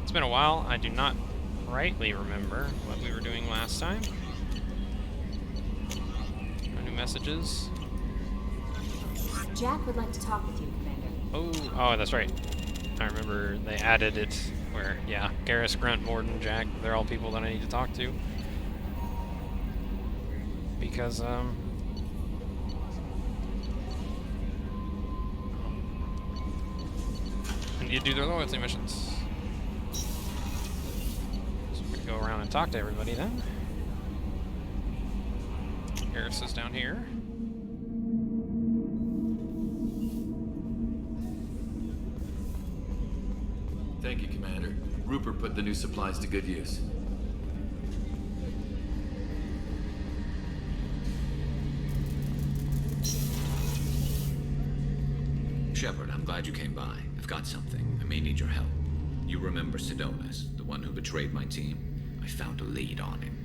It's been a while. I do not rightly remember what we were doing last time. No new messages. Jack would like to talk with you, Commander. Oh, that's right. I remember they added it where, yeah, Garrus, Grunt, Morden, Jack, they're all people that I need to talk to. Because, I need to do their loyalty missions. So I'm gonna go around and talk to everybody then. Garrus is down here. Thank you, Commander. Rupert put the new supplies to good use. Shepard, I'm glad you came by. I've got something. I may need your help. You remember Sidonus, the one who betrayed my team? I found a lead on him.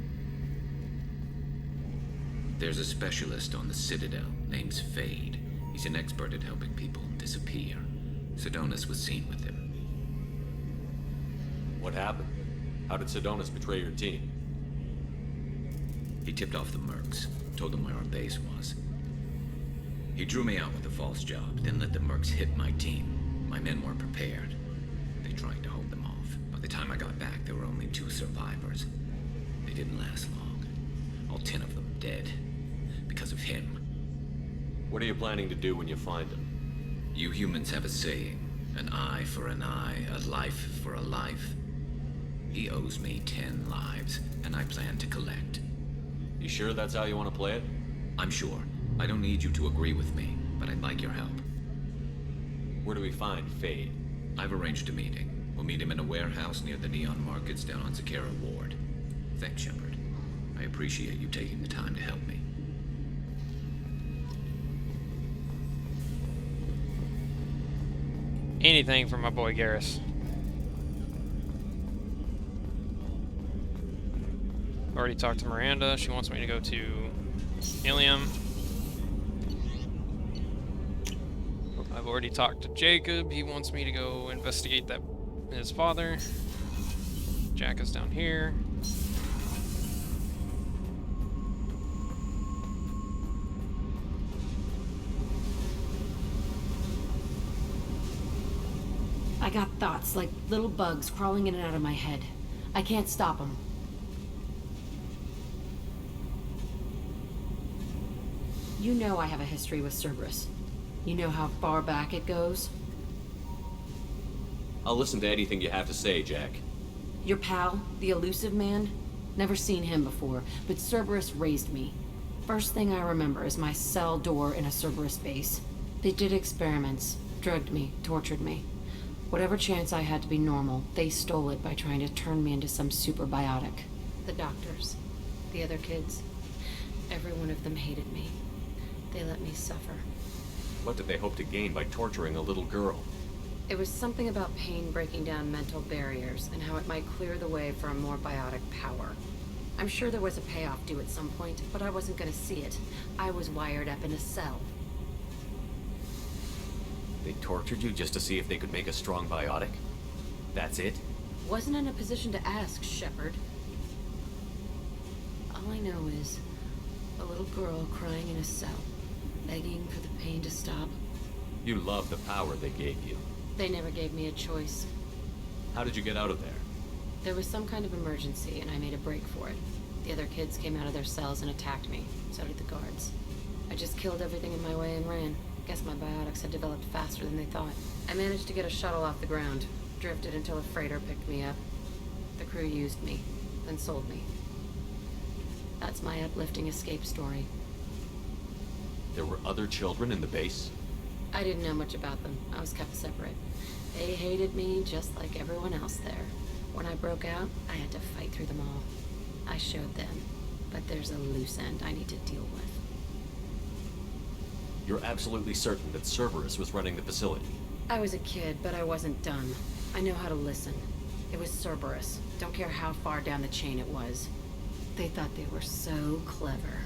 There's a specialist on the Citadel, name's Fade. He's an expert at helping people disappear. Sidonus was seen with him. What happened? How did Sidonus betray your team? He tipped off the Mercs, told them where our base was. He drew me out with a false job, then let the Mercs hit my team. My men weren't prepared. They tried to hold them off. By the time I got back, there were only 2 survivors. They didn't last long. All 10 of them dead. Because of him. What are you planning to do when you find him? You humans have a saying. An eye for an eye, a life for a life. He owes me 10 lives, and I plan to collect. You sure that's how you want to play it? I'm sure. I don't need you to agree with me, but I'd like your help. Where do we find Fade? I've arranged a meeting. We'll meet him in a warehouse near the Neon Markets down on Zakera Ward. Thanks, Shepard. I appreciate you taking the time to help me. Anything for my boy Garrus. Already talked to Miranda. She wants me to go to Ilium. I've already talked to Jacob. He wants me to go investigate his father. Jack is down here. I got thoughts like little bugs crawling in and out of my head. I can't stop them. You know I have a history with Cerberus. You know how far back it goes? I'll listen to anything you have to say, Jack. Your pal, the elusive man? Never seen him before, but Cerberus raised me. First thing I remember is my cell door in a Cerberus base. They did experiments, drugged me, tortured me. Whatever chance I had to be normal, they stole it by trying to turn me into some superbiotic. The doctors, the other kids, every one of them hated me. They let me suffer. What did they hope to gain by torturing a little girl? It was something about pain breaking down mental barriers and how it might clear the way for a more biotic power. I'm sure there was a payoff due at some point, but I wasn't going to see it. I was wired up in a cell. They tortured you just to see if they could make a strong biotic? That's it? Wasn't in a position to ask, Shepard. All I know is a little girl crying in a cell, begging for the pain to stop. You love the power they gave you. They never gave me a choice. How did you get out of there? There was some kind of emergency, and I made a break for it. The other kids came out of their cells and attacked me. So did the guards. I just killed everything in my way and ran. Guess my biotics had developed faster than they thought. I managed to get a shuttle off the ground. Drifted until a freighter picked me up. The crew used me, then sold me. That's my uplifting escape story. There were other children in the base? I didn't know much about them. I was kept separate. They hated me just like everyone else there. When I broke out, I had to fight through them all. I showed them, but there's a loose end I need to deal with. You're absolutely certain that Cerberus was running the facility? I was a kid, but I wasn't dumb. I know how to listen. It was Cerberus. Don't care how far down the chain it was. They thought they were so clever.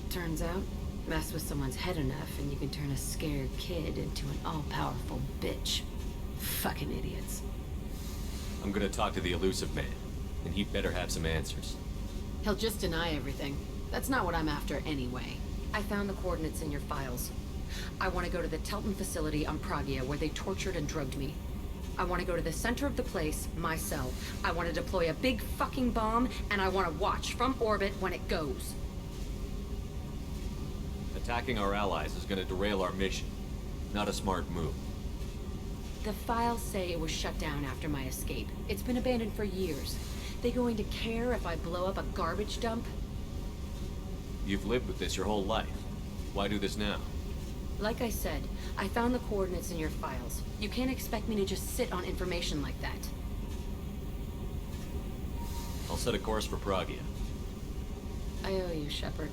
Turns out, mess with someone's head enough and you can turn a scared kid into an all-powerful bitch. Fucking idiots. I'm gonna talk to the elusive man, and he'd better have some answers. He'll just deny everything. That's not what I'm after anyway. I found the coordinates in your files. I want to go to the Telton facility on Pragia where they tortured and drugged me. I want to go to the center of the place, my cell. I want to deploy a big fucking bomb, and I want to watch from orbit when it goes. Attacking our allies is gonna derail our mission. Not a smart move. The files say it was shut down after my escape. It's been abandoned for years. They going to care if I blow up a garbage dump? You've lived with this your whole life. Why do this now? Like I said, I found the coordinates in your files. You can't expect me to just sit on information like that. I'll set a course for Pragia. I owe you, Shepard.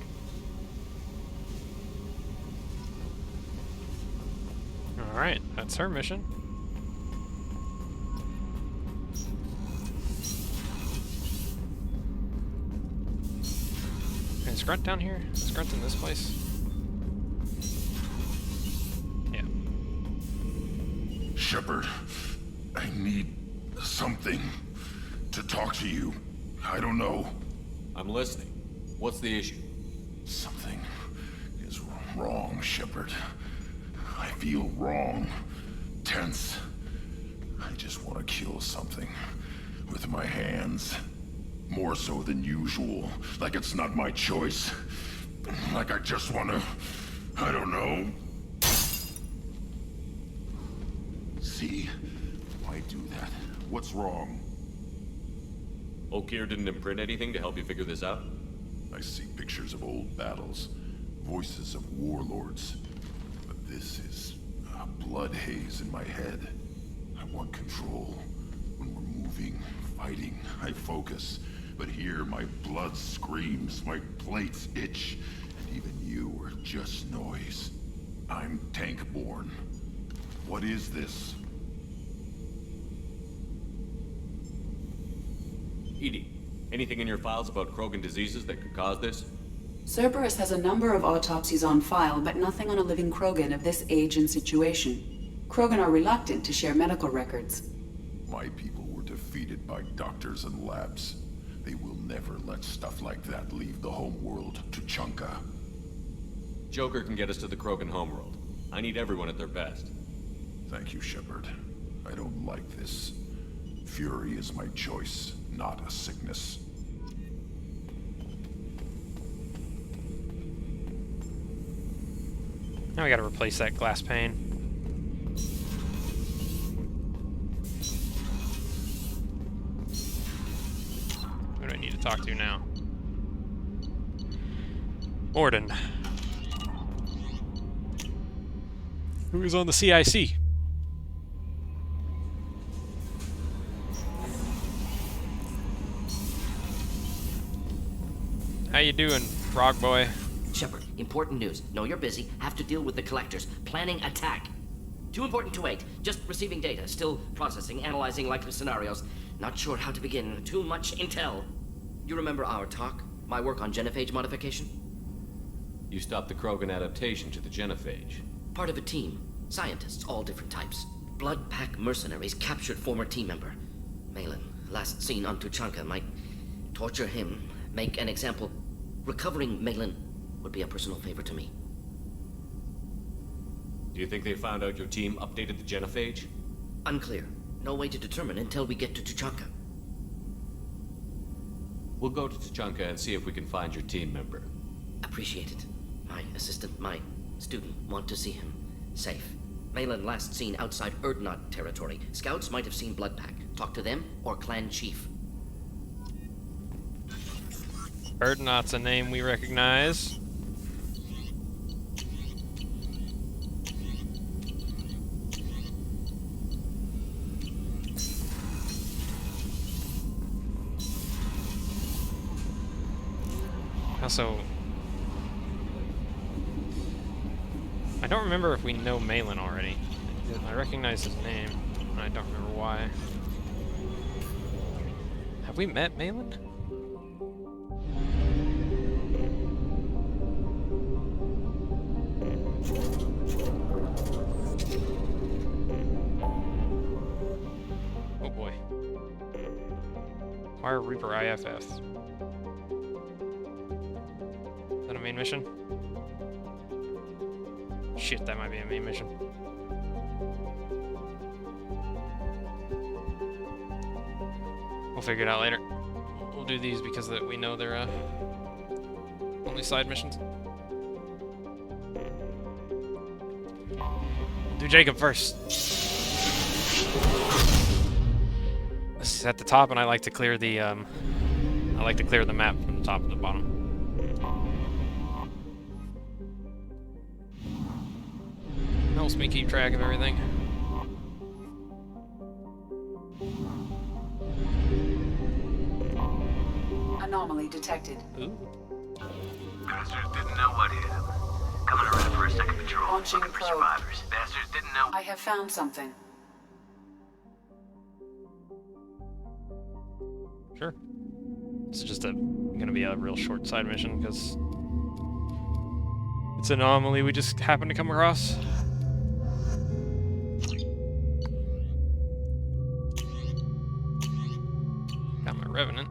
Alright, that's her mission. Is Grunt down here? Is Grunt in this place? Yeah. Shepard, I need something to talk to you. I don't know. I'm listening. What's the issue? Something is wrong, Shepard. I feel wrong. Tense. I just want to kill something. With my hands. More so than usual. Like it's not my choice. Like I just want to... I don't know. See? Why do that? What's wrong? Okeer didn't imprint anything to help you figure this out? I see pictures of old battles. Voices of warlords. But this is a blood haze in my head. I want control. When we're moving, fighting, I focus. But here, my blood screams, my plates itch, and even you are just noise. I'm tank-born. What is this? EDI, anything in your files about Krogan diseases that could cause this? Cerberus has a number of autopsies on file, but nothing on a living Krogan of this age and situation. Krogan are reluctant to share medical records. My people were defeated by doctors and labs. They will never let stuff like that leave the homeworld to Tuchanka. Joker can get us to the Krogan homeworld. I need everyone at their best. Thank you, Shepard. I don't like this. Fury is my choice, not a sickness. Now we gotta replace that glass pane. Who do I need to talk to now? Orden. Who is on the CIC? How you doing, Frog Boy? Shepard, important news. Know you're busy. Have to deal with the collectors. Planning attack. Too important to wait. Just receiving data. Still processing, analyzing likely scenarios. Not sure how to begin. Too much intel. You remember our talk? My work on genophage modification? You stopped the Krogan adaptation to the genophage. Part of a team. Scientists, all different types. Blood Pack mercenaries captured former team member. Malin, last seen on Tuchanka, might torture him, make an example. Recovering Malin would be a personal favor to me. Do you think they found out your team updated the genophage? Unclear. No way to determine until we get to Tuchanka. We'll go to Tuchanka and see if we can find your team member. Appreciate it. My assistant, my student, want to see him. Safe. Malin last seen outside Erdnot territory. Scouts might have seen Bloodpack. Talk to them or clan chief. Erdnot's a name we recognize. Also, I don't remember if we know Malin already. I recognize his name, and I don't remember why. Have we met Malin? Oh boy. Wire Reaper IFF. Is that a main mission? Shit, that might be a main mission. We'll figure it out later. We'll do these because we know they're only side missions. We'll do Jacob first. This is at the top, and I like to clear the map from the top to the bottom. Helps me keep track of everything. Anomaly detected. Ooh. Bastards didn't know what hit them. Coming around for a second patrol. Launching Looking for probe. survivors. Bastards didn't know. I have found something. Sure. This is just gonna be a real short side mission because it's an anomaly we just happened to come across. Got my Revenant.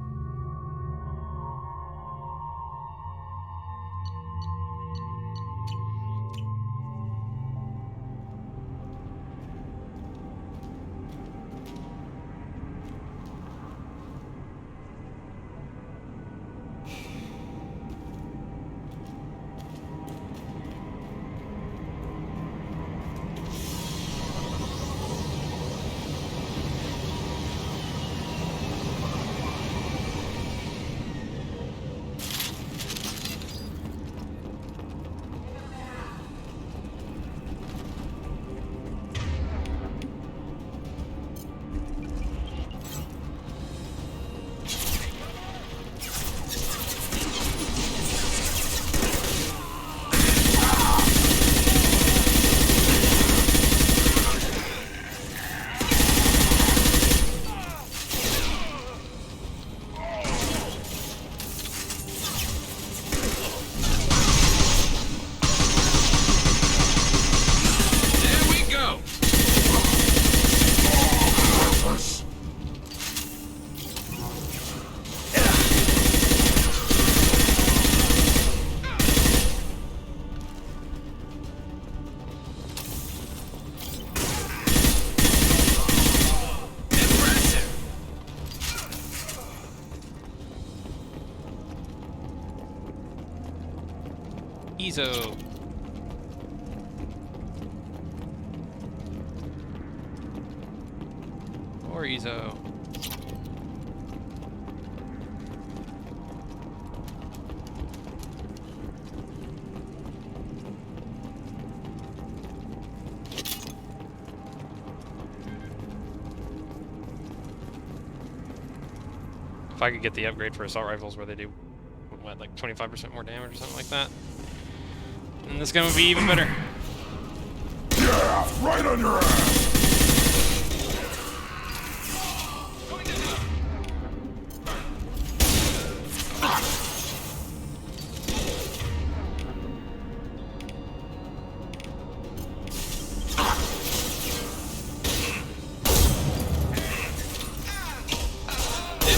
Ezo. Or Ezo. If I could get the upgrade for assault rifles where they do, what, like 25% more damage or something like that, and this gun would be even better. Yeah, right on your ass!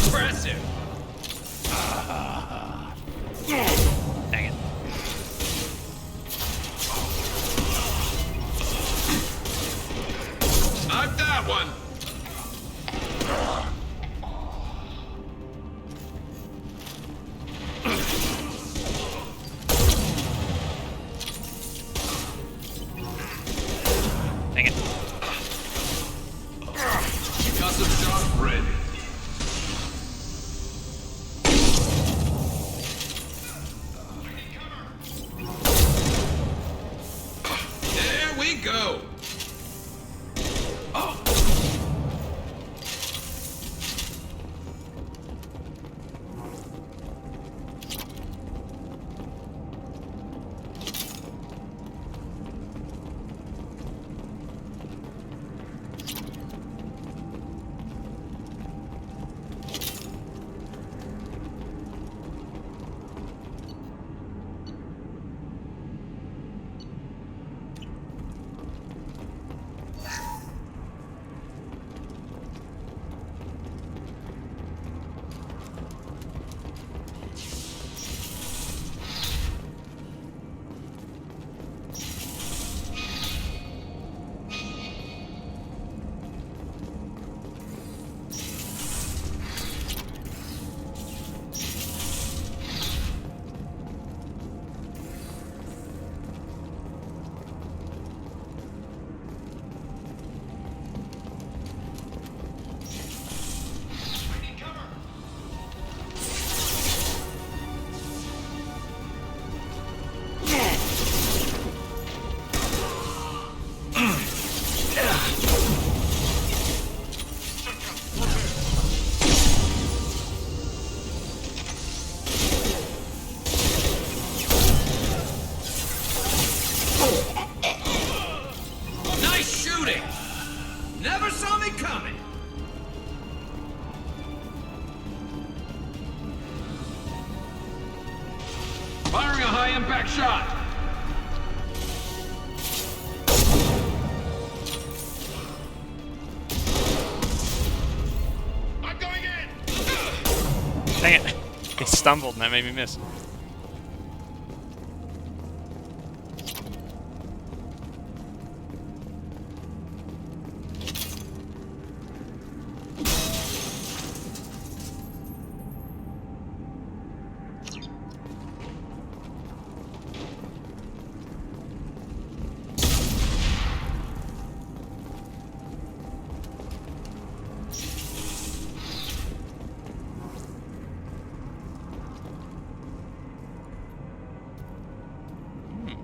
Impressive. Dang it. I've got one! Dang it. Custom shot ready. There we go! saw me coming! Firing a high-impact shot! I'm going in! Dang it. He stumbled and that made me miss.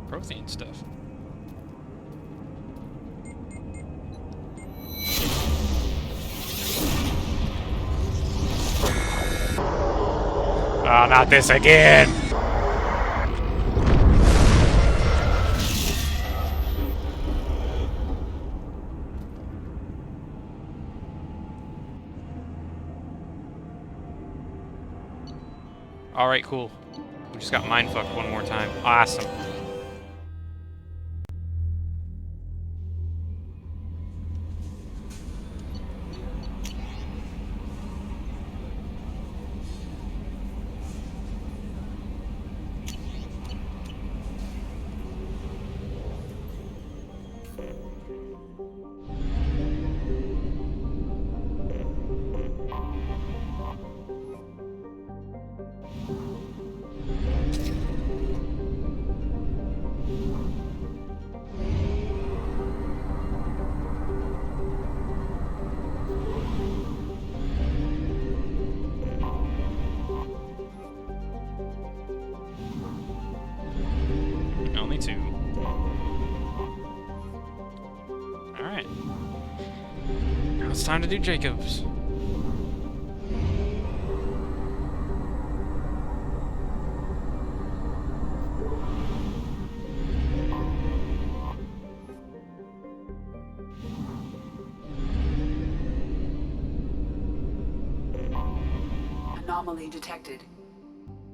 Protein stuff. Oh, not this again! Alright, cool. We just got mindfucked one more time. Awesome. Only two. Alright. Now it's time to do Jacobs. Anomaly detected.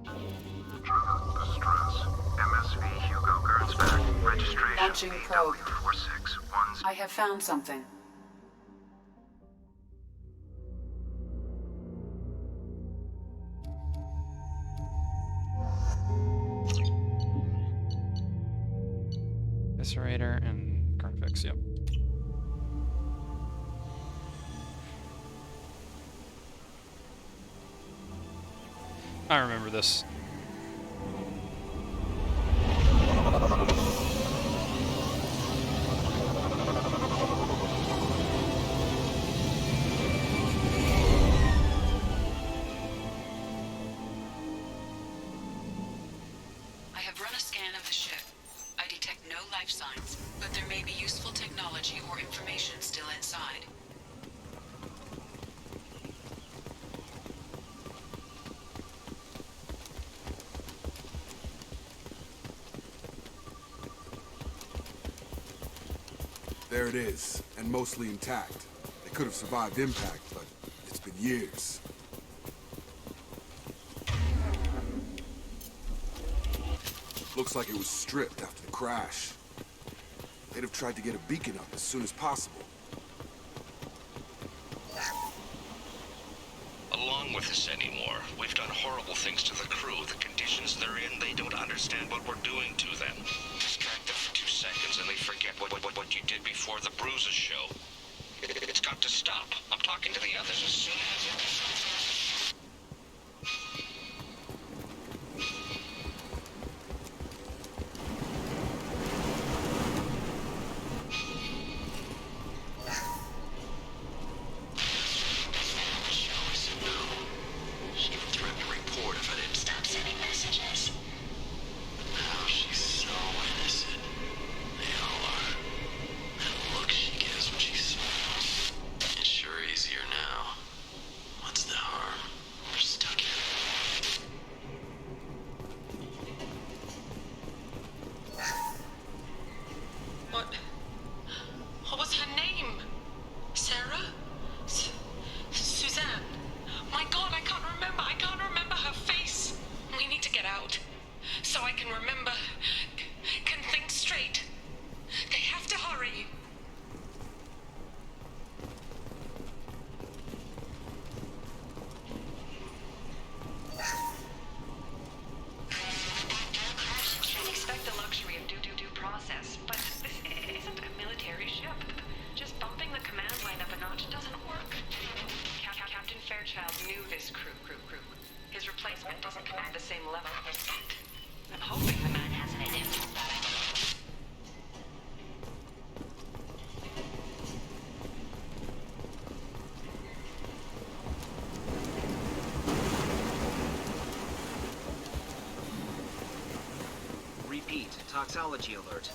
Distress. MSV Hugo Gernsback. Registration Launching probe. BW461. I have found something. Eviscerator and Carnifex, yep. I remember this. I have run a scan of the ship. I detect no life signs, but there may be useful technology or information still inside. There it is, and mostly intact. They could have survived impact, but it's been years. Looks like it was stripped after the crash. They'd have tried to get a beacon up as soon as possible. Along with this anymore. We've done horrible things to the crew. The conditions they're in, they don't understand what we're doing to them. Distract them for 2 seconds and they forget what you did before the bruises show. It's got to stop. I'm talking to the others as soon as... Easier now. What's His replacement doesn't command the same level. I'm hoping the man has an idea. Repeat, toxology alert.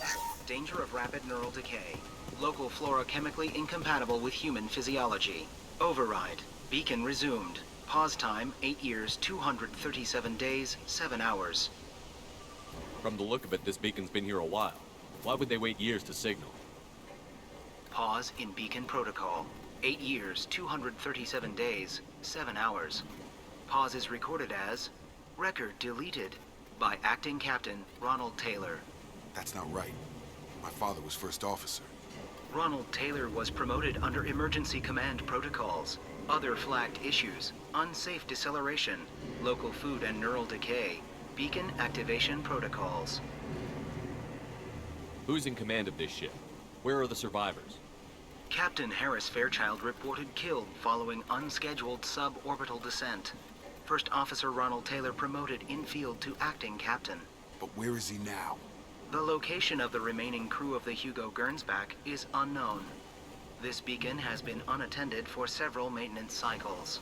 Danger of rapid neural decay. Local flora chemically incompatible with human physiology. Override. Beacon resumed. Pause time, 8 years, 237 days, 7 hours. From the look of it, this beacon's been here a while. Why would they wait years to signal? Pause in beacon protocol. 8 years, 237 days, 7 hours. Pause is recorded as record deleted by Acting Captain Ronald Taylor. That's not right. My father was first officer. Ronald Taylor was promoted under emergency command protocols. Other flagged issues: unsafe deceleration, local food and neural decay, beacon activation protocols. Who's in command of this ship? Where are the survivors? Captain Harris Fairchild reported killed following unscheduled suborbital descent. First Officer Ronald Taylor promoted in-field to acting captain. But where is he now? The location of the remaining crew of the Hugo Gernsback is unknown. This beacon has been unattended for several maintenance cycles.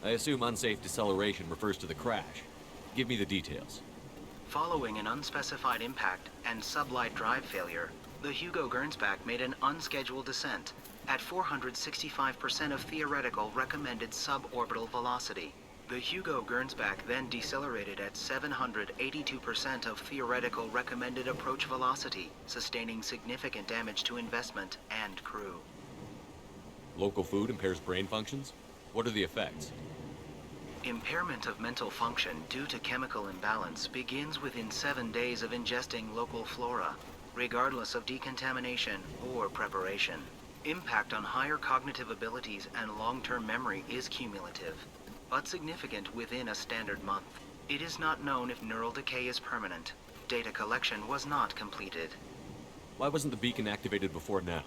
I assume unsafe deceleration refers to the crash. Give me the details. Following an unspecified impact and sublight drive failure, the Hugo Gernsback made an unscheduled descent at 465% of theoretical recommended suborbital velocity. The Hugo Gernsback then decelerated at 782% of theoretical recommended approach velocity, sustaining significant damage to investment and crew. Local food impairs brain functions? What are the effects? Impairment of mental function due to chemical imbalance begins within 7 days of ingesting local flora, regardless of decontamination or preparation. Impact on higher cognitive abilities and long-term memory is cumulative, but significant within a standard month. It is not known if neural decay is permanent. Data collection was not completed. Why wasn't the beacon activated before now?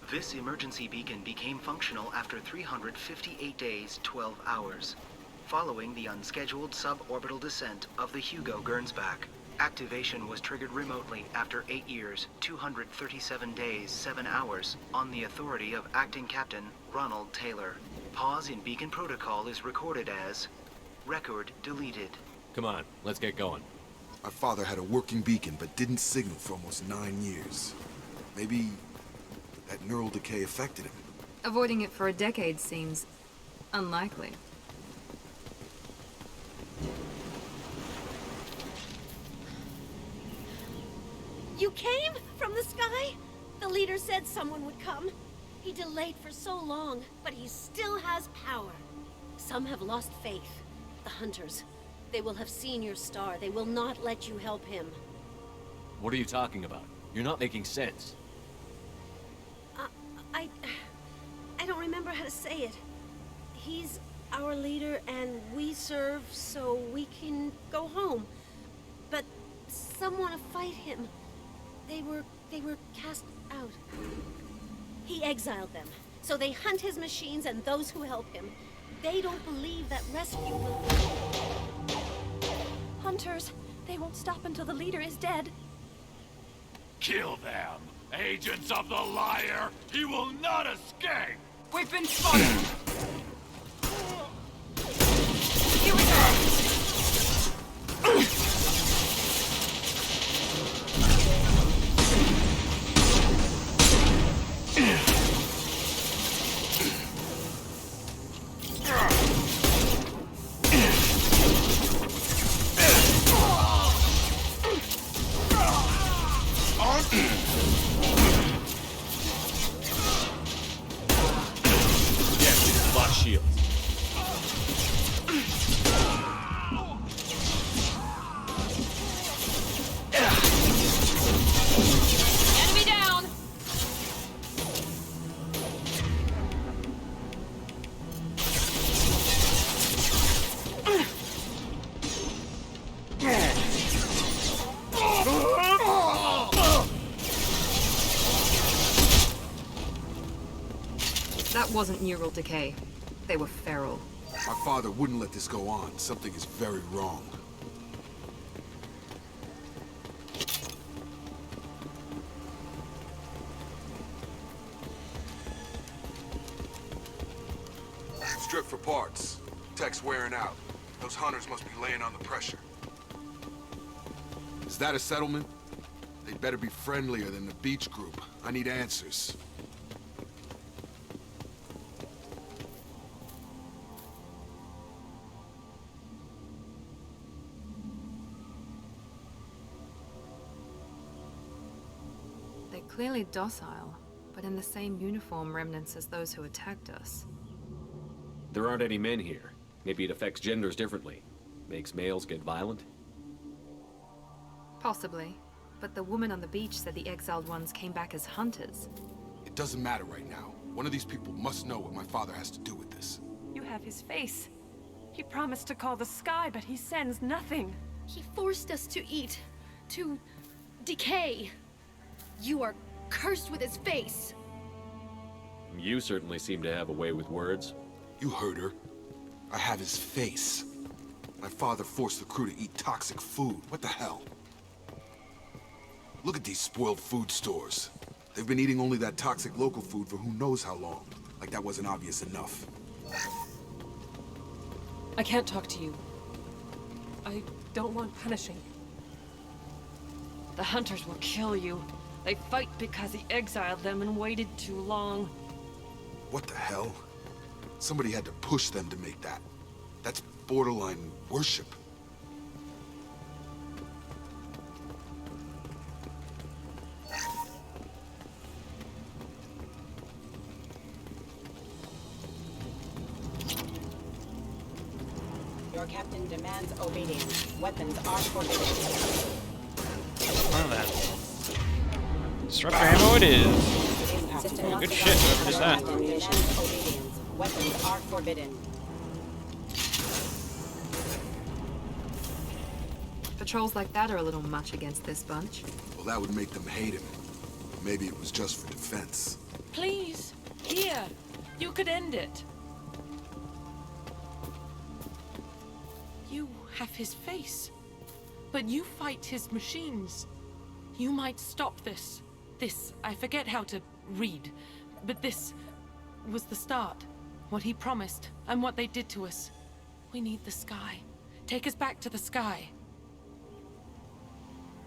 This emergency beacon became functional after 358 days, 12 hours, following the unscheduled suborbital descent of the Hugo Gernsback. Activation was triggered remotely after 8 years, 237 days, 7 hours, on the authority of Acting Captain Ronald Taylor. Pause in beacon protocol is recorded as record deleted. Come on, let's get going. My father had a working beacon but didn't signal for almost 9 years. Maybe that neural decay affected him. Avoiding it for a decade seems unlikely. You came? From the sky? The leader said someone would come. He delayed for so long, but he still has power. Some have lost faith. The Hunters. They will have seen your star. They will not let you help him. What are you talking about? You're not making sense. I don't remember how to say it. He's our leader and we serve so we can go home. But some want to fight him. They were cast out. He exiled them, so they hunt his machines and those who help him. They don't believe that rescue will... Hunters, they won't stop until the leader is dead. Kill them! Agents of the liar! He will not escape! We've been spotted! Here we go! That wasn't neural decay. They were feral. My father wouldn't let this go on. Something is very wrong. Strip for parts. Tech's wearing out. Those hunters must be laying on the pressure. Is that a settlement? They'd better be friendlier than the beach group. I need answers. They're clearly docile, but in the same uniform remnants as those who attacked us. There aren't any men here. Maybe it affects genders differently. Makes males get violent? Possibly. But the woman on the beach said the exiled ones came back as hunters. It doesn't matter right now. One of these people must know what my father has to do with this. You have his face. He promised to call the sky, but he sends nothing. He forced us to eat, to decay. You are cursed with his face. You certainly seem to have a way with words. You heard her. I have his face. My father forced the crew to eat toxic food. What the hell? Look at these spoiled food stores. They've been eating only that toxic local food for who knows how long. Like that wasn't obvious enough. I can't talk to you. I don't want punishing. The hunters will kill you. They fight because he exiled them and waited too long. What the hell? Somebody had to push them to make that. That's borderline worship. Your captain demands obedience. Weapons are forbidden. Well then. Disruptor ammo it is. Good shit, whoever did that. Weapons are forbidden. Patrols like that are a little much against this bunch. Well, that would make them hate him. Maybe it was just for defense. Please, here. You could end it. You have his face, but you fight his machines. You might stop this. I forget how to read, but this was the start. What he promised, and what they did to us. We need the sky. Take us back to the sky.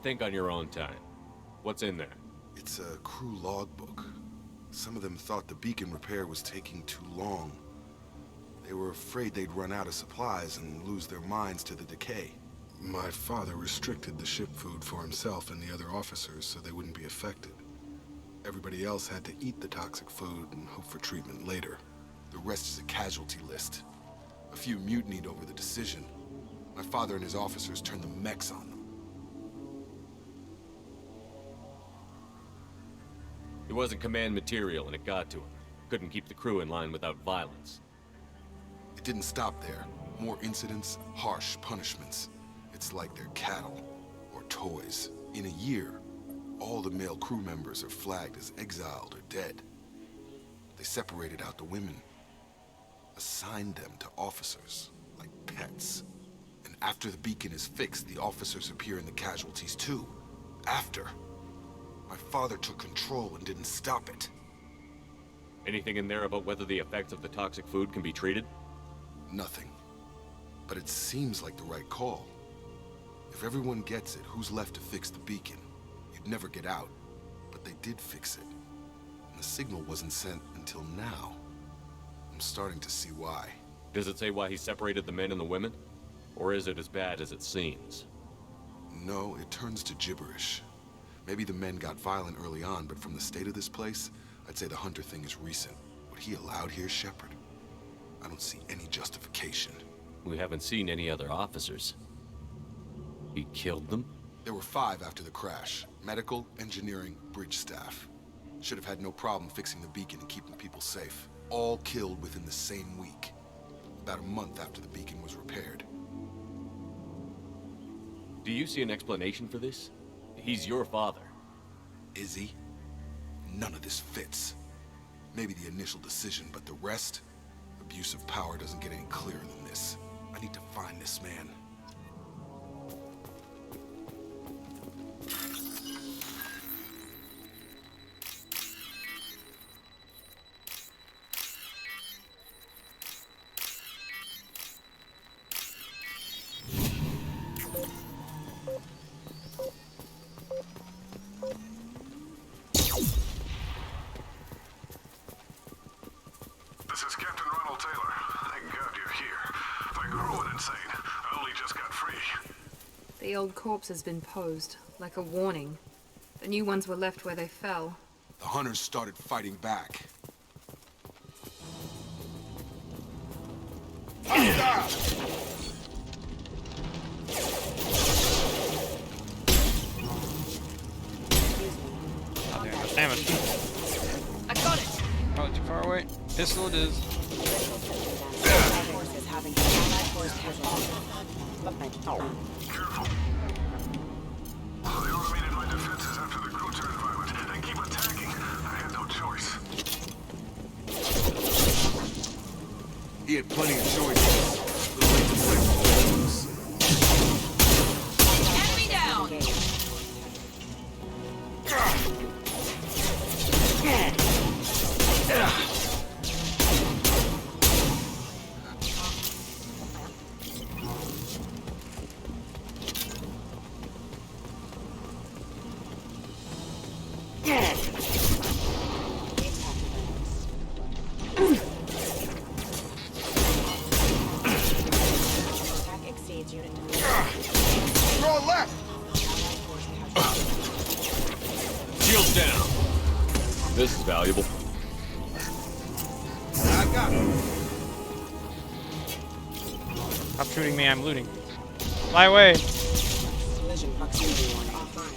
Think on your own time. What's in there? It's a crew logbook. Some of them thought the beacon repair was taking too long. They were afraid they'd run out of supplies and lose their minds to the decay. My father restricted the ship food for himself and the other officers so they wouldn't be affected. Everybody else had to eat the toxic food and hope for treatment later. The rest is a casualty list. A few mutinied over the decision. My father and his officers turned the mechs on them. It wasn't command material and it got to him. Couldn't keep the crew in line without violence. It didn't stop there. More incidents, harsh punishments. It's like they're cattle or toys. In a year, all the male crew members are flagged as exiled or dead. They separated out the women, assigned them to officers, like pets. And after the beacon is fixed, the officers appear in the casualties too. After. My father took control and didn't stop it. Anything in there about whether the effects of the toxic food can be treated? Nothing. But it seems like the right call. If everyone gets it, who's left to fix the beacon? You'd never get out. But they did fix it. And the signal wasn't sent until now. I'm starting to see why. Does it say why he separated the men and the women? Or is it as bad as it seems? No, it turns to gibberish. Maybe the men got violent early on, but from the state of this place, I'd say the Hunter thing is recent. What he allowed here, Shepard? I don't see any justification. We haven't seen any other officers. He killed them? There were 5 after the crash. Medical, engineering, bridge staff. Should have had no problem fixing the beacon and keeping people safe. All killed within the same week. About a month after the beacon was repaired. Do you see an explanation for this? He's your father. Is he? None of this fits. Maybe the initial decision, but the rest? The abuse of power doesn't get any clearer than this. I need to find this man. This is Captain Ronald Taylor. Thank God you're here. My girl went insane. I only just got free. The old corpse has been posed, like a warning. The new ones were left where they fell. The hunters started fighting back. Oh, there goes damage. I got it! Probably too far away. Pistol it is. Forces having allied force Careful. They automated my defenses after the Grocer environment. And keep attacking. I had no choice. He had plenty of choices. Enemy down! attack exceeds unit demand. Throw left! Shields down. This is valuable. I got it. Stop shooting me, I'm looting. Fly away! Collision proximity warning offline.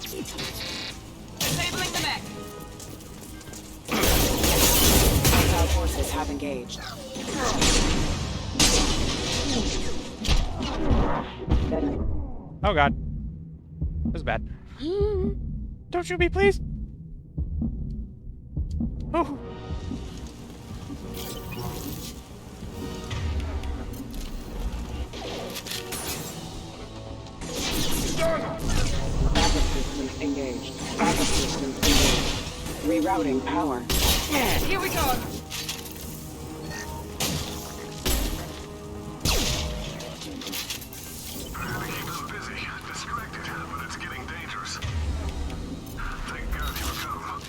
Disabling the mech. Hostile forces have engaged. Oh god. This is bad. Don't shoot me, please! Oh! Backup systems engaged. Backup systems engaged. Rerouting power. Here we go. I had to keep them busy, distracted, but it's getting dangerous. Thank God you come.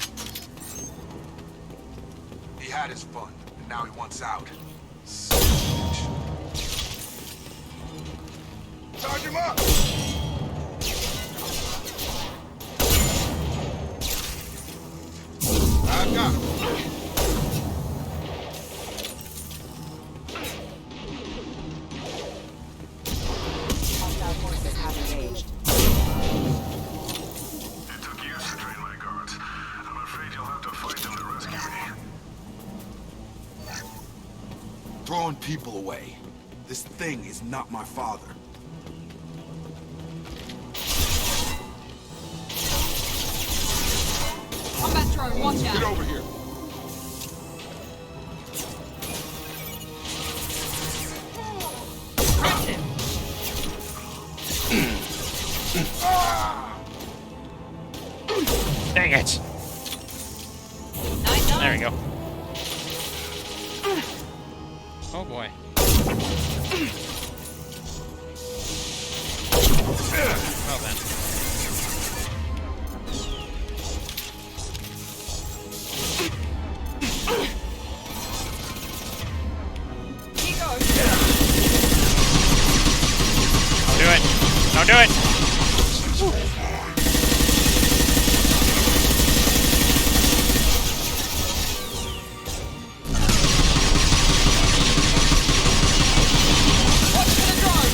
He had his fun, and now he wants out. Charge him up! I got him. Hostile forces have engaged. It took years to train my guards. I'm afraid you'll have to fight them to rescue me. Throwing people away. This thing is not my father. Combat drone, watch out. Get over here. Press him. Dang it! Nice. There we go. Oh boy. Well then. Here goes. Don't do it! Don't do it! Watch for the drone.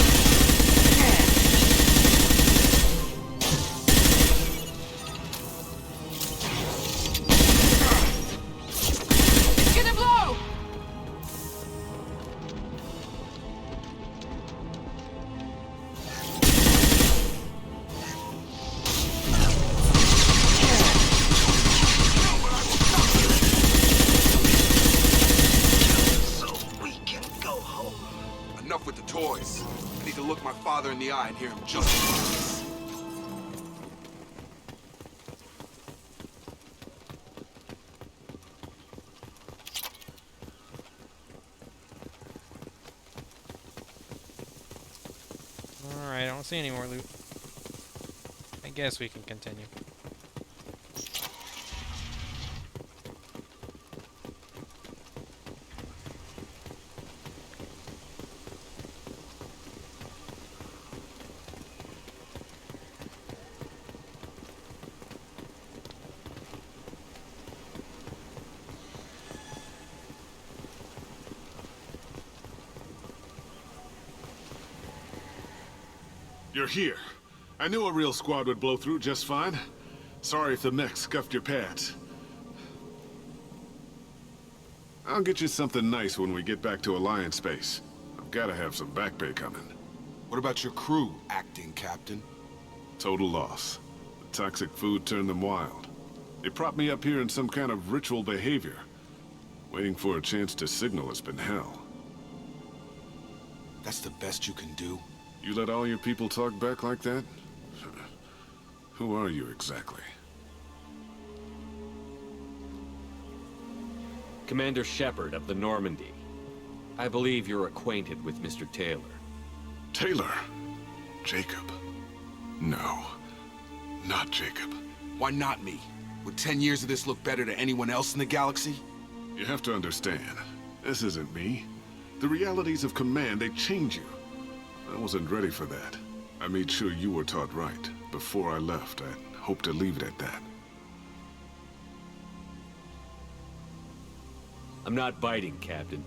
It's gonna blow. toys. I need to look my father in the eye and hear him justify this. Alright, I don't see any more loot. I guess we can continue. You're here. I knew a real squad would blow through just fine. Sorry if the mech scuffed your pads. I'll get you something nice when we get back to Alliance base. I've gotta have some back pay coming. What about your crew, acting captain? Total loss. The toxic food turned them wild. They propped me up here in some kind of ritual behavior. Waiting for a chance to signal has been hell. That's the best you can do? You let all your people talk back like that? Who are you exactly? Commander Shepard of the Normandy. I believe you're acquainted with Mr. Taylor. Taylor? Jacob? No. Not Jacob. Why not me? Would 10 years of this look better to anyone else in the galaxy? You have to understand, this isn't me. The realities of command, they change you. I wasn't ready for that. I made sure you were taught right. Before I left, I hoped to leave it at that. I'm not biting, Captain.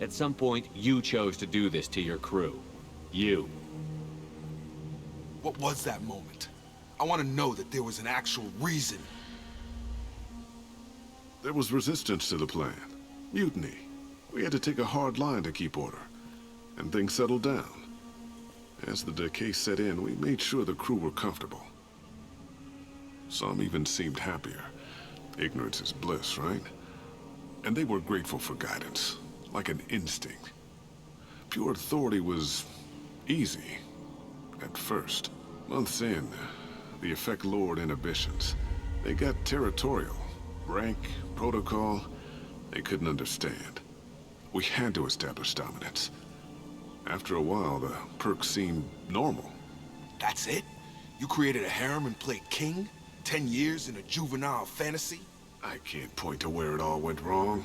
At some point, you chose to do this to your crew. You. What was that moment? I want to know that there was an actual reason. There was resistance to the plan. Mutiny. We had to take a hard line to keep order. And things settled down. As the decay set in, we made sure the crew were comfortable. Some even seemed happier. Ignorance is bliss, right? And they were grateful for guidance, like an instinct. Pure authority was easy, at first. Months in, the effect lowered inhibitions. They got territorial. Rank, protocol, they couldn't understand. We had to establish dominance. After a while, the perks seemed normal. That's it? You created a harem and played king? 10 years in a juvenile fantasy? I can't point to where it all went wrong.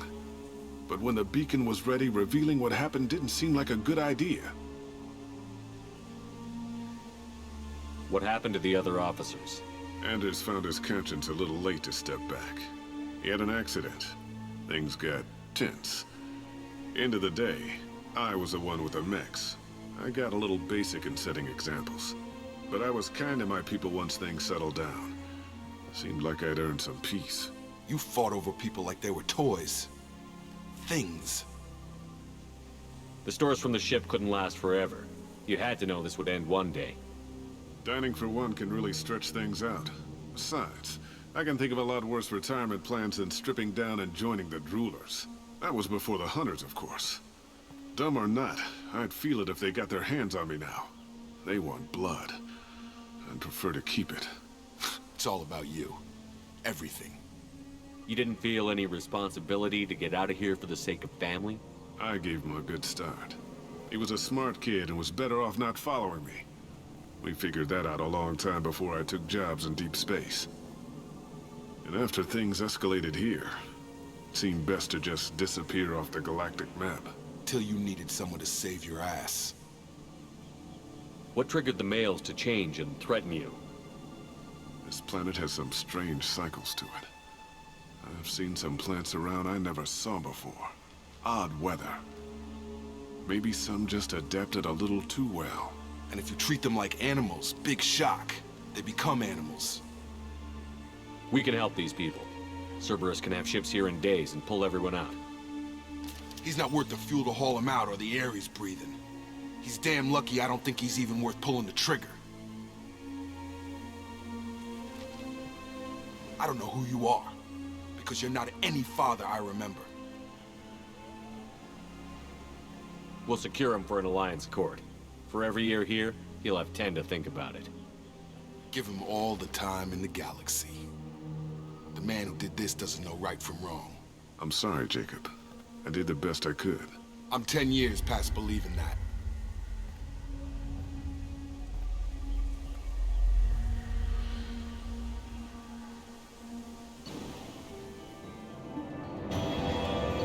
But when the beacon was ready, revealing what happened didn't seem like a good idea. What happened to the other officers? Anders found his conscience a little late to step back. He had an accident. Things got tense. End of the day, I was the one with the mechs. I got a little basic in setting examples. But I was kind to my people once things settled down. Seemed like I'd earned some peace. You fought over people like they were toys. Things. The stores from the ship couldn't last forever. You had to know this would end one day. Dining for one can really stretch things out. Besides, I can think of a lot worse retirement plans than stripping down and joining the Droolers. That was before the Hunters, of course. Dumb or not, I'd feel it if they got their hands on me now. They want blood. I'd prefer to keep it. It's all about you. Everything. You didn't feel any responsibility to get out of here for the sake of family? I gave him a good start. He was a smart kid and was better off not following me. We figured that out a long time before I took jobs in deep space. And after things escalated here, it seemed best to just disappear off the galactic map. Till you needed someone to save your ass. What triggered the males to change and threaten you? This planet has some strange cycles to it. I've seen some plants around I never saw before. Odd weather. Maybe some just adapted a little too well. And if you treat them like animals, big shock. They become animals. We can help these people. Cerberus can have ships here in days and pull everyone out. He's not worth the fuel to haul him out or the air he's breathing. He's damn lucky I don't think he's even worth pulling the trigger. I don't know who you are, because you're not any father I remember. We'll secure him for an Alliance court. For every year here, he'll have 10 to think about it. Give him all the time in the galaxy. The man who did this doesn't know right from wrong. I'm sorry, Jacob. I did the best I could. I'm 10 years past believing that.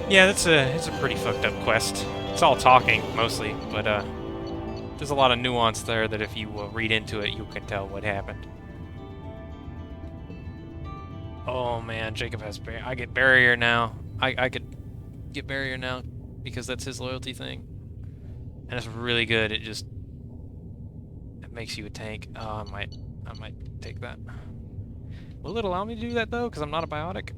Yeah, it's a pretty fucked up quest. It's all talking, mostly, but there's a lot of nuance there that if you read into it, you can tell what happened. Oh man, Jacob has I get barrier now. I could get barrier now because that's his loyalty thing. And it's really good. It makes you a tank. Oh, I might take that. Will it allow me to do that though? Because I'm not a biotic.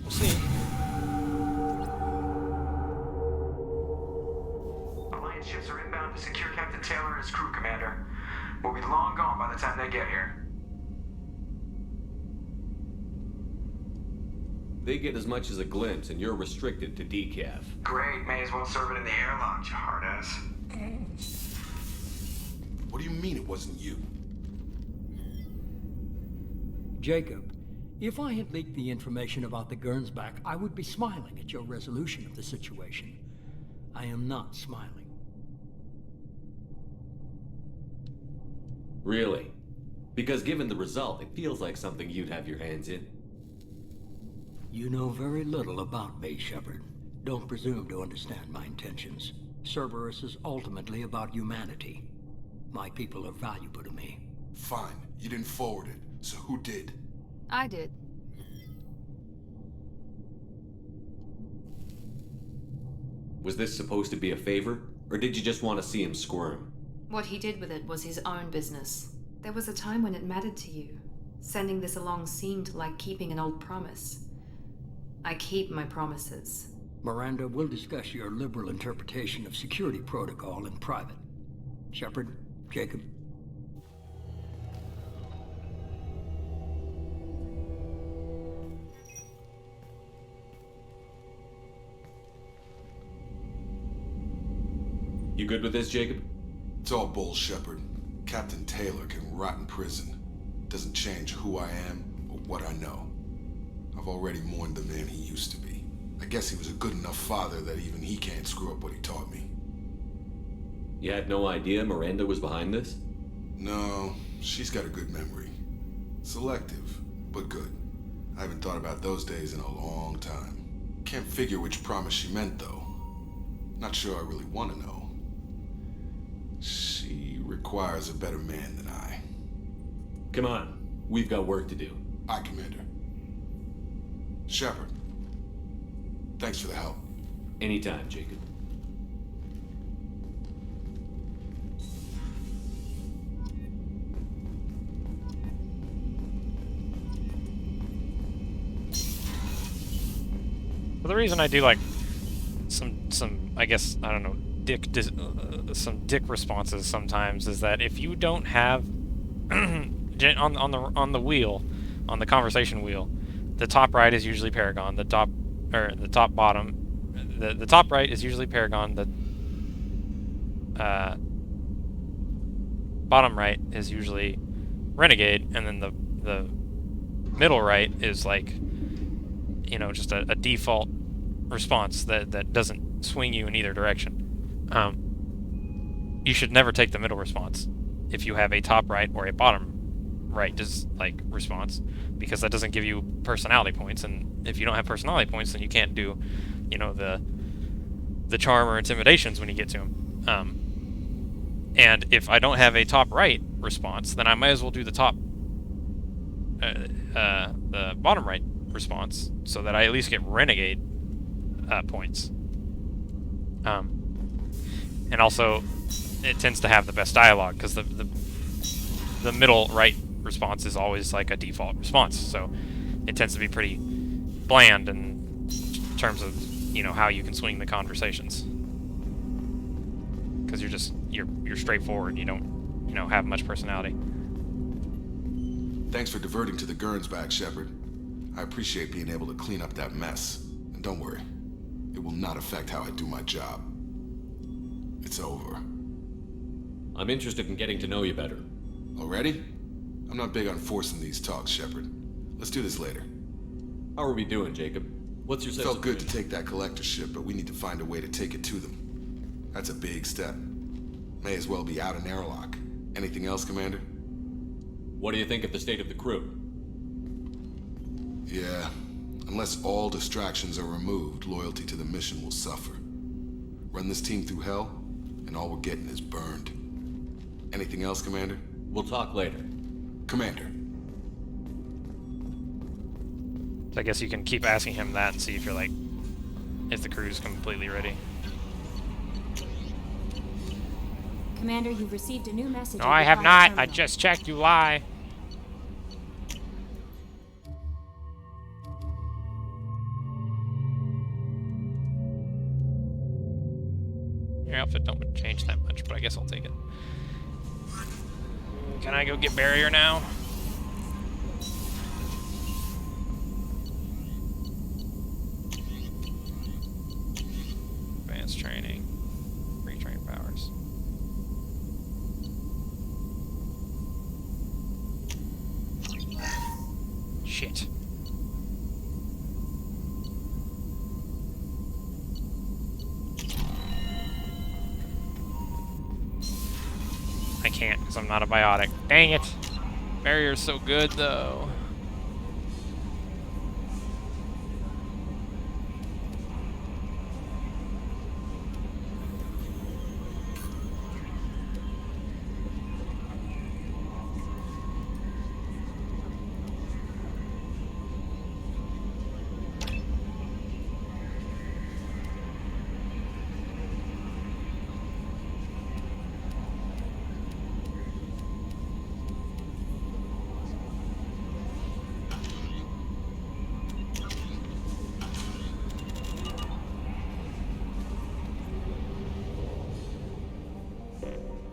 We'll see. Alliance ships are inbound to secure Captain Taylor and his crew, Commander. We'll be long gone by the time they get here. They get as much as a glimpse, and you're restricted to decaf. Great, may as well serve it in the airlock, you hard ass. What do you mean it wasn't you? Jacob, if I had leaked the information about the Gernsback, I would be smiling at your resolution of the situation. I am not smiling. Really? Because given the result, it feels like something you'd have your hands in. You know very little about me, Shepard. Don't presume to understand my intentions. Cerberus is ultimately about humanity. My people are valuable to me. Fine. You didn't forward it, so who did? I did. Was this supposed to be a favor, or did you just want to see him squirm? What he did with it was his own business. There was a time when it mattered to you. Sending this along seemed like keeping an old promise. I keep my promises. Miranda, we'll discuss your liberal interpretation of security protocol in private. Shepard, Jacob. You good with this, Jacob? It's all bull, Shepard. Captain Taylor can rot in prison. Doesn't change who I am or what I know. I've already mourned the man he used to be. I guess he was a good enough father that even he can't screw up what he taught me. You had no idea Miranda was behind this? No, she's got a good memory. Selective, but good. I haven't thought about those days in a long time. Can't figure which promise she meant, though. Not sure I really want to know. She requires a better man than I. Come on, we've got work to do. Aye, Commander. Shepard, thanks for the help. Anytime, Jacob. Well, the reason I do like some I guess, I don't know, some dick responses sometimes is that if you don't have on the wheel, on the conversation wheel, the top right is usually Paragon, the top bottom, the top right is usually Paragon, the bottom right is usually Renegade, and then the middle right is like, you know, just a default response that doesn't swing you in either direction. You should never take the middle response if you have a top right or a bottom right response, because that doesn't give you personality points, and if you don't have personality points, then you can't do, you know, the charm or intimidations when you get to them. And if I don't have a top right response, then I might as well do the bottom right response, so that I at least get Renegade points. And also, it tends to have the best dialogue, because the middle right response is always like a default response, so it tends to be pretty bland in terms of, you know, how you can swing the conversations, because you're straightforward. You don't, you know, have much personality. Thanks for diverting to the Gernsback, Shepard. I appreciate being able to clean up that mess. And don't worry, It will not affect how I do my job. It's over. I'm interested in getting to know you better. Already? I'm not big on forcing these talks, Shepard. Let's do this later. How are we doing, Jacob? What's your sense Felt of good to take that collector ship, but we need to find a way to take it to them. That's a big step. May as well be out in airlock. Anything else, Commander? What do you think of the state of the crew? Yeah. Unless all distractions are removed, loyalty to the mission will suffer. Run this team through hell, and all we're getting is burned. Anything else, Commander? We'll talk later. Commander. So I guess you can keep asking him that and see if you're like, if the crew's completely ready. Commander, you've received a new message. No, I have not. I just checked. You lie. Your outfit don't change that much, but I guess I'll take it. Can I go get barrier now? Advanced training. Retrain powers. Shit. I can't because I'm not a biotic. Dang it! Barrier's so good though.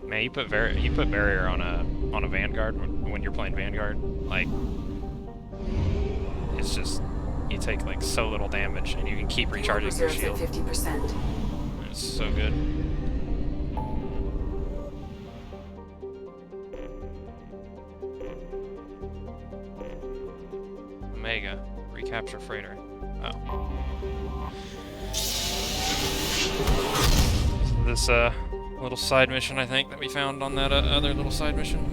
Man, you put barrier on a Vanguard when you're playing Vanguard, like it's just you take like so little damage and you can keep recharging your shield. 50%. It's so good. Omega, recapture freighter. Oh. This little side mission, I think, that we found on that other little side mission.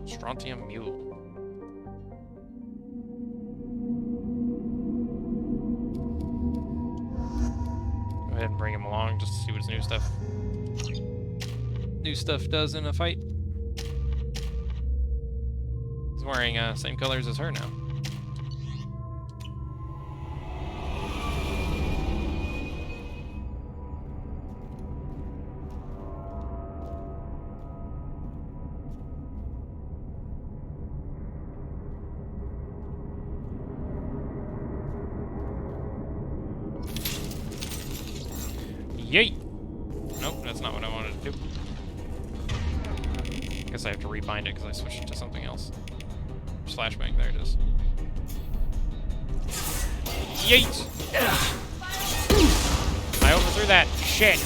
Strontium Mule. Go ahead and bring him along just to see what his new stuff does in a fight. He's wearing same colors as her now. Yeet! Nope, that's not what I wanted to do. Guess I have to rebind it because I switched it to something else. Flashbang, there it is. Yeet! I overthrew that. Shit!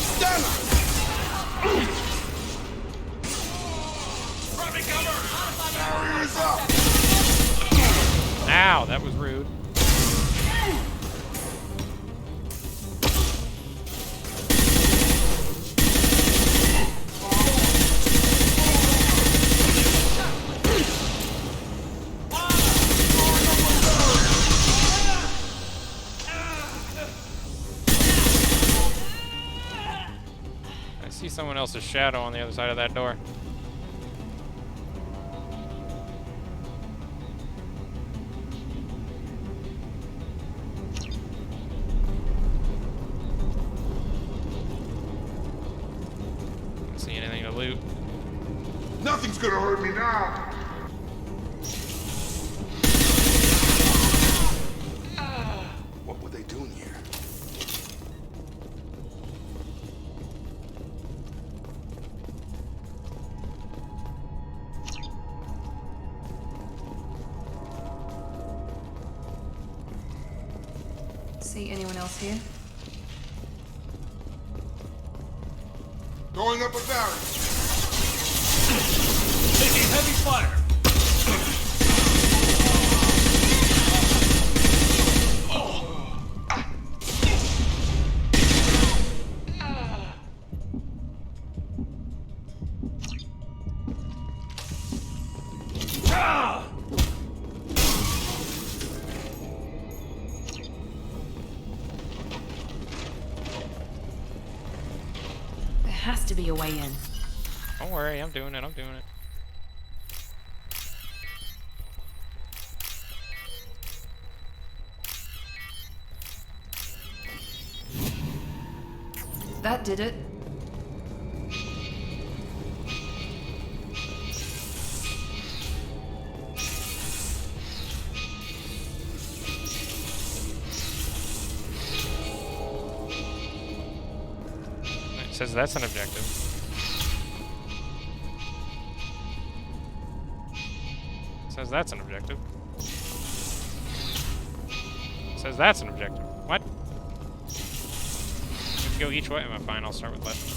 Ow, that was rude. Someone else's shadow on the other side of that door. Nothing's gonna hurt me now. What were they doing here? See anyone else here? Going up a valley. Taking heavy fire. There has to be a way in. Don't worry, I'm doing it. I'm doing it. That did it. It says that's an objective. It says that's an objective. It says that's an objective. What? We can go each way. Oh, fine, I'll start with left.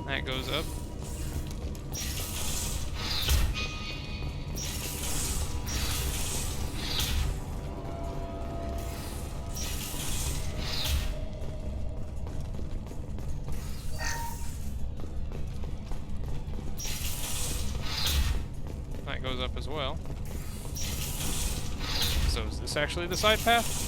That goes up. That goes up as well. So is this actually the side path?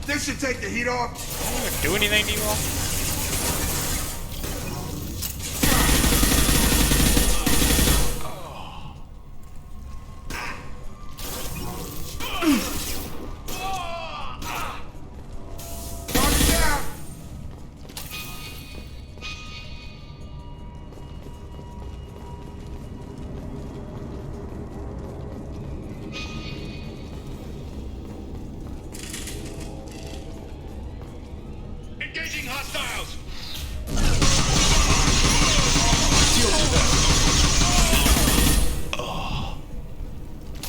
This should take the heat off. Don't even do anything to you all. Engaging hostiles!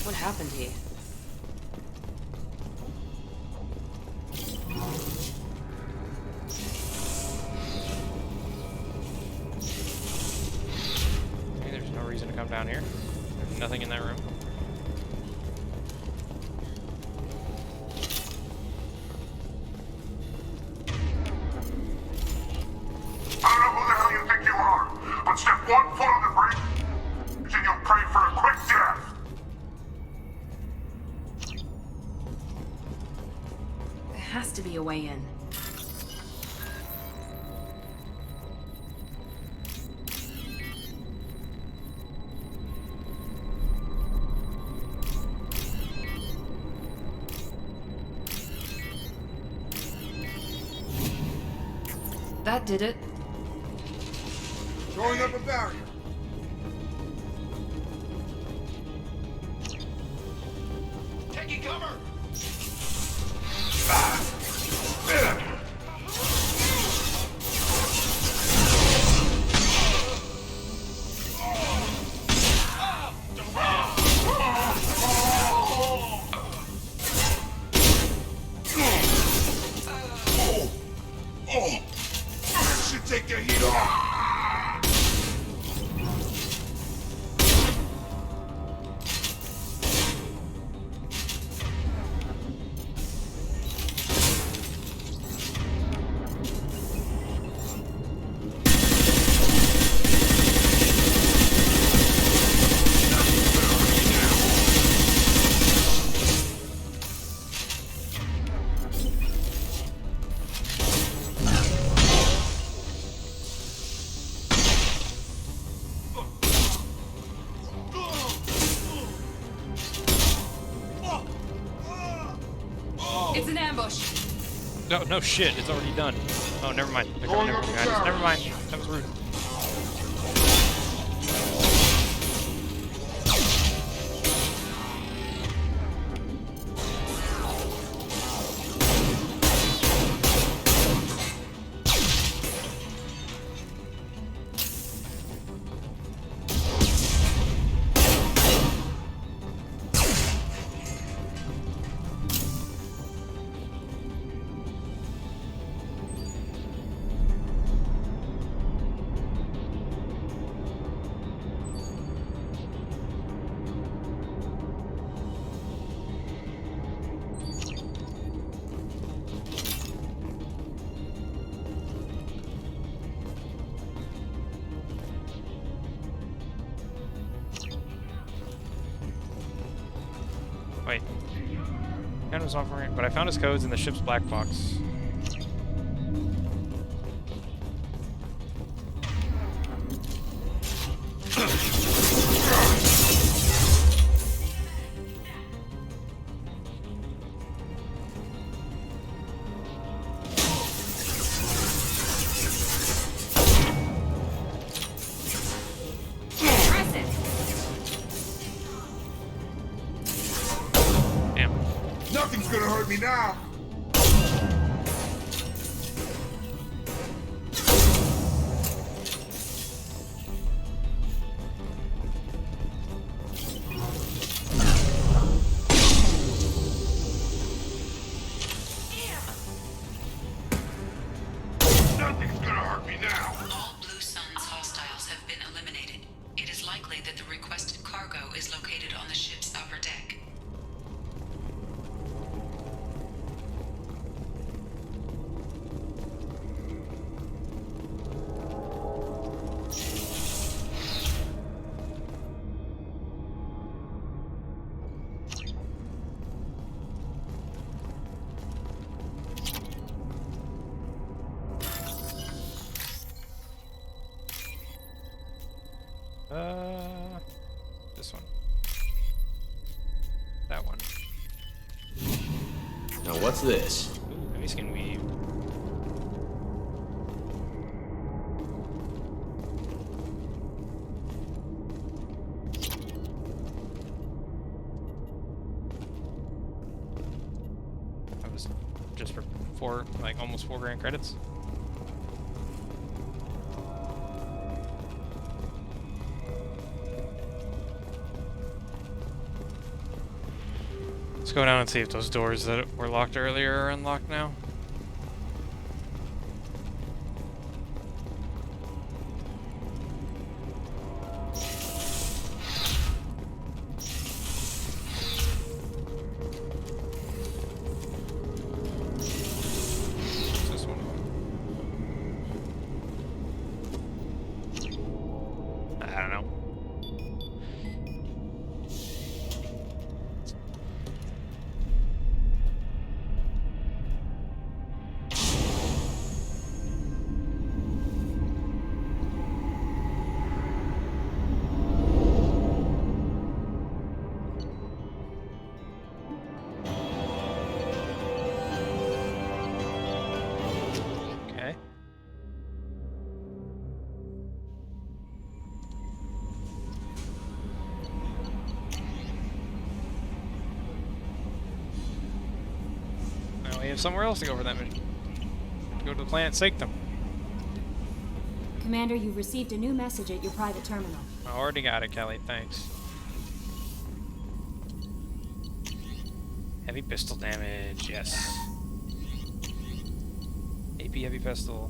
What happened here? Okay, there's no reason to come down here. There's nothing in that room. I don't know who the hell you think you are, but step 1 foot on the brake, and you'll pray for a quick death. There has to be a way in. That did it. Throwing up a barrier. Taking cover! Oh! That should take the heat off! It's an ambush. No, no shit, it's already done. Oh, never mind. They're coming over, guys. Never mind. That was rude. Wait. Gun was offering, but I found his codes in the ship's black box. Nothing's gonna hurt me now. Nothing's gonna hurt me now. All Blue Sun's hostiles have been eliminated. It is likely that the requested cargo is located on the ship's upper deck. This one. That one. Now what's this? Ooh, heavy skin weave. That was just for almost 4 grand credits. Let's go down and see if those doors that were locked earlier are unlocked now. have somewhere else to go for that mission. Go to the planet Sanctum. Commander, you've received a new message at your private terminal. I already got it, Kelly. Thanks. Heavy pistol damage, yes. AP heavy pistol.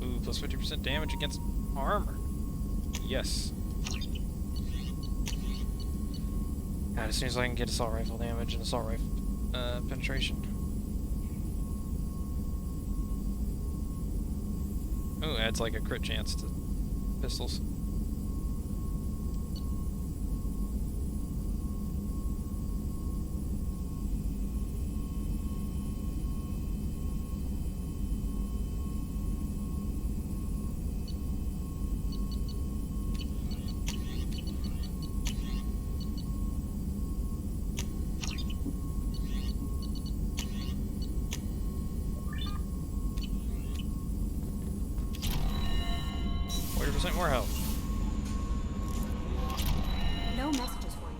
Ooh, plus 50% damage against armor. Yes. God, as soon as I can get assault rifle damage and assault rifle penetration. Ooh, adds like a crit chance to pistols. More health. No messages for you.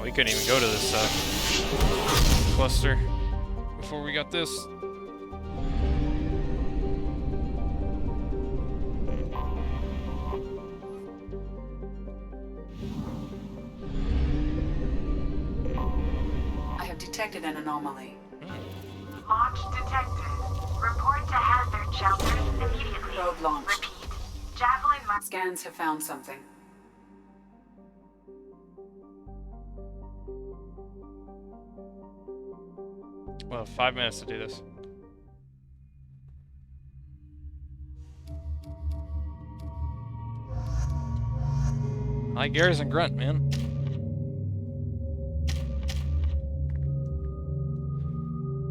We couldn't even go to this cluster before we got this. I have detected an anomaly. Launch detected. Report to hazard shelters immediately. Probe launched. Repeat. Javelin Scans have found something. Well, 5 minutes to do this. I like Garrison Grunt, man.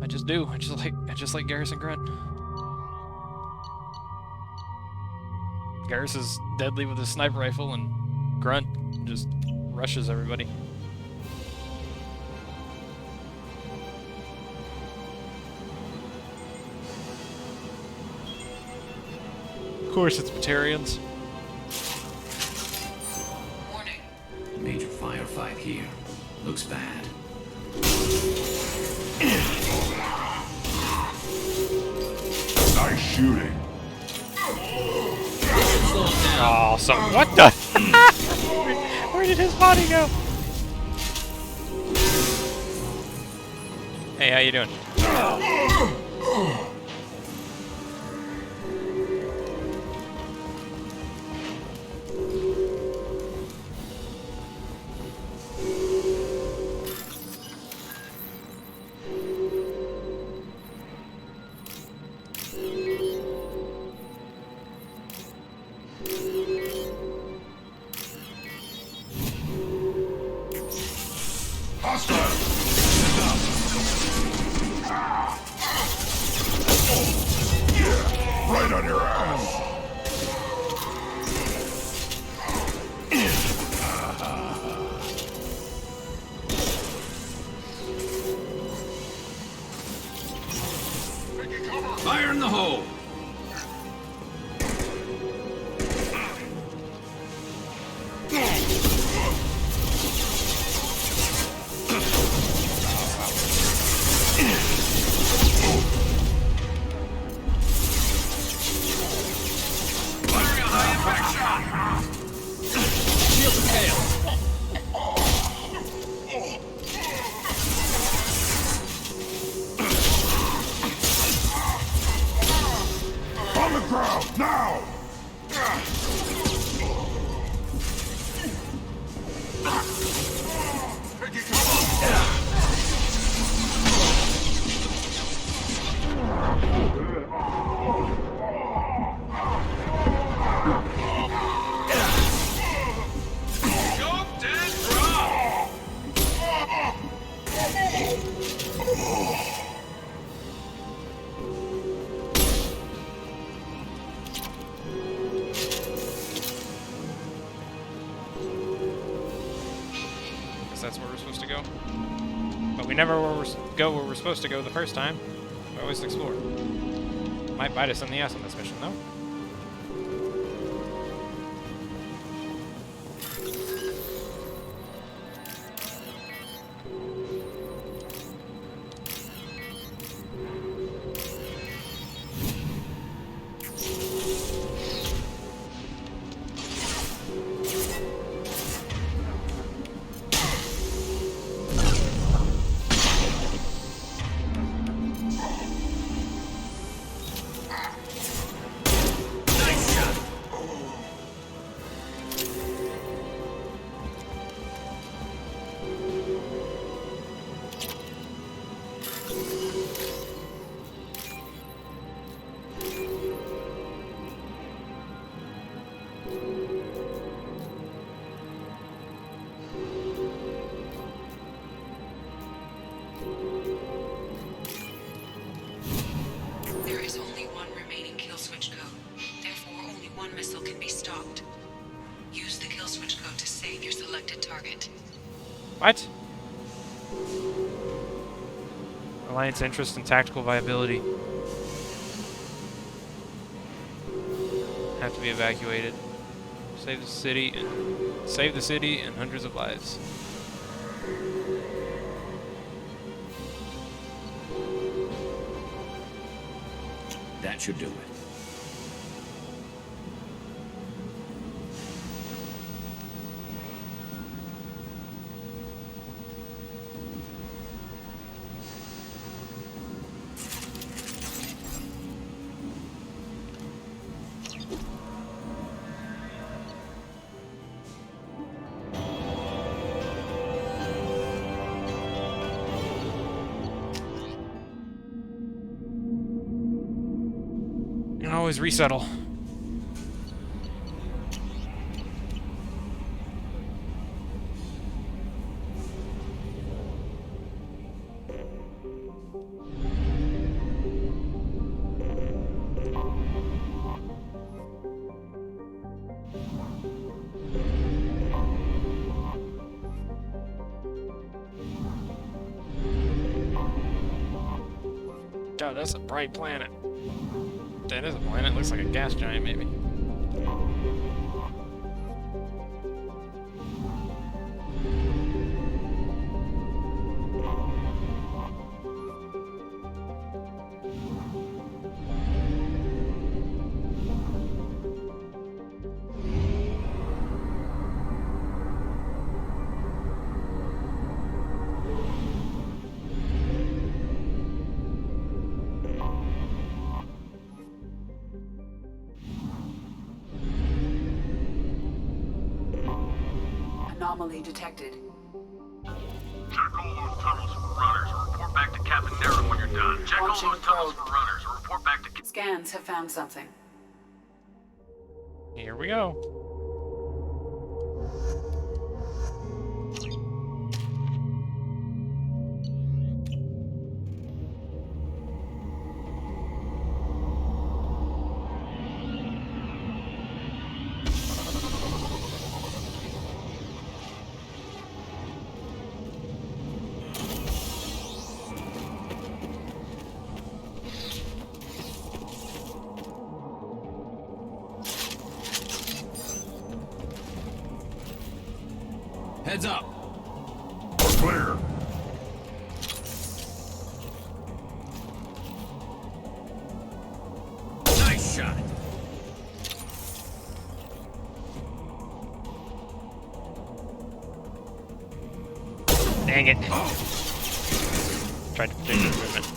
I just do. I just like Garrison Grunt. Garrus is deadly with his sniper rifle, and Grunt just rushes everybody. Of course, it's Batarians. Warning. Major firefight here. Looks bad. Nice shooting. Oh, so what the? Where did his body go? Hey, how you doing? Right on your ass. Fire in the hole! On the ground, now! that's where we're supposed to go. But we never go where we're supposed to go the first time. We always explore. Might bite us in the ass on this mission, though. There is only one remaining kill switch code. Therefore, only one missile can be stopped. Use the kill switch code to save your selected target. What? Alliance interest and tactical viability have to be evacuated. Save the city and hundreds of lives. That should do it. You can always resettle. God, that's a bright planet. That is a planet. Looks like a gas giant, maybe. Anomaly detected. Check all those tunnels for runners and report back to Captain Nero when you're done. Check all those tunnels for runners and report back to... Scans have found something. Here we go. Heads up. Clear. Nice shot. Dang it. Tried to predict his movement.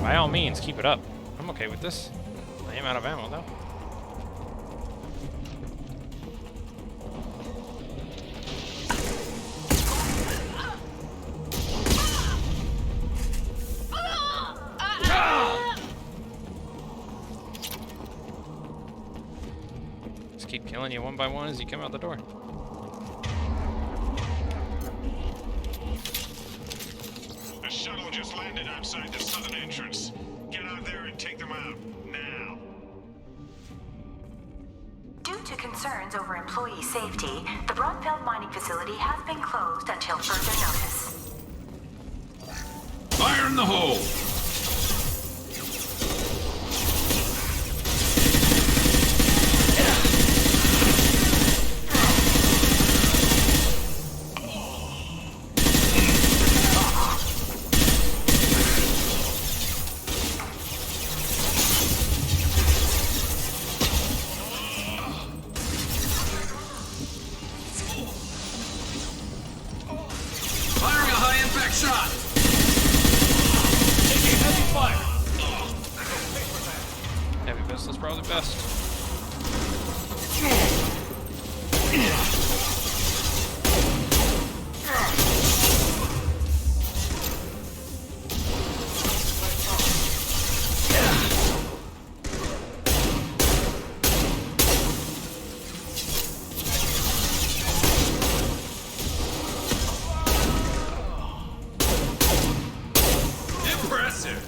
By all means, keep it up. I'm okay with this. I am out of ammo, though. keep killing you one by one as you come out the door. A shuttle just landed outside the southern entrance. Get out there and take them out, now. Due to concerns over employee safety, the Brunfeld mining facility has been closed until further notice. Fire in the hole! Firing a high-impact shot! Taking heavy fire! Heavy pistol's probably best. Impressive!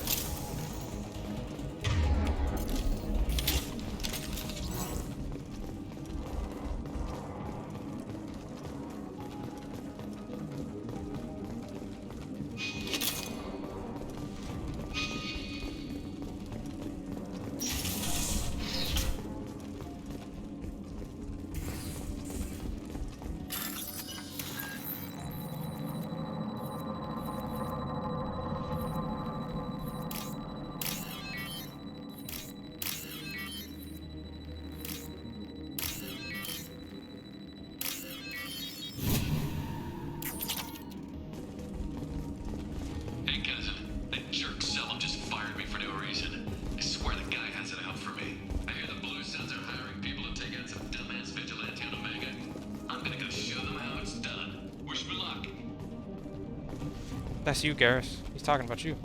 Hey, cousin. That jerk Selim just fired me for no reason. I swear the guy has it out for me. I hear the Blue Suns are hiring people to take out some dumbass vigilante on Omega. I'm gonna go show them how it's done. Wish me luck. That's you, Garrus. He's talking about you.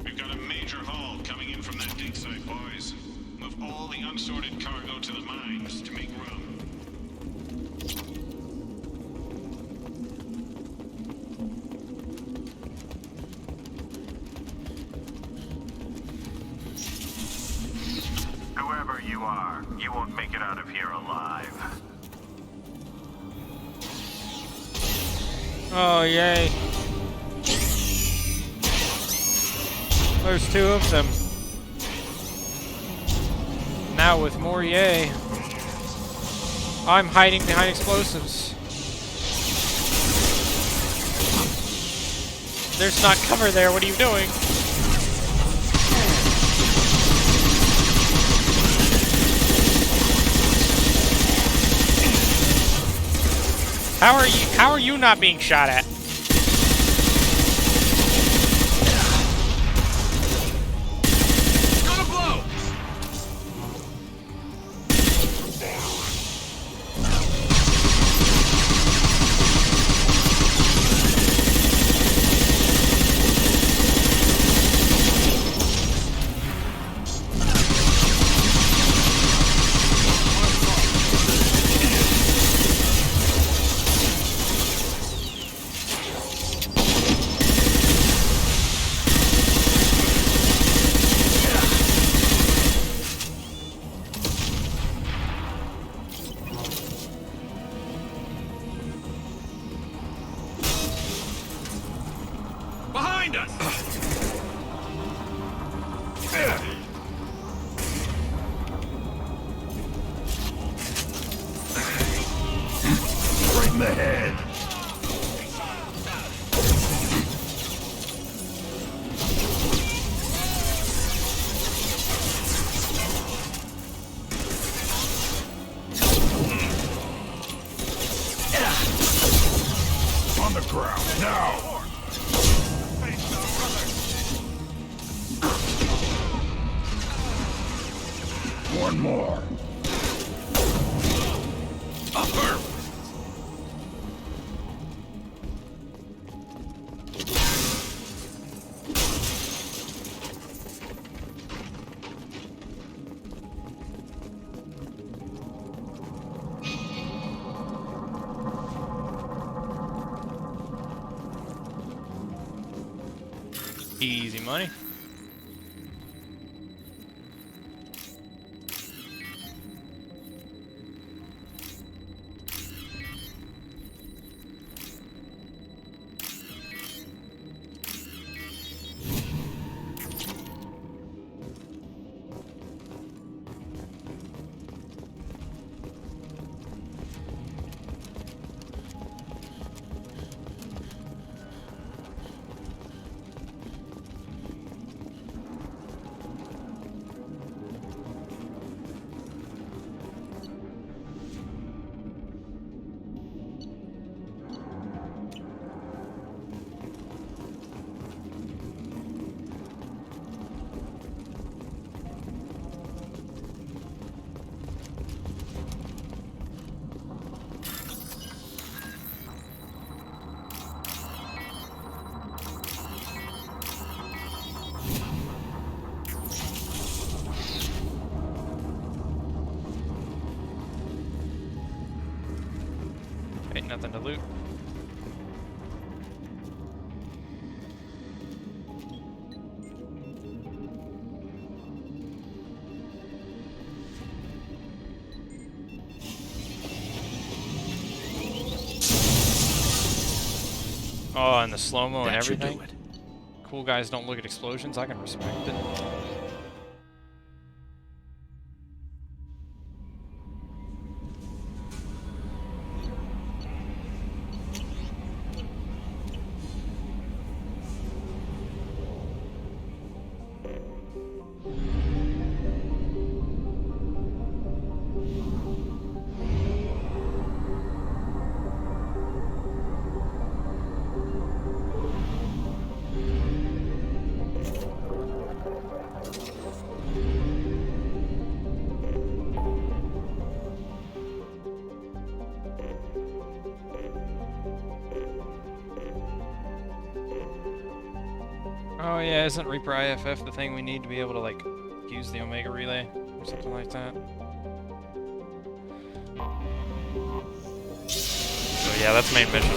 We've got a major haul coming in from that dig site, boys. Move all the unsorted cargo to the mines to make room. Whoever you are, you won't make it out of here alive. Oh, yay. There's two of them. Now with more yay. I'm hiding behind explosives. There's not cover there. What are you doing? How are you not being shot at? Gonna blow! Behind us! One more. Easy money. Ain't nothing to loot. Oh, and the slow-mo and everything. Cool guys don't look at explosions. I can respect it. Oh yeah, isn't Reaper IFF the thing we need to be able to like use the Omega Relay or something like that? So yeah, that's main mission.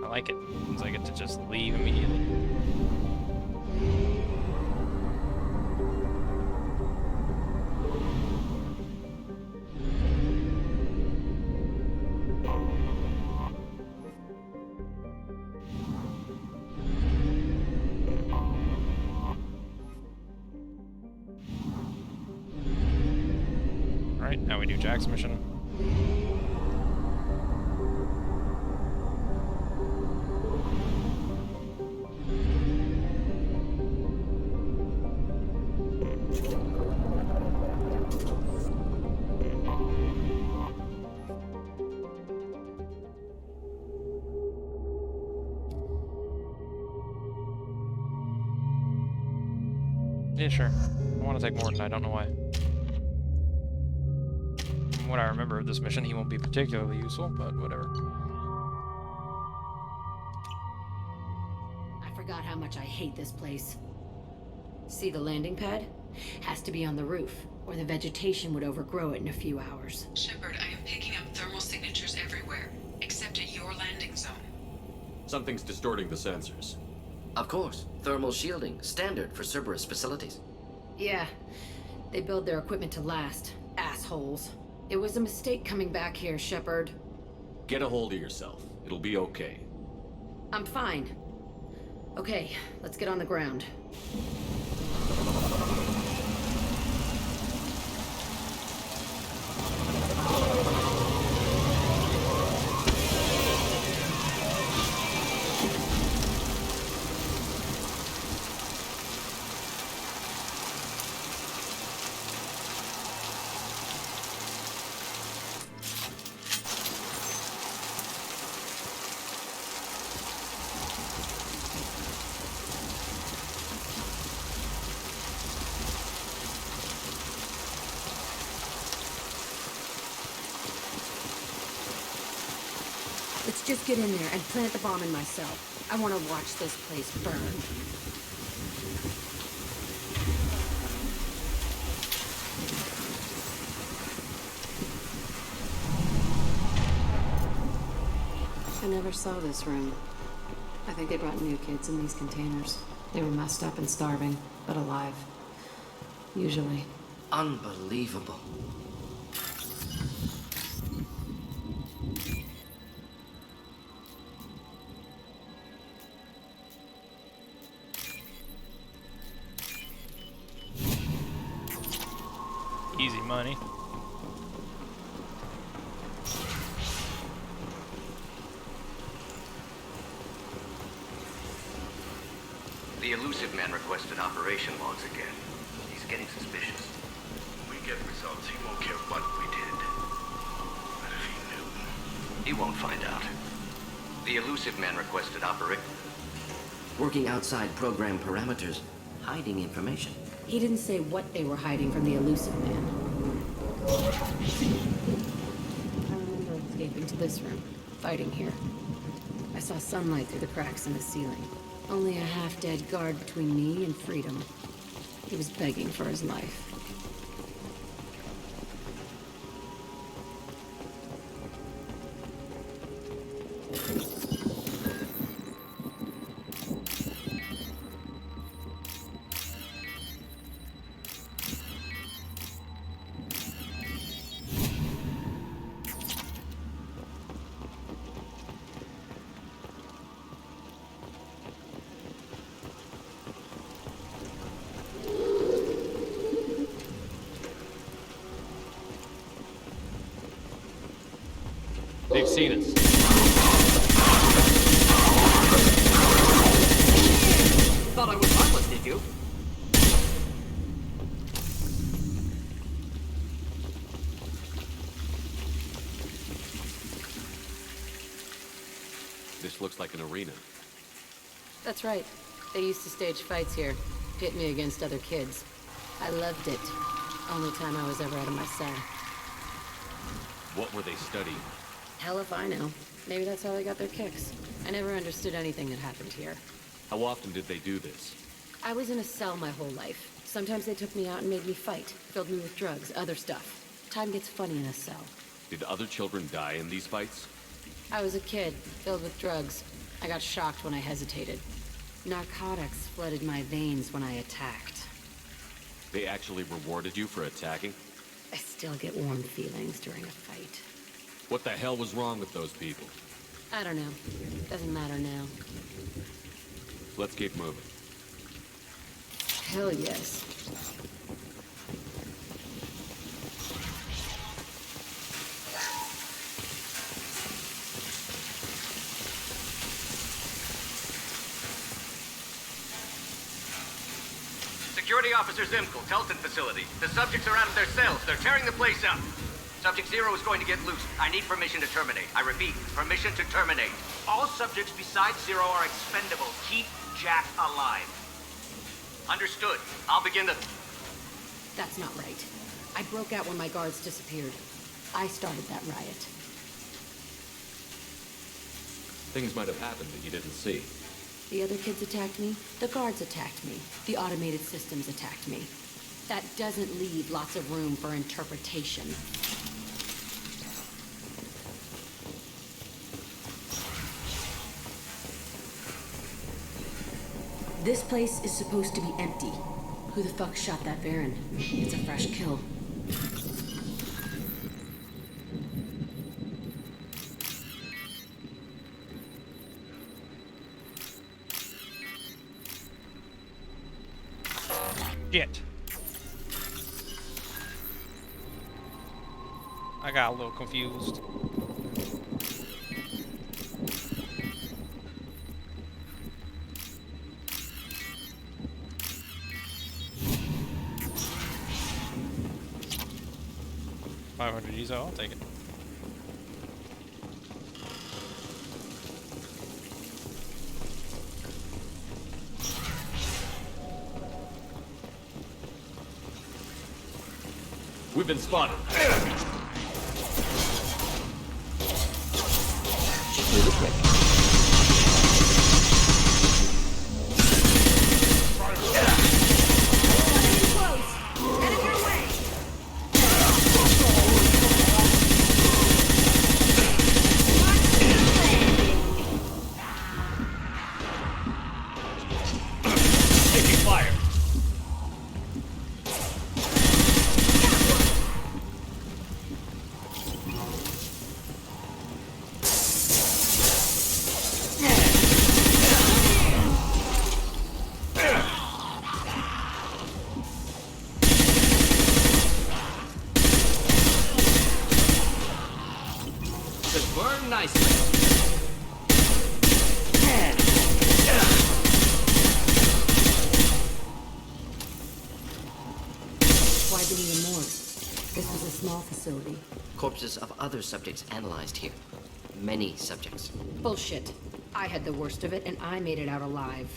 I like it, because I get to just leave immediately. Alright, now we do Jack's mission. Yeah, sure. I want to take Mordin, I don't know why. From what I remember of this mission, he won't be particularly useful, but whatever. I forgot how much I hate this place. See the landing pad? Has to be on the roof, or the vegetation would overgrow it in a few hours. Shepard, I am picking up thermal signatures everywhere, except enter your landing zone. Something's distorting the sensors. Of course. Thermal shielding. Standard for Cerberus facilities. Yeah. They build their equipment to last. Assholes. It was a mistake coming back here, Shepard. Get a hold of yourself. It'll be okay. I'm fine. Okay, let's get on the ground. Let's just get in there and plant the bomb in myself. I want to watch this place burn. I never saw this room. I think they brought new kids in these containers. They were messed up and starving, but alive. Usually. Unbelievable. Easy money. The elusive man requested operation logs again. He's getting suspicious. We get results, he won't care what we did. But if he knew... He won't find out. The elusive man requested operation... Working outside program parameters, hiding information. He didn't say what they were hiding from the elusive man. I remember escaping to this room, fighting here. I saw sunlight through the cracks in the ceiling. Only a half-dead guard between me and freedom. He was begging for his life. They've seen us. Thought I was harmless, did you? This looks like an arena. That's right. They used to stage fights here. Pit me against other kids. I loved it. Only time I was ever out of my cell. What were they studying? Hell if I know. Maybe that's how they got their kicks. I never understood anything that happened here. How often did they do this? I was in a cell my whole life. Sometimes they took me out and made me fight. Filled me with drugs, other stuff. Time gets funny in a cell. Did other children die in these fights? I was a kid, filled with drugs. I got shocked when I hesitated. Narcotics flooded my veins when I attacked. They actually rewarded you for attacking? I still get warm feelings during a fight. What the hell was wrong with those people? I don't know. Doesn't matter now. Let's keep moving. Hell yes. Security Officer Zimkel, Telton facility. The subjects are out of their cells. They're tearing the place up. Subject Zero is going to get loose. I need permission to terminate. I repeat, permission to terminate. All subjects besides Zero are expendable. Keep Jack alive. Understood. I'll begin the... That's not right. I broke out when my guards disappeared. I started that riot. Things might have happened that you didn't see. The other kids attacked me. The guards attacked me. The automated systems attacked me. That doesn't leave lots of room for interpretation. This place is supposed to be empty. Who the fuck shot that Baron? It's a fresh kill. Shit. I got a little confused. $500 I'll take it. We've been spotted. Taking fire. Should burn nicely. Why do we need a morgue? This was a small facility. Corpses of other subjects analyzed here. Many subjects. Bullshit. I had the worst of it, and I made it out alive.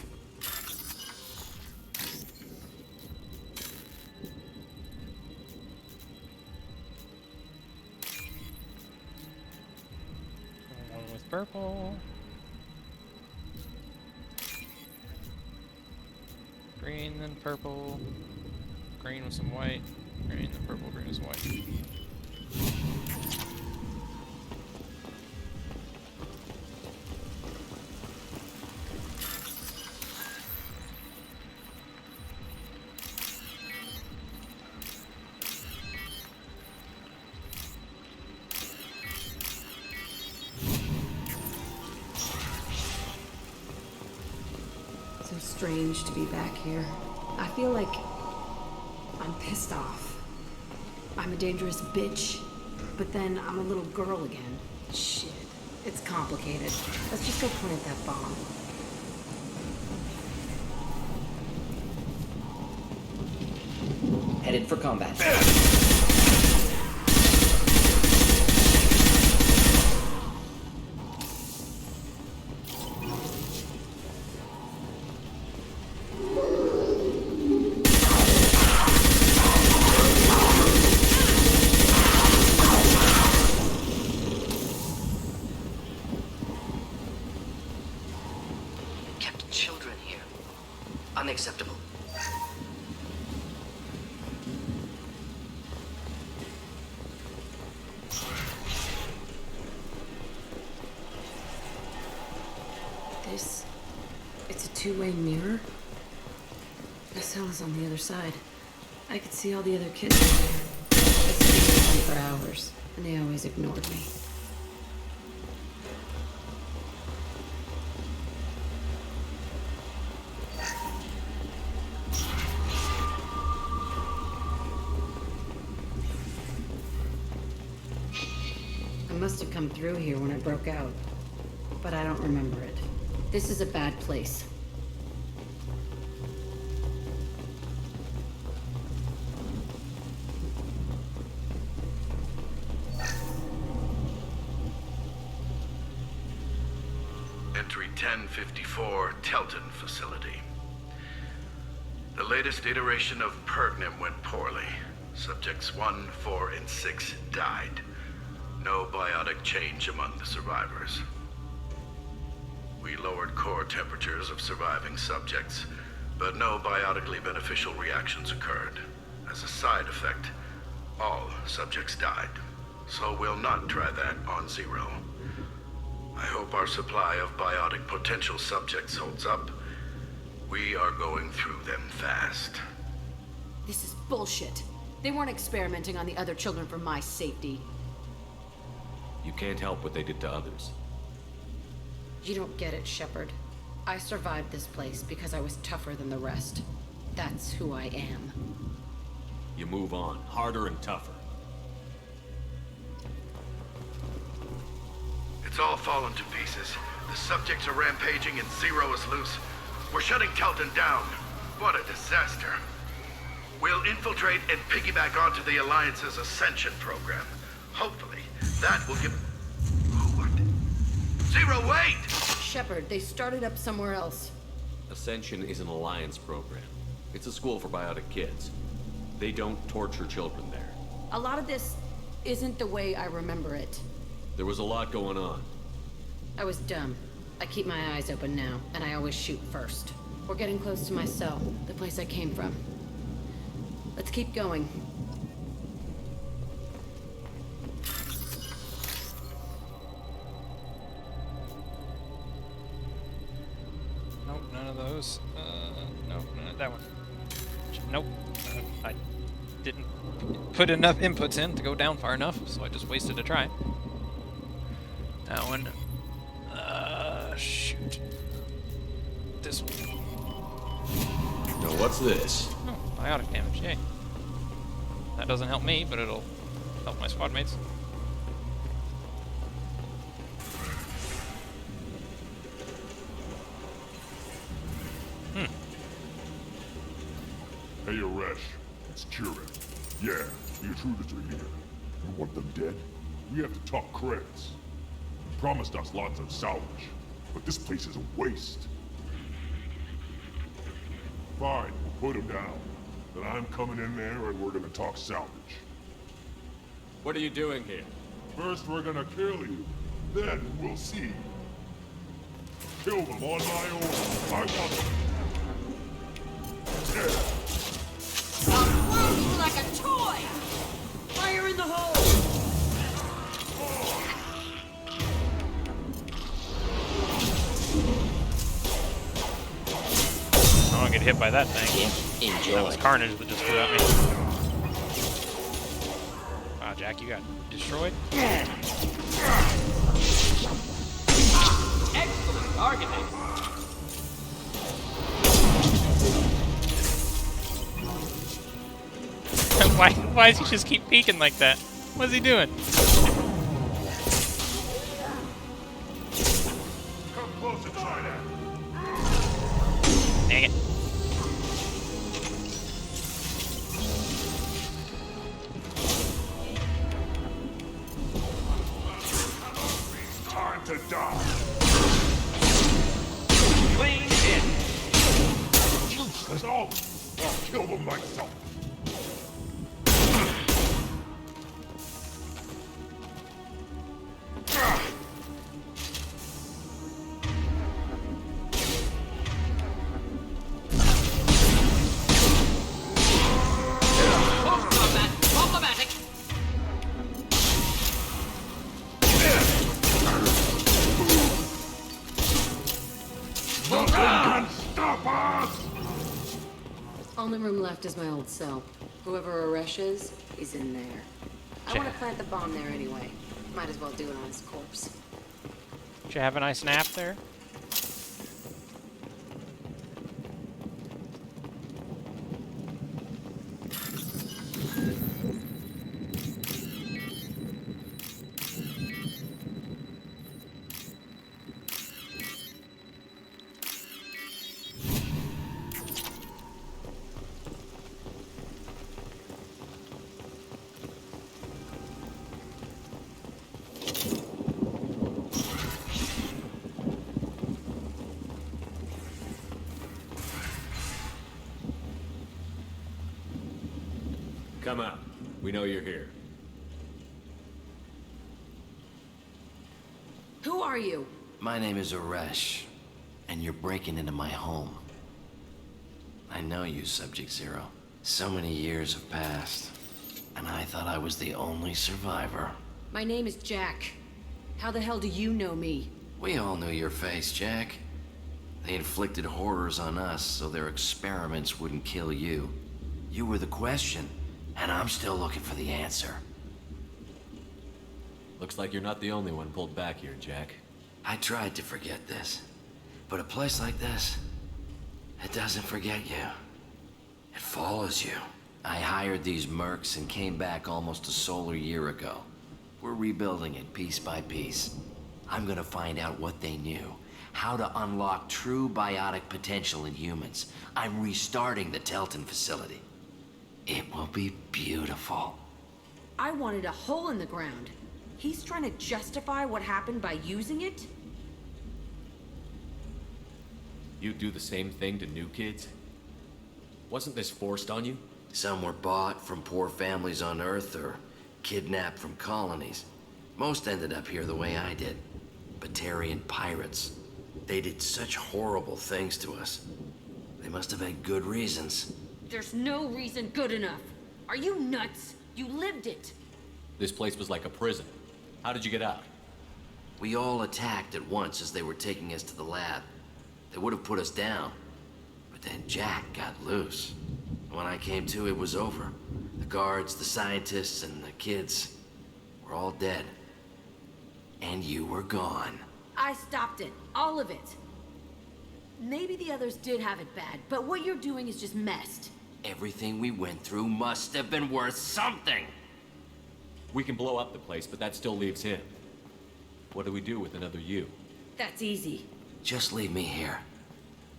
One with purple. Green, then purple. Green with some white. Green, then purple, green with some white. So strange to be back here. I feel like I'm pissed off. I'm a dangerous bitch, but then I'm a little girl again. Shit. It's complicated. Let's just go plant that bomb. Headed for combat. Kept children here. Unacceptable. It's a two-way mirror? The cell is on the other side. I could see all the other kids in there. I stayed with them for hours, and they always ignored me. I must have come through here when I broke out, but I don't remember it. This is a bad place. Entry 1054, Telton facility. The latest iteration of Pergnim went poorly. Subjects 1, 4, and 6 died. No biotic change among the survivors. We lowered core temperatures of surviving subjects, but no biotically beneficial reactions occurred. As a side effect, all subjects died. So we'll not try that on Zero. I hope our supply of biotic potential subjects holds up, We are going through them fast. This is bullshit. They weren't experimenting on the other children for my safety. You can't help what they did to others. You don't get it, Shepard. I survived this place because I was tougher than the rest. That's who I am. You move on, harder and tougher. It's all fallen to pieces. The subjects are rampaging and Zero is loose. We're shutting Kelton down. What a disaster. We'll infiltrate and piggyback onto the Alliance's Ascension program. Hopefully, that will give... What? Zero, wait! Shepard, they started up somewhere else. Ascension is an Alliance program. It's a school for biotic kids. They don't torture children there. A lot of this isn't the way I remember it. There was a lot going on. I was dumb. I keep my eyes open now, and I always shoot first. We're getting close to my cell, the place I came from. Let's keep going. Nope, none of those. Nope, that one. Nope. I didn't put enough inputs in to go down far enough, so I just wasted a try. That one. Shoot. This one. Now what's this? Oh, biotic damage, yay. That doesn't help me, but it'll help my squad mates. Hey, Aresh. It's Kieran. Yeah, the intruders are here. You want them dead? We have to talk credits. You promised us lots of salvage, but this place is a waste. Fine, we'll put them down. Then I'm coming in there and we're gonna talk salvage. What are you doing here? First we're gonna kill you, then we'll see. Kill them on my own. I want them. Yeah. I'll throw you like a toy! Fire in the hole! I don't get hit by that thing. Enjoy. That was Carnage that just flew at me. Wow, Jack, you got destroyed? Excellent targeting. Why does he just keep peeking like that? What's he doing? Come closer, China. Dang it. Time to die. Clean hit. Useless all. I'll kill them myself. Only room left is my old cell. Whoever Aresh is, he's in there. I want to plant the bomb there anyway. Might as well do it on his corpse. Did you have a nice nap there? Come out. We know you're here. Who are you? My name is Aresh, and you're breaking into my home. I know you, Subject Zero. So many years have passed, and I thought I was the only survivor. My name is Jack. How the hell do you know me? We all knew your face, Jack. They inflicted horrors on us so their experiments wouldn't kill you. You were the question, and I'm still looking for the answer. Looks like you're not the only one pulled back here, Jack. I tried to forget this, but a place like this, it doesn't forget you. It follows you. I hired these mercs and came back almost a solar year ago. We're rebuilding it piece by piece. I'm gonna find out what they knew, how to unlock true biotic potential in humans. I'm restarting the Telton facility. It will be beautiful. I wanted a hole in the ground. He's trying to justify what happened by using it? You do the same thing to new kids? Wasn't this forced on you? Some were bought from poor families on Earth or kidnapped from colonies. Most ended up here the way I did. Batarian pirates. They did such horrible things to us. They must have had good reasons. There's no reason good enough. Are you nuts? You lived it. This place was like a prison. How did you get out? We all attacked at once as they were taking us to the lab. They would have put us down. But then Jack got loose. When I came to, it was over. The guards, the scientists, and the kids were all dead. And you were gone. I stopped it. All of it. Maybe the others did have it bad, but what you're doing is just messed. Everything we went through must have been worth something. We can blow up the place, but that still leaves him. What do we do with another you? That's easy. Just leave me here.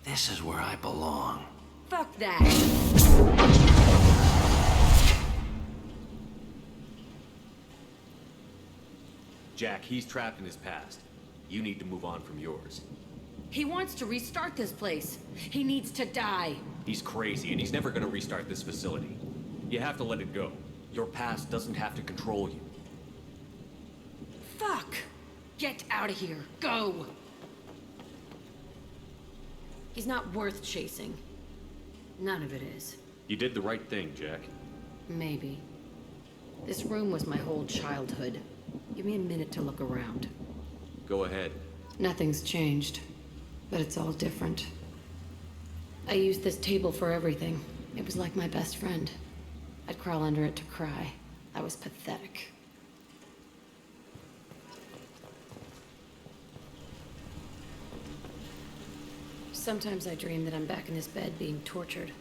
This is where I belong. Fuck that. Jack, he's trapped in his past. You need to move on from yours. He wants to restart this place. He needs to die. He's crazy, and he's never gonna restart this facility. You have to let it go. Your past doesn't have to control you. Fuck! Get out of here. Go! He's not worth chasing. None of it is. You did the right thing, Jack. Maybe. This room was my whole childhood. Give me a minute to look around. Go ahead. Nothing's changed, but it's all different. I used this table for everything. It was like my best friend. I'd crawl under it to cry. I was pathetic. Sometimes I dream that I'm back in this bed being tortured.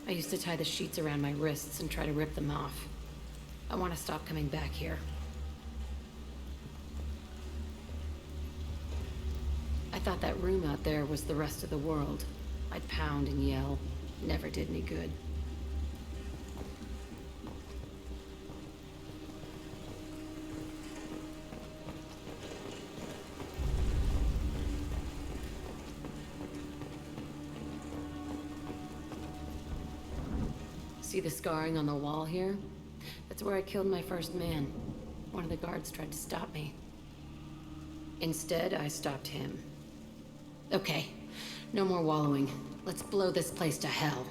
I used to tie the sheets around my wrists and try to rip them off. I want to stop coming back here. I thought that room out there was the rest of the world. I'd pound and yell. Never did any good. See the scarring on the wall here? That's where I killed my first man. One of the guards tried to stop me. Instead, I stopped him. Okay, no more wallowing. Let's blow this place to hell.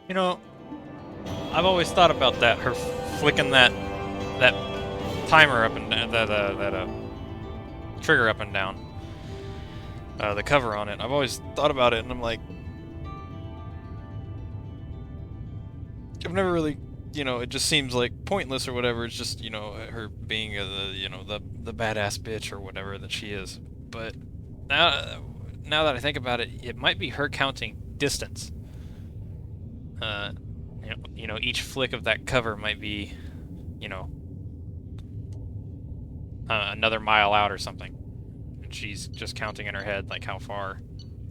You know, I've always thought about that, her flicking that timer up and down, that trigger up and down, the cover on it. I've always thought about it, and I'm like, I've never really, it just seems like pointless or whatever. It's just, her being the badass bitch or whatever that she is. But now that I think about it, it might be her counting distance. Each flick of that cover might be, another mile out or something. And she's just counting in her head, like, how far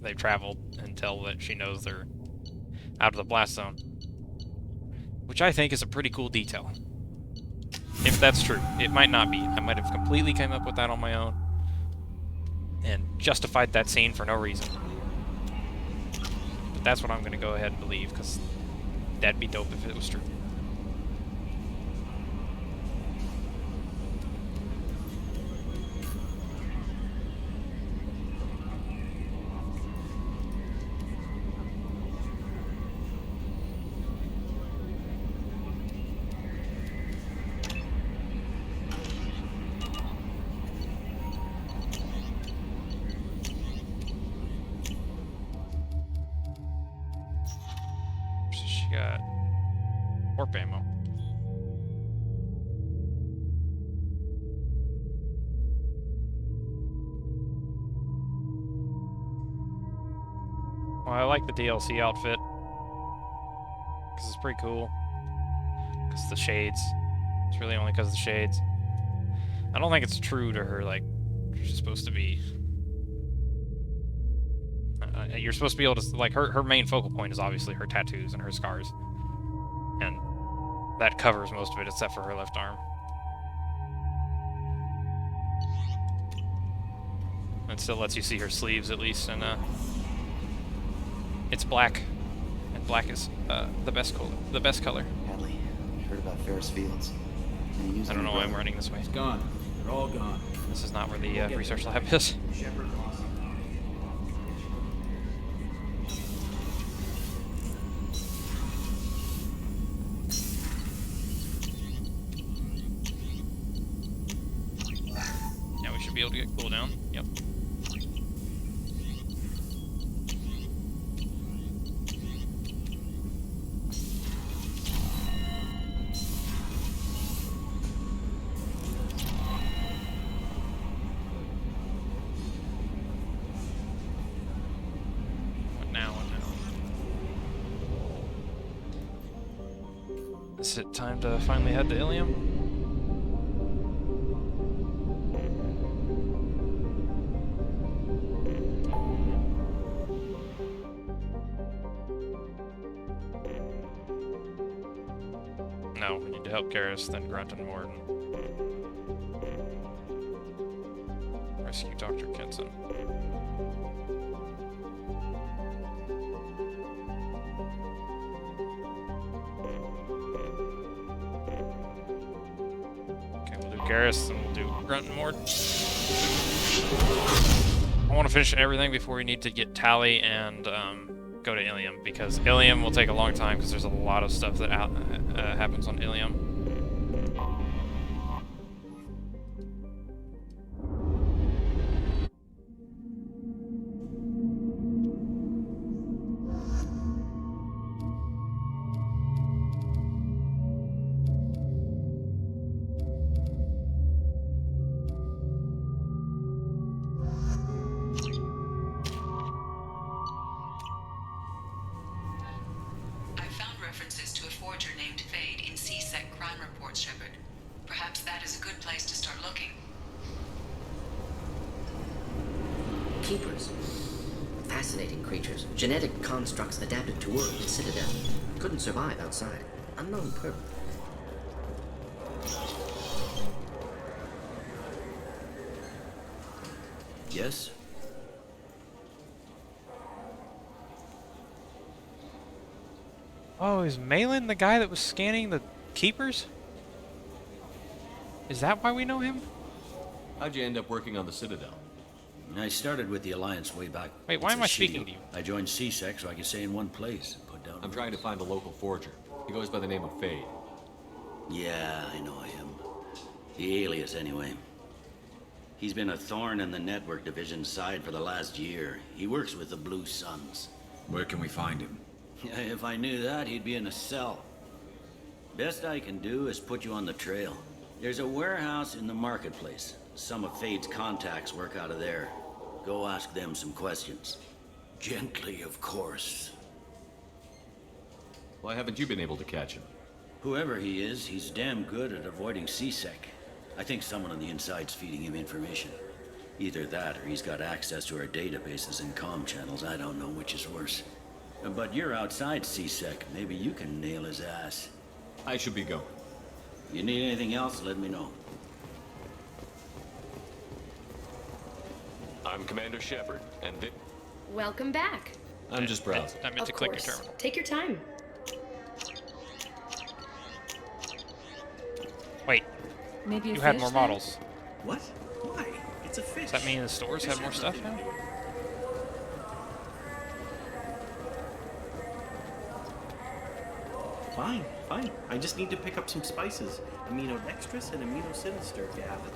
they've traveled until that she knows they're out of the blast zone. Which I think is a pretty cool detail. If that's true. It might not be. I might have completely come up with that on my own. and justified that scene for no reason. But that's what I'm going to go ahead and believe, because that'd be dope if it was true. She got warp ammo. Well, I like the DLC outfit because it's pretty cool. Because the shades. It's really only because of the shades. I don't think it's true to her, like, she's supposed to be. You're supposed to be able to, like, her main focal point is obviously her tattoos and her scars. And that covers most of it except for her left arm. It still lets you see her sleeves at least, and it's black. And black is the best color. The best color. Hadley, you heard about Ferris Fields? I don't know why I'm running this way. It's gone. They're all gone. This is not where the research lab is. Shepard lost him. Now we should be able to get cooldown. Yep. Is it time to finally head to Ilium? No, we need to help Garrus, then Grunt and Morden. Rescue Dr. Kenson. Garrus, and we'll do Grunt and Mord. I want to finish everything before we need to get Tali and go to Ilium, because Ilium will take a long time because there's a lot of stuff that happens on Ilium. Keepers. Fascinating creatures. Genetic constructs adapted to work in Citadel. Couldn't survive outside. Unknown purpose. Yes? Oh, is Malin the guy that was scanning the Keepers? Is that why we know him? How'd you end up working on the Citadel? I started with the Alliance way back. Wait, why am I speaking to you? I joined CSEC so I could stay in one place and put down... I'm trying to find the local forger. He goes by the name of Fade. Yeah, I know him. The alias, anyway. He's been a thorn in the network division's side for the last year. He works with the Blue Suns. Where can we find him? If I knew that, he'd be in a cell. Best I can do is put you on the trail. There's a warehouse in the marketplace. Some of Fade's contacts work out of there. Go ask them some questions. Gently, of course. Why haven't you been able to catch him? Whoever he is, he's damn good at avoiding CSEC. I think someone on the inside's feeding him information. Either that, or he's got access to our databases and comm channels. I don't know which is worse. But you're outside CSEC. Maybe you can nail his ass. I should be going. You need anything else, let me know. I'm Commander Shepard, and Welcome back. I'm just browsing. I meant to click your terminal. Take your time. Wait. Maybe a you had fish more then? models. What? Why? It's a fish. Does that mean the stores have more stuff now? Fine, fine. I just need to pick up some spices. Amino dextrose and amino sinister if you have it.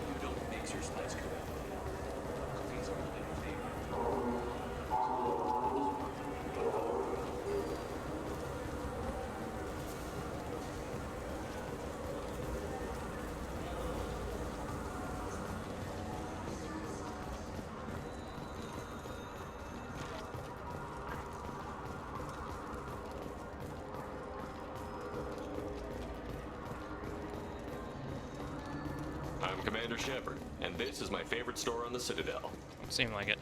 You don't mix your spice correctly. Cookies are I'm Commander Shepard, and this is my favorite store on the Citadel. Seemed like it.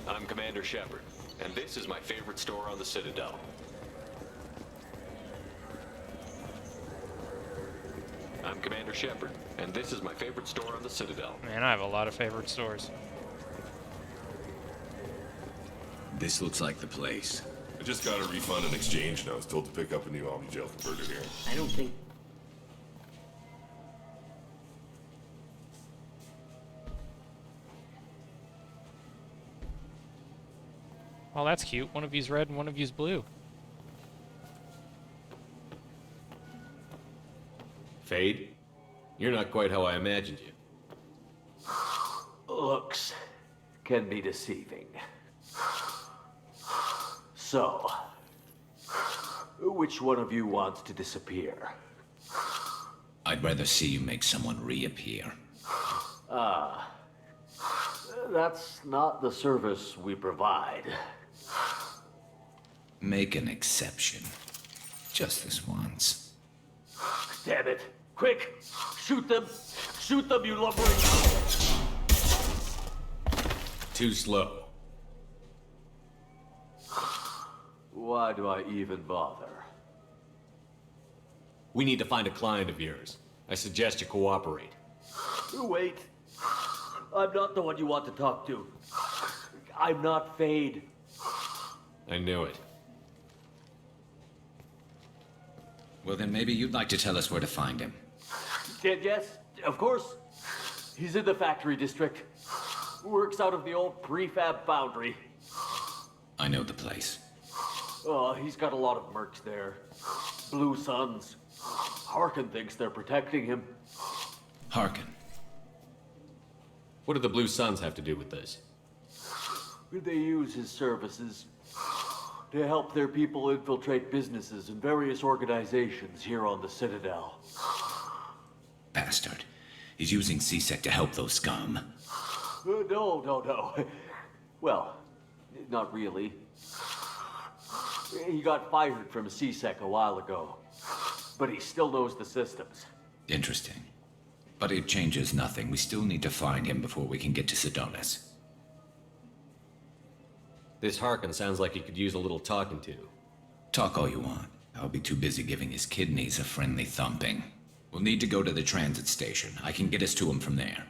I'm Commander Shepard, and this is my favorite store on the Citadel. I'm Commander Shepard, and this is my favorite store on the Citadel. Man, I have a lot of favorite stores. This looks like the place. I just got a refund and exchange, and I was told to pick up a new Omni-Gel converter here. I don't think... Well, that's cute. One of you's red and one of you's blue. Fade, you're not quite how I imagined you. Looks can be deceiving. So, which one of you wants to disappear? I'd rather see you make someone reappear. Ah, that's not the service we provide. Make an exception. Just this once. Damn it. Quick! Shoot them! Shoot them, you lumbering... Too slow. Why do I even bother? We need to find a client of yours. I suggest you cooperate. Wait. I'm not the one you want to talk to. I'm not Fade. I knew it. Well, then maybe you'd like to tell us where to find him. Yes, of course. He's in the factory district. Works out of the old prefab foundry. I know the place. Oh, he's got a lot of mercs there. Blue Suns. Harkin thinks they're protecting him. Harkin. What do the Blue Suns have to do with this? They use his services to help their people infiltrate businesses and various organizations here on the Citadel. Bastard. He's using C-Sec to help those scum. No. Well, not really. He got fired from C-Sec a while ago, but he still knows the systems. Interesting. But it changes nothing. We still need to find him before we can get to Sedonis. This Harkin sounds like he could use a little talking to. Talk all you want. I'll be too busy giving his kidneys a friendly thumping. We'll need to go to the transit station. I can get us to him from there.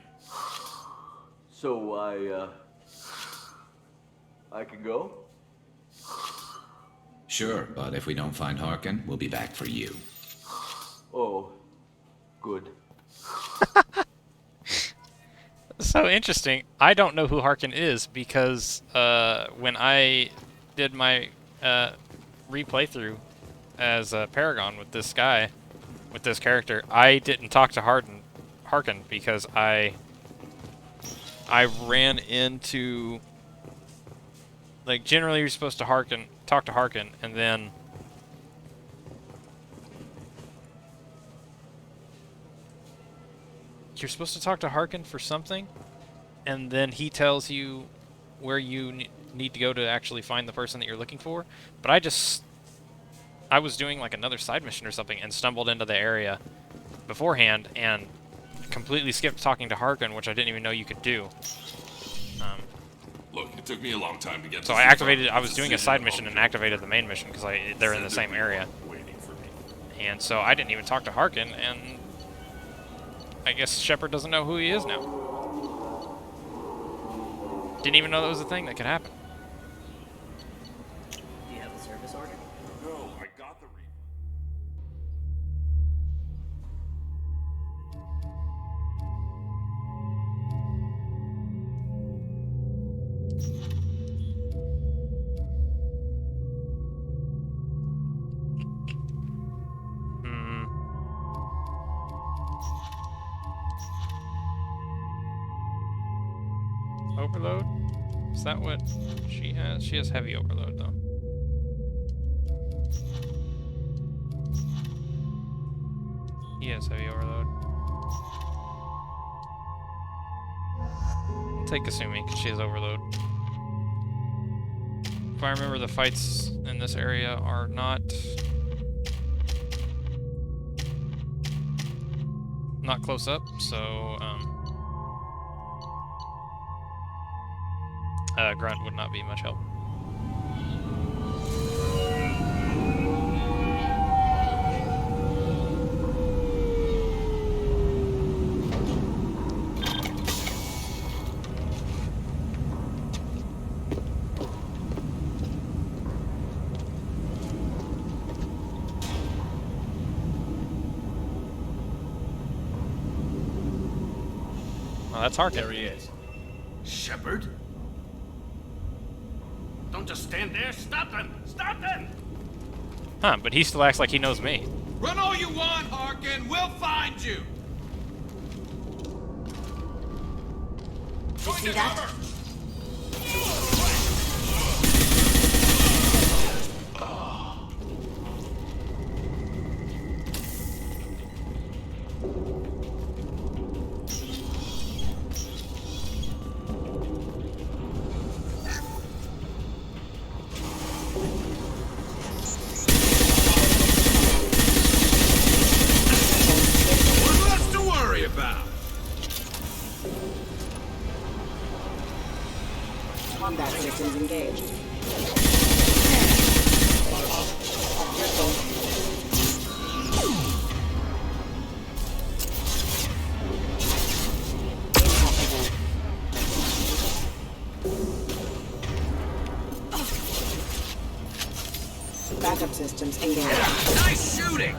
So I can go? Sure, but if we don't find Harkin, we'll be back for you. Oh, good. So interesting. I don't know who Harkin is because when I did my replaythrough as Paragon with this guy, with this character, I didn't talk to Harkin because I ran into, like, generally you're supposed to talk to Harkin, and then you're supposed to talk to Harkin for something, and then he tells you where you need to go to actually find the person that you're looking for. But I was doing like another side mission or something and stumbled into the area beforehand and completely skipped talking to Harkin, which I didn't even know you could do. Look, it took me a long time to get. So I was doing a side mission and activated the main mission because they're in the same area. And so I didn't even talk to Harkin, and I guess Shepard doesn't know who he is now. Didn't even know that was a thing that could happen. Do you have the service order? No, I got the Overload? Is that what she has? She has heavy overload, though. He has heavy overload. I'll take Kasumi, because she has overload. If I remember, the fights in this area are not close up, so Grunt would not be much help. Oh, that's Harkin. There he is. Shepard? Don't just stand there. Stop them! Stop them! Huh, but he still acts like he knows me. Run all you want, Harkin. We'll find you. You see that? Combat systems engaged. Backup systems engaged. Nice shooting!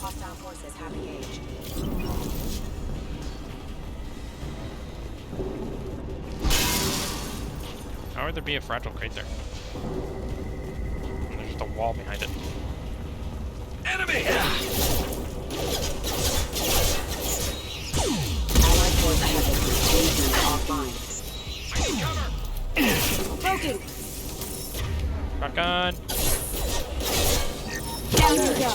Hostile forces have engaged. How would there be a fragile crate there? And there's just a wall behind it. Enemy! Allied force ahead of offline. Broken! Shotgun! Down you go!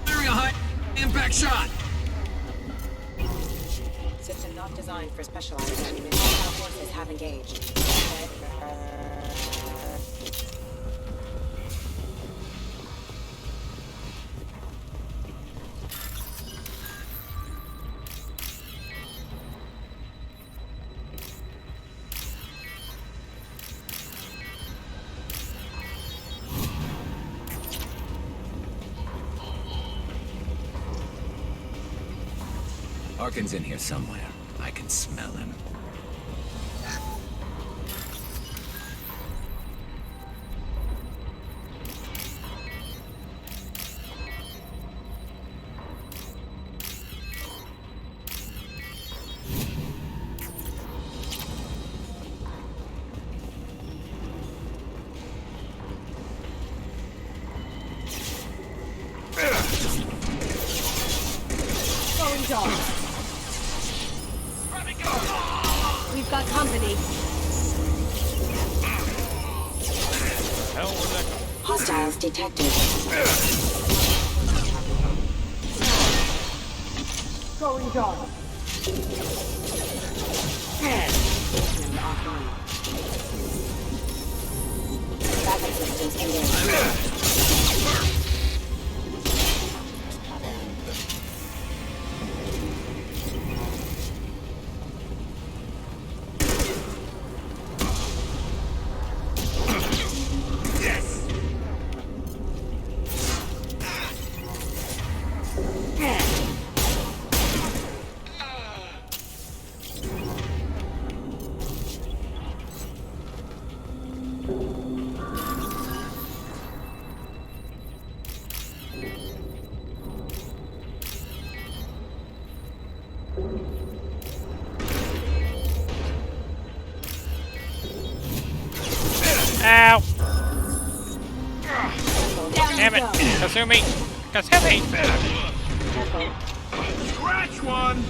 Area high impact shot! System not designed for specialized ammunition. Hostile forces have engaged. Harkin's in here somewhere. I can smell him. dogs. We've got company. Hell, where'd that go? Hostiles detected. Going dog. Backup systems engaged. Ow! Damn it! Kasumi! Kasumi! Scratch one!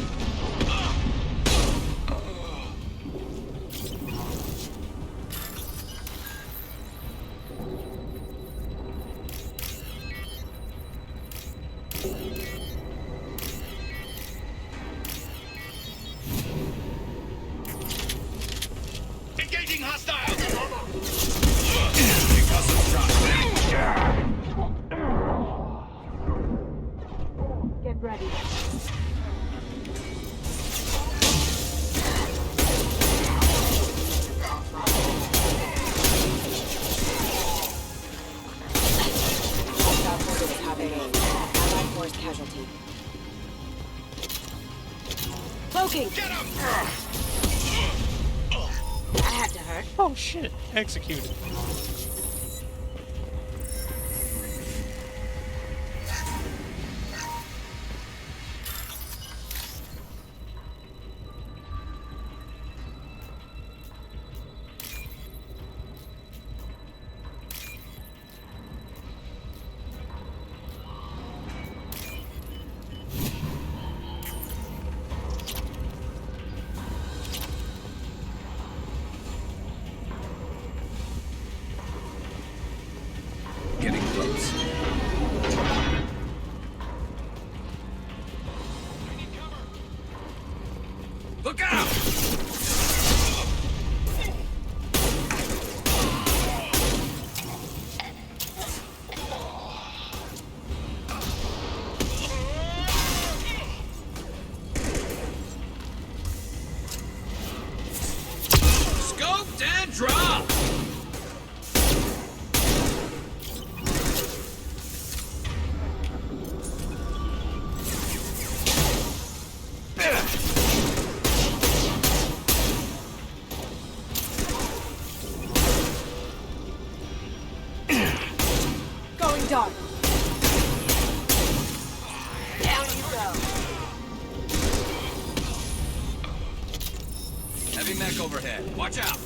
Engaging hostiles! Get ready. Hostile forces have engaged. Allied force casualty. Cloaking. Get him! That had to hurt. Oh shit! Executed. Getting close. Look out! Scoped and dropped! Going dark. Down you go. Heavy mech overhead. Watch out!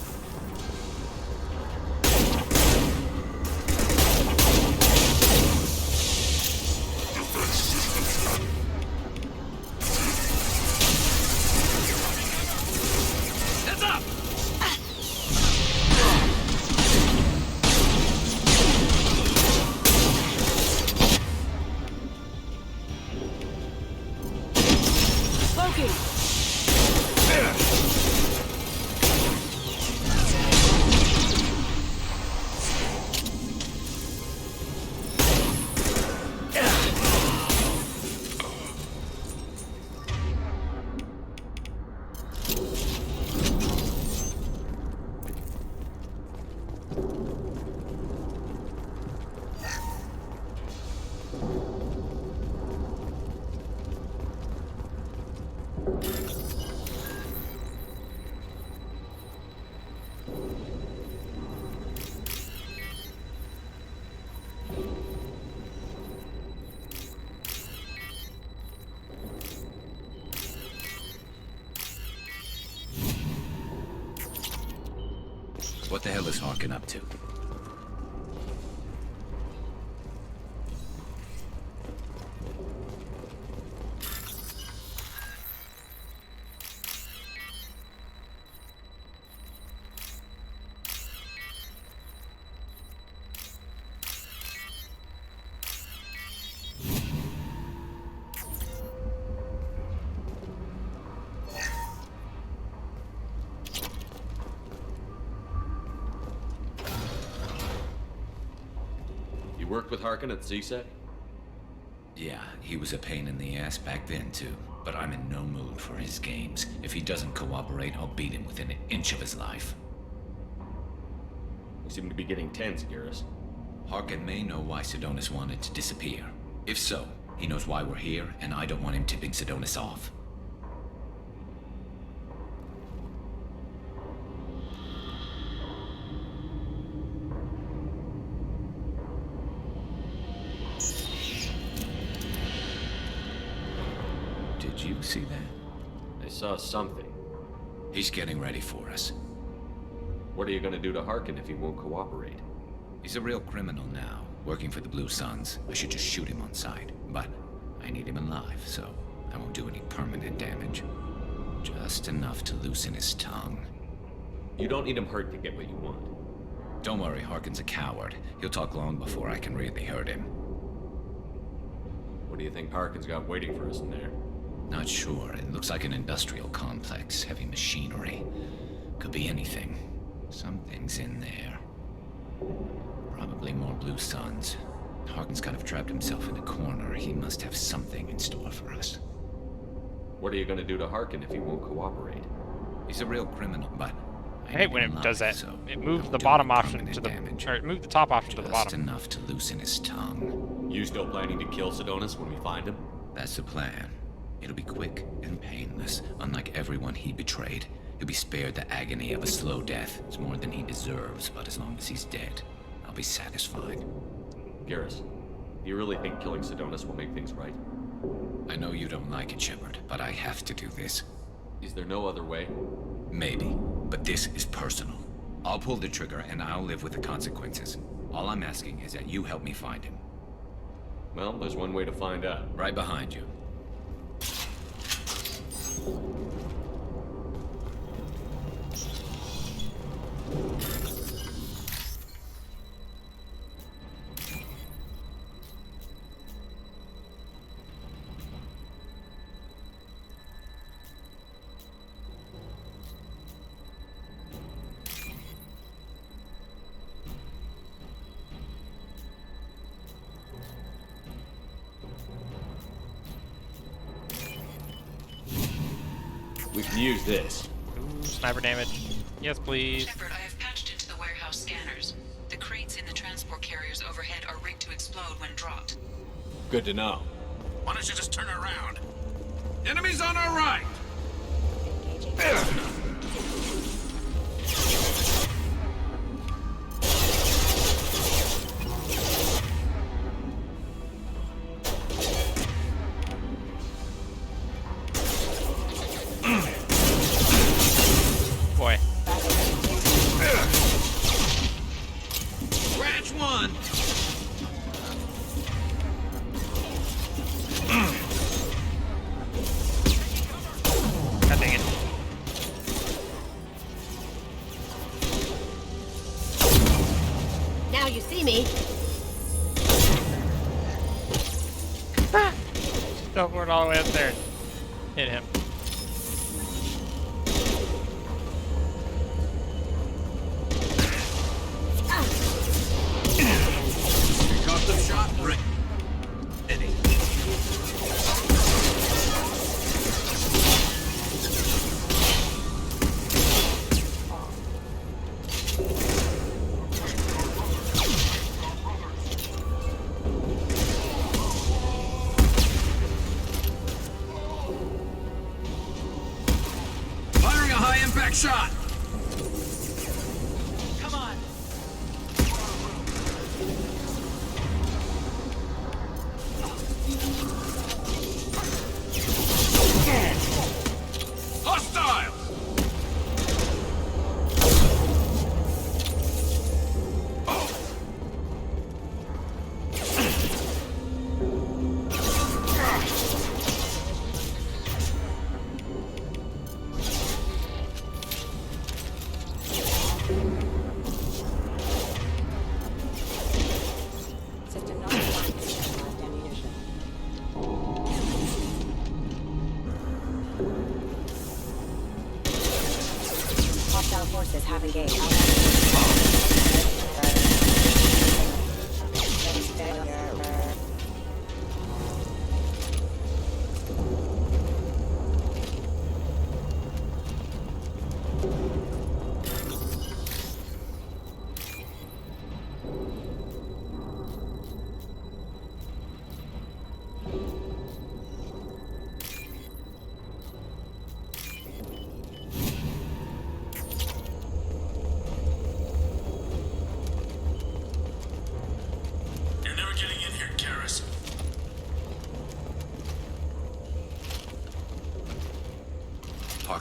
Heads up! Cloaking. What the hell is Hawken up to? You worked with Harkin at CSEC? Yeah, he was a pain in the ass back then, too. But I'm in no mood for his games. If he doesn't cooperate, I'll beat him within an inch of his life. You seem to be getting tense, Garrus. Harkin may know why Sidonis wanted to disappear. If so, he knows why we're here, and I don't want him tipping Sidonis off. Did you see that? I saw something. He's getting ready for us. What are you gonna do to Harkin if he won't cooperate? He's a real criminal now, working for the Blue Suns. I should just shoot him on sight, but I need him alive, so I won't do any permanent damage. Just enough to loosen his tongue. You don't need him hurt to get what you want. Don't worry, Harkin's a coward. He'll talk long before I can really hurt him. What do you think Harkin's got waiting for us in there? Not sure. It looks like an industrial complex, heavy machinery. Could be anything. Something's in there. Probably more Blue Suns. Harkin's kind of trapped himself in a corner. He must have something in store for us. What are you gonna do to Harkin if he won't cooperate? He's a real criminal, but I hate when it does that. It moved the bottom option to the or it moved the top option to the bottom. Just enough to loosen his tongue. You still planning to kill Sidonis when we find him? That's the plan. It'll be quick and painless, unlike everyone he betrayed. He'll be spared the agony of a slow death. It's more than he deserves, but as long as he's dead, I'll be satisfied. Garrus, do you really think killing Sidonis will make things right? I know you don't like it, Shepard, but I have to do this. Is there no other way? Maybe, but this is personal. I'll pull the trigger and I'll live with the consequences. All I'm asking is that you help me find him. Well, there's one way to find out. Right behind you. We can use this. Ooh, sniper damage. Yes, please. Shepard, I have patched into the warehouse scanners. The crates in the transport carriers overhead are rigged to explode when dropped. Good to know. Why don't you just turn around? Enemies on our right! Boy. Scratch one! God dang it. Now you see me. Teleport all the way up there. Hit him. Custom shot ready.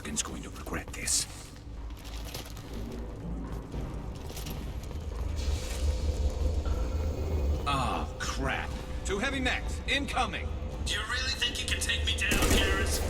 Harkin's going to regret this. Oh, crap. 2 heavy mechs, incoming! Do you really think you can take me down, Garrus?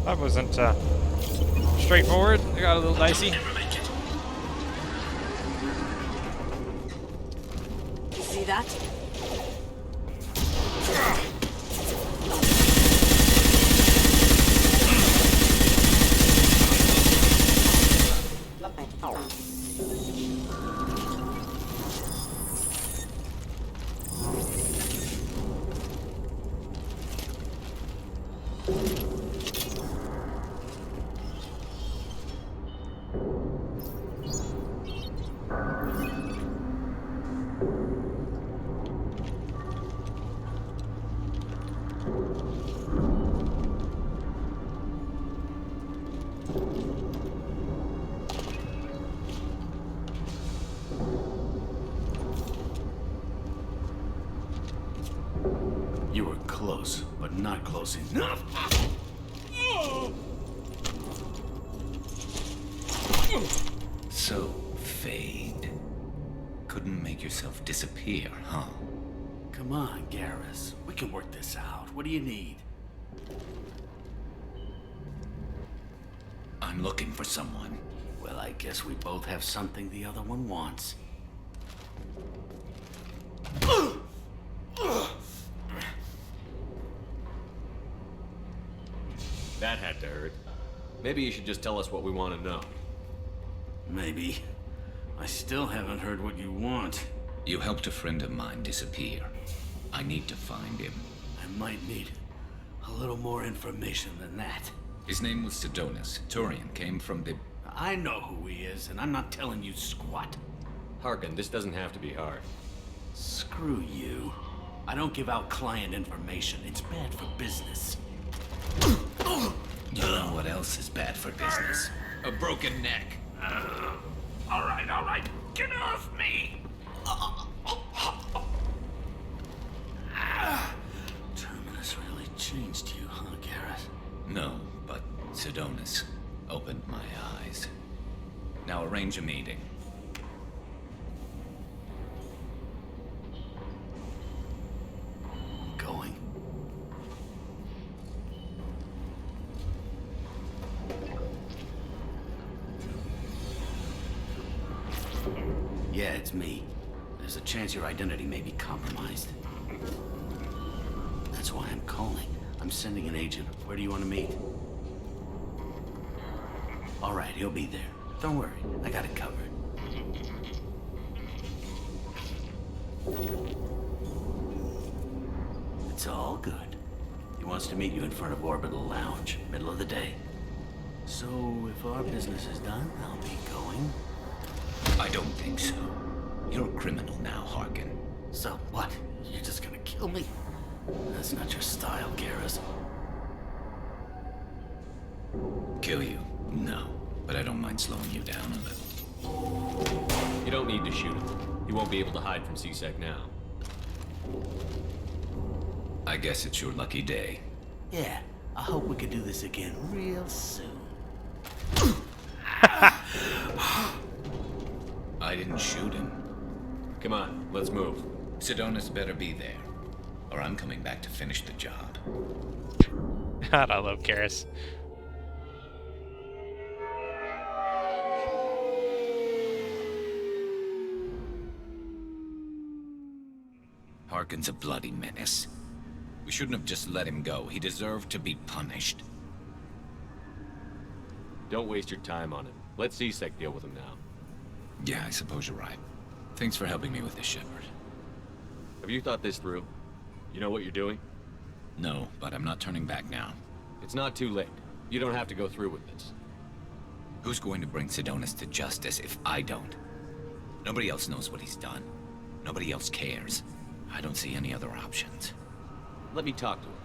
That wasn't straightforward. It got a little dicey. See that? You were close, but not close enough. So, Fade. Couldn't make yourself disappear, huh? Come on, Garrus. We can work this out. What do you need? I'm looking for someone. Well, I guess we both have something the other one wants. That had to hurt. Maybe you should just tell us what we want to know. Maybe. I still haven't heard what you want. You helped a friend of mine disappear. I need to find him. I might need a little more information than that. His name was Sidonus. Turian came from the... I know who he is, and I'm not telling you squat. Harkin, this doesn't have to be hard. Screw you. I don't give out client information. It's bad for business. You know what else is bad for business? A broken neck. All right. Get off me! Terminus really changed you, huh, Garrus? No, but Sidonus opened my eyes. Now arrange a meeting. I'm going. Yeah, it's me. There's a chance your identity may be compromised. That's why I'm calling. I'm sending an agent. Where do you want to meet? All right, he'll be there. Don't worry, I got it covered. It's all good. He wants to meet you in front of Orbital Lounge, middle of the day. So, if our business is done, I'll be going. I don't think so. You're a criminal now, Harkin. So what? You're just gonna kill me? That's not your style, Garrus. Kill you? No. But I don't mind slowing you down a little. You don't need to shoot him. He won't be able to hide from C-Sec now. I guess it's your lucky day. Yeah, I hope we could do this again real soon. I didn't shoot him. Come on, let's move. Sidonis better be there, or I'm coming back to finish the job. God, I love Garrus. Harkin's a bloody menace. We shouldn't have just let him go. He deserved to be punished. Don't waste your time on him. Let C-Sec deal with him now. Yeah, I suppose you're right. Thanks for helping me with this, Shepard. Have you thought this through? You know what you're doing? No, but I'm not turning back now. It's not too late. You don't have to go through with this. Who's going to bring Sidonis to justice if I don't? Nobody else knows what he's done. Nobody else cares. I don't see any other options. Let me talk to him.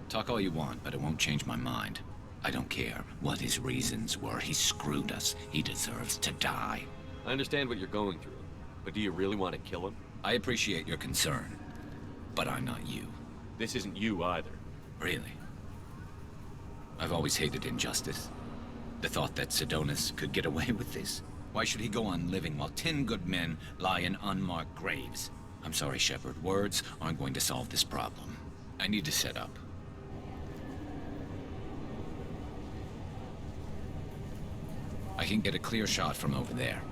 Talk all you want, but it won't change my mind. I don't care what his reasons were. He screwed us. He deserves to die. I understand what you're going through, but do you really want to kill him? I appreciate your concern, but I'm not you. This isn't you either. Really? I've always hated injustice. The thought that Sidonis could get away with this. Why should he go on living while 10 good men lie in unmarked graves? I'm sorry, Shepard. Words aren't going to solve this problem. I need to set up. I can get a clear shot from over there.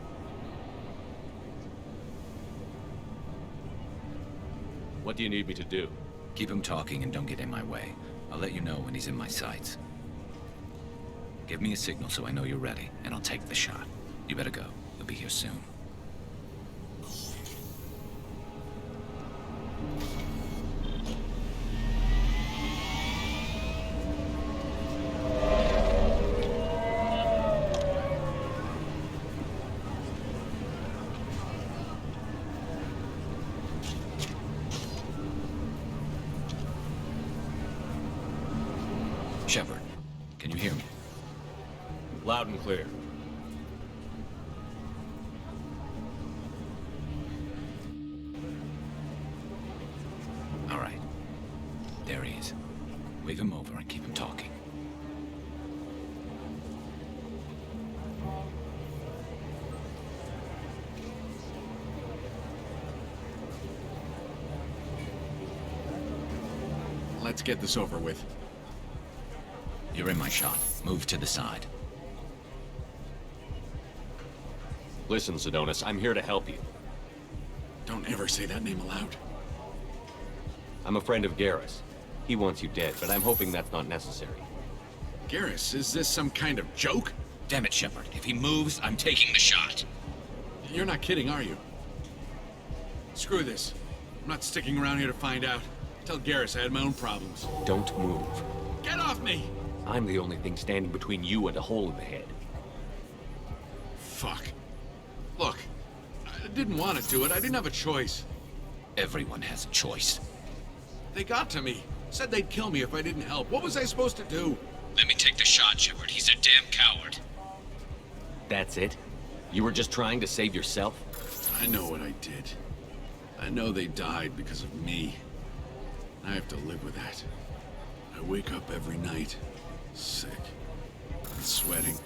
What do you need me to do? Keep him talking and don't get in my way. I'll let you know when he's in my sights. Give me a signal so I know you're ready, and I'll take the shot. You better go. He'll be here soon. Shepard, can you hear me? Loud and clear. All right. There he is. Wave him over and keep him talking. Let's get this over with. You're in my shot. Move to the side. Listen, Sidonis, I'm here to help you. Don't ever say that name aloud. I'm a friend of Garrus. He wants you dead, but I'm hoping that's not necessary. Garrus, is this some kind of joke? Damn it, Shepard. If he moves, I'm taking the shot. You're not kidding, are you? Screw this. I'm not sticking around here to find out. Tell Garrus I had my own problems. Don't move. Get off me! I'm the only thing standing between you and a hole in the head. Fuck. Look, I didn't want to do it. I didn't have a choice. Everyone has a choice. They got to me. Said they'd kill me if I didn't help. What was I supposed to do? Let me take the shot, Shepard. He's a damn coward. That's it? You were just trying to save yourself? I know what I did. I know they died because of me. I have to live with that. I wake up every night, sick and sweating.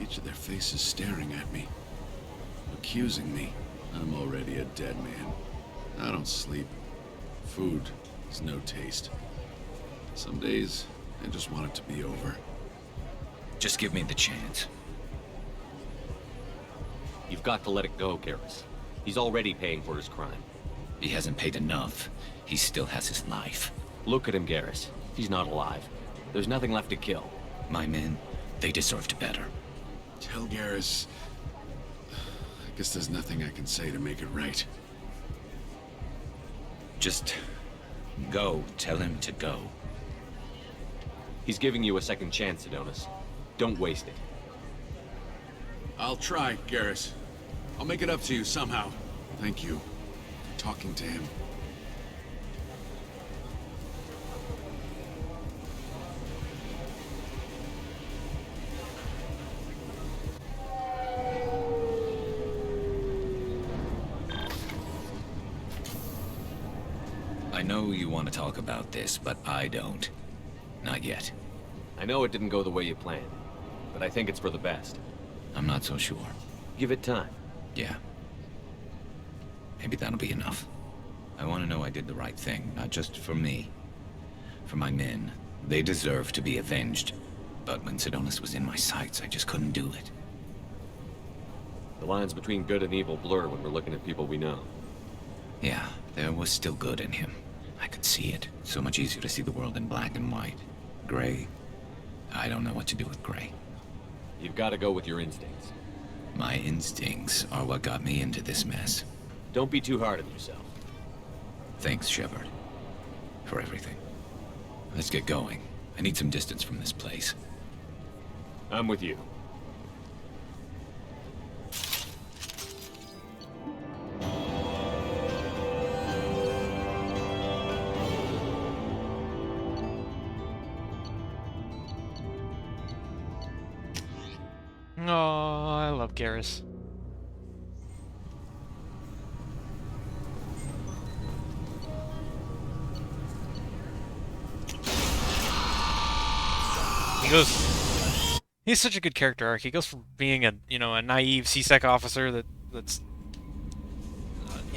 Each of their faces staring at me, accusing me. I'm already a dead man. I don't sleep. Food has no taste. Some days, I just want it to be over. Just give me the chance. You've got to let it go, Garrus. He's already paying for his crime. He hasn't paid enough. He still has his life. Look at him, Garrus. He's not alive. There's nothing left to kill. My men, they deserved better. Tell Garrus... I guess there's nothing I can say to make it right. Just go. Tell him to go. He's giving you a second chance, Sidonis. Don't waste it. I'll try, Garrus. I'll make it up to you somehow. Thank you for talking to him. I know you want to talk about this, but I don't. Not yet. I know it didn't go the way you planned, but I think it's for the best. I'm not so sure. Give it time. Yeah. Maybe that'll be enough. I want to know I did the right thing, not just for me. For my men. They deserve to be avenged. But when Sidonis was in my sights, I just couldn't do it. The lines between good and evil blur when we're looking at people we know. Yeah, there was still good in him. I could see it. So much easier to see the world in black and white. Gray? I don't know what to do with gray. You've got to go with your instincts. My instincts are what got me into this mess. Don't be too hard on yourself. Thanks, Shepard. For everything. Let's get going. I need some distance from this place. I'm with you. Oh, I love Garrus. He's such a good character arc. He goes from being a naive CSEC officer that's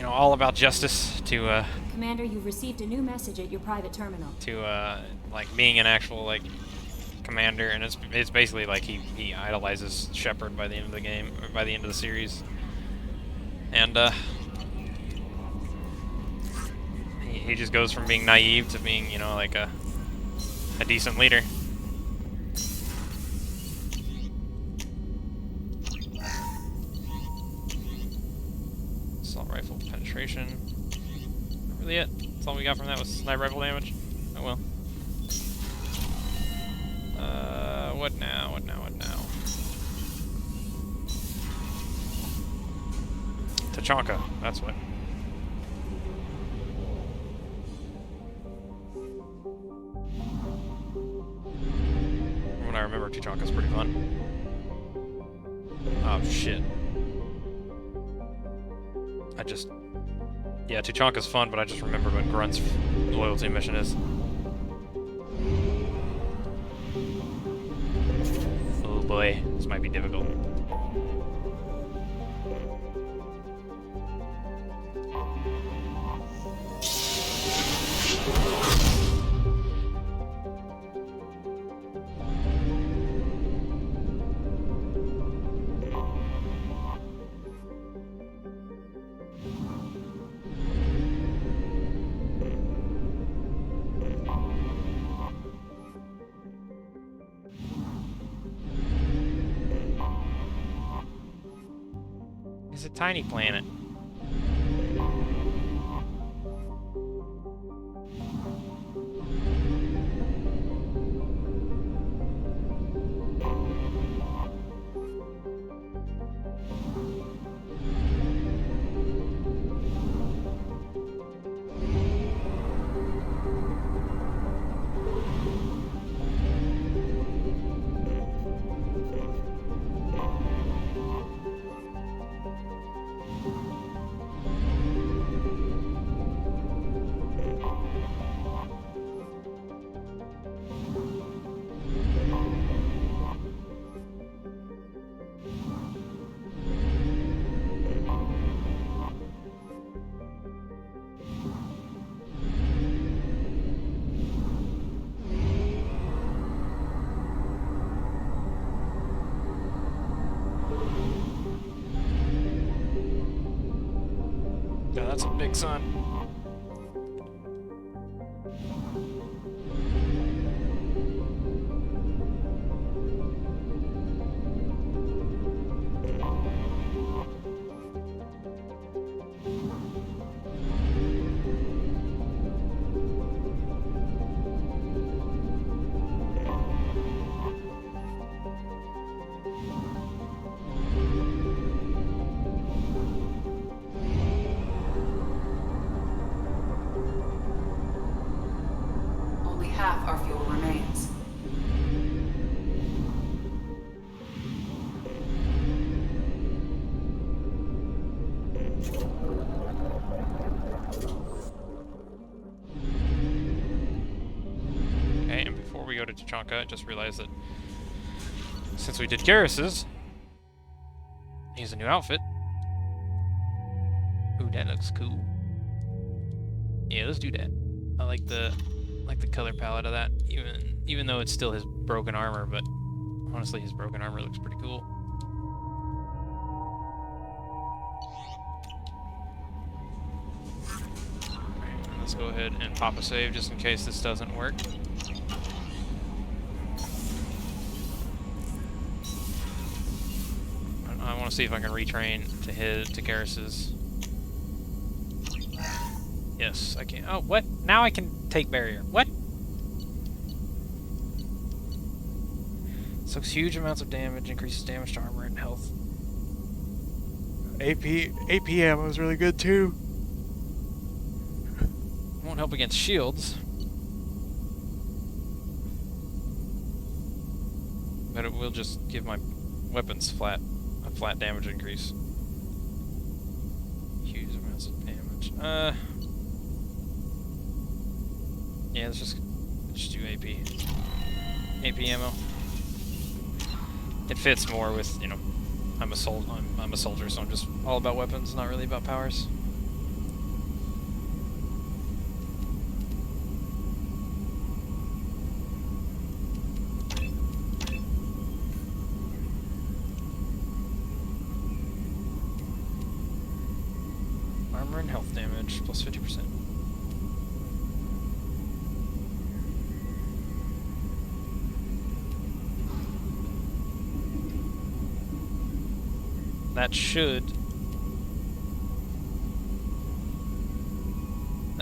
all about justice to Commander, you've received a new message at your private terminal. To like being an actual like commander, and it's basically like he idolizes Shepard by the end of the game, or by the end of the series, and he just goes from being naive to being like a decent leader. Assault rifle penetration. Not really it. That's all we got from that was sniper rifle damage. Oh well. What now? What now? What now? Tachanka. That's what. From what I remember, Tachanka's pretty fun. Oh shit. Yeah, Tachanka's fun, but I just remembered what Grunt's loyalty mission is. Oh boy, this might be difficult. It's a tiny planet. Yeah, that's a big sun. Only half our fuel remains. Tuchanka. I just realized that since we did Garrus's, he has a new outfit. Ooh, that looks cool. Yeah, let's do that. I like the color palette of that, even though it's still his broken armor, but honestly his broken armor looks pretty cool. Alright, let's go ahead and pop a save just in case this doesn't work. I want to see if I can retrain to Garrus's. Yes, I can. Oh, what? Now I can take barrier. What? Soaks huge amounts of damage, increases damage to armor and health. AP ammo is really good too. Won't help against shields, but it will just give my weapons a flat damage increase. Huge amounts of damage. Yeah, let's just do AP ammo. It fits more with, you know, I'm a soldier, so I'm just all about weapons, not really about powers. Armor and health damage plus 50%. That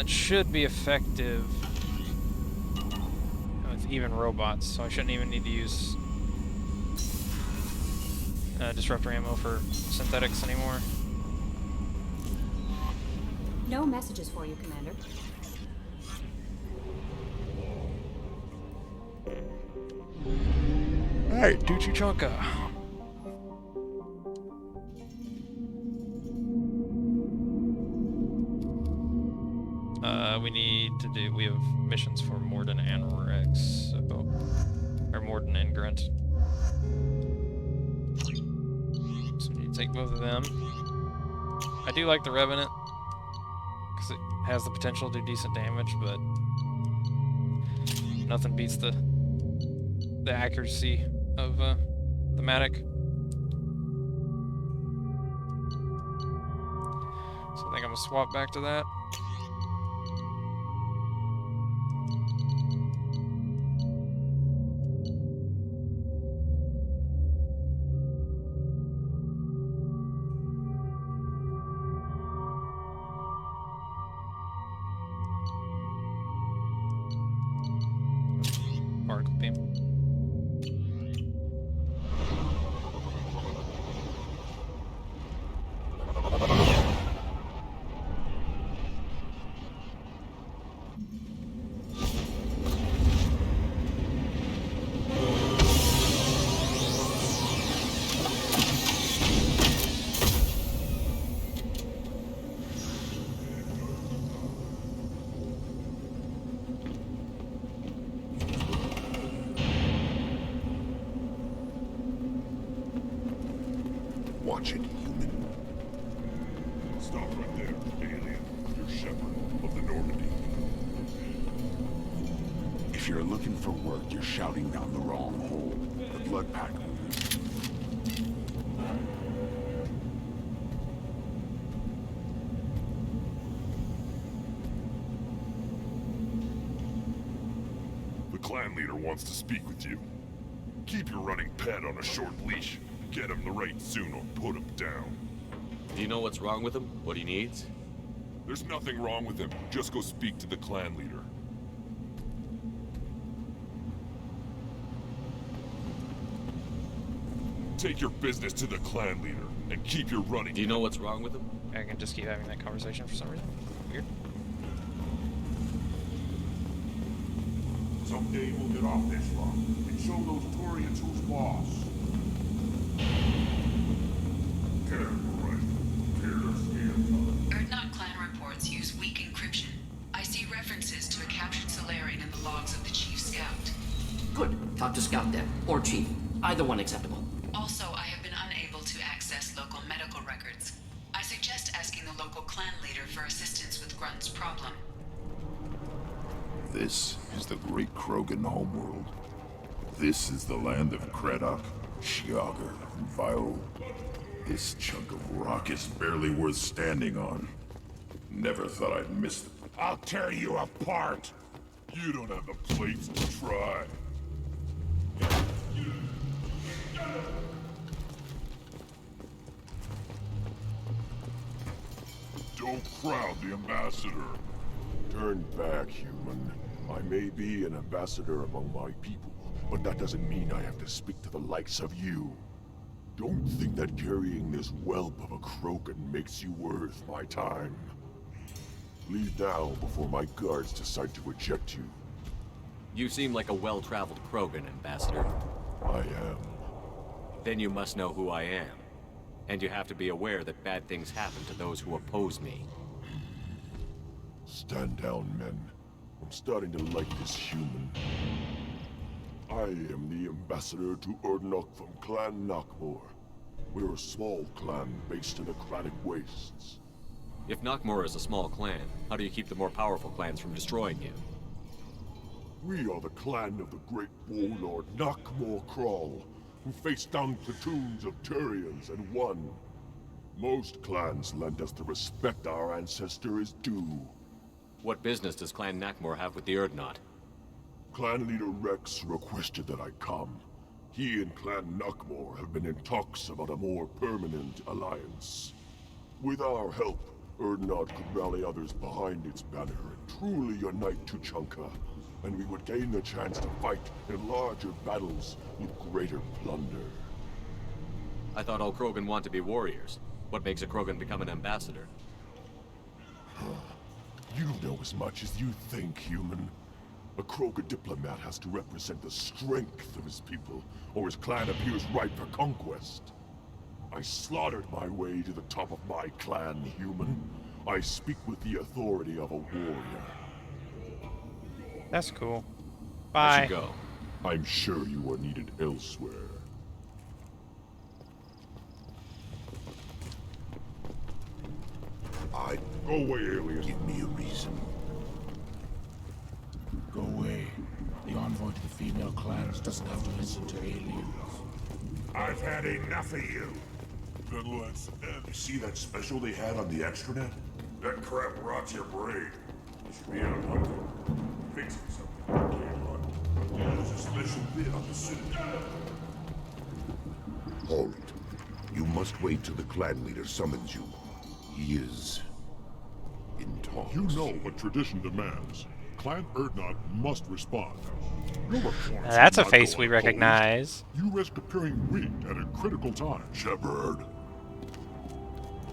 should be effective with even robots, so I shouldn't even need to use disruptor ammo for synthetics anymore. No messages for you, Commander. Alright, do Tuchanka. We have missions for Mordin and Rex, or Mordin and Grunt. So we need to take both of them. I do like the Revenant, because it has the potential to do decent damage, but nothing beats the accuracy of the Matic. So I think I'm gonna swap back to that. Particle beam. Watch it, human. Stop right there, alien. You're Shepard of the Normandy. If you're looking for work, you're shouting down the wrong hole. The blood pack. The clan leader wants to speak with you. Keep your running pet on a short leash. Get him the right soon or put him down. Do you know what's wrong with him? What he needs? There's nothing wrong with him. Just go speak to the clan leader. Take your business to the clan leader and keep your running. Do you know what's wrong with him? I can just keep having that conversation for some reason. Weird. Someday we'll get off this rock and show those Turians who's boss. Urdnot clan reports use weak encryption. I see references to a captured Salarian in the logs of the Chief Scout. Good. or Chief. Either one acceptable. Also, I have been unable to access local medical records. I suggest asking the local clan leader for assistance with Grunt's problem. This is the great Krogan homeworld. This is the land of Kredok, Shiagar, and Vio. This chunk of rock is barely worth standing on. Never thought I'd miss it. I'll tear you apart! You don't have the plates to try. Don't crowd the ambassador. Turn back, human. I may be an ambassador among my people, but that doesn't mean I have to speak to the likes of you. Don't think that carrying this whelp of a Krogan makes you worth my time. Leave now before my guards decide to eject you. You seem like a well-traveled Krogan, Ambassador. I am. Then you must know who I am. And you have to be aware that bad things happen to those who oppose me. Stand down, men. I'm starting to like this human. I am the ambassador to Urdnot from Clan Nakmor. We're a small clan based in the Kranic Wastes. If Nakmor is a small clan, how do you keep the more powerful clans from destroying you? We are the clan of the great warlord Nakmor Krall, who faced down platoons of Turians and won. Most clans lend us the respect our ancestor is due. What business does Clan Nakmor have with the Urdnot? Clan leader Rex requested that I come. He and Clan Nakmor have been in talks about a more permanent alliance. With our help, Urdnot could rally others behind its banner and truly unite Tuchanka, and we would gain the chance to fight in larger battles with greater plunder. I thought all Krogan want to be warriors. What makes a Krogan become an ambassador? You know as much as you think, human. A Krogan diplomat has to represent the strength of his people, or his clan appears ripe for conquest. I slaughtered my way to the top of my clan, human. I speak with the authority of a warrior. That's cool. I Bye. should go. I'm sure you are needed elsewhere. Go away, alien. Give me a reason. Go away. The envoy to the female clans doesn't have to listen to aliens. I've had enough of you. Then let's end. You see that special they had on the extranet? That crap rots your brain. You should be out hunting. Fixing something you can't hunt. There's a special bit on the Citadel. Halt. You must wait till the clan leader summons you. He is in talks. You know what tradition demands. Clan Urdnot must respond. That's a face we recognize. You risk appearing weak at a critical time. Shepard.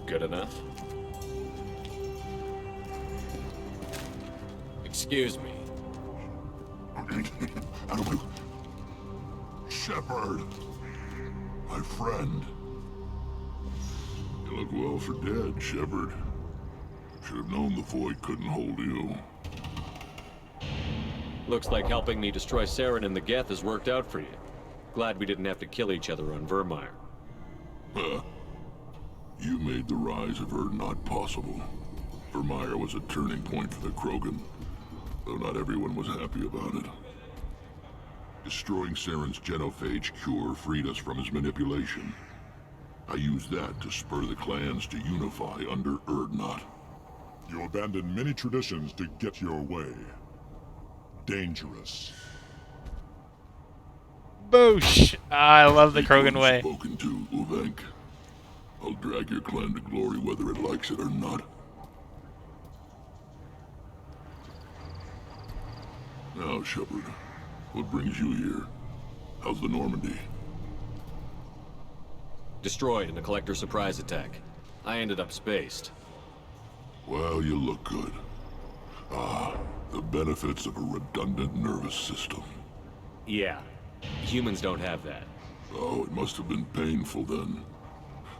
Good enough. Excuse me. Shepard. My friend. You look well for dead, Shepard. Should have known the Void couldn't hold you. Looks like helping me destroy Saren and the Geth has worked out for you. Glad we didn't have to kill each other on Vermeer. Huh. You made the rise of Urdnot possible. Vermeer was a turning point for the Krogan, though not everyone was happy about it. Destroying Saren's genophage cure freed us from his manipulation. I used that to spur the clans to unify under Urdnot. You abandoned many traditions to get your way. Dangerous. Boosh! I love the Krogan way. Spoken to, Uvenk. I'll drag your clan to glory whether it likes it or not. Now, Shepard, what brings you here? How's the Normandy? Destroyed in a Collector surprise attack. I ended up spaced. Well, you look good. Ah, the benefits of a redundant nervous system. Yeah. Humans don't have that. Oh, it must have been painful then.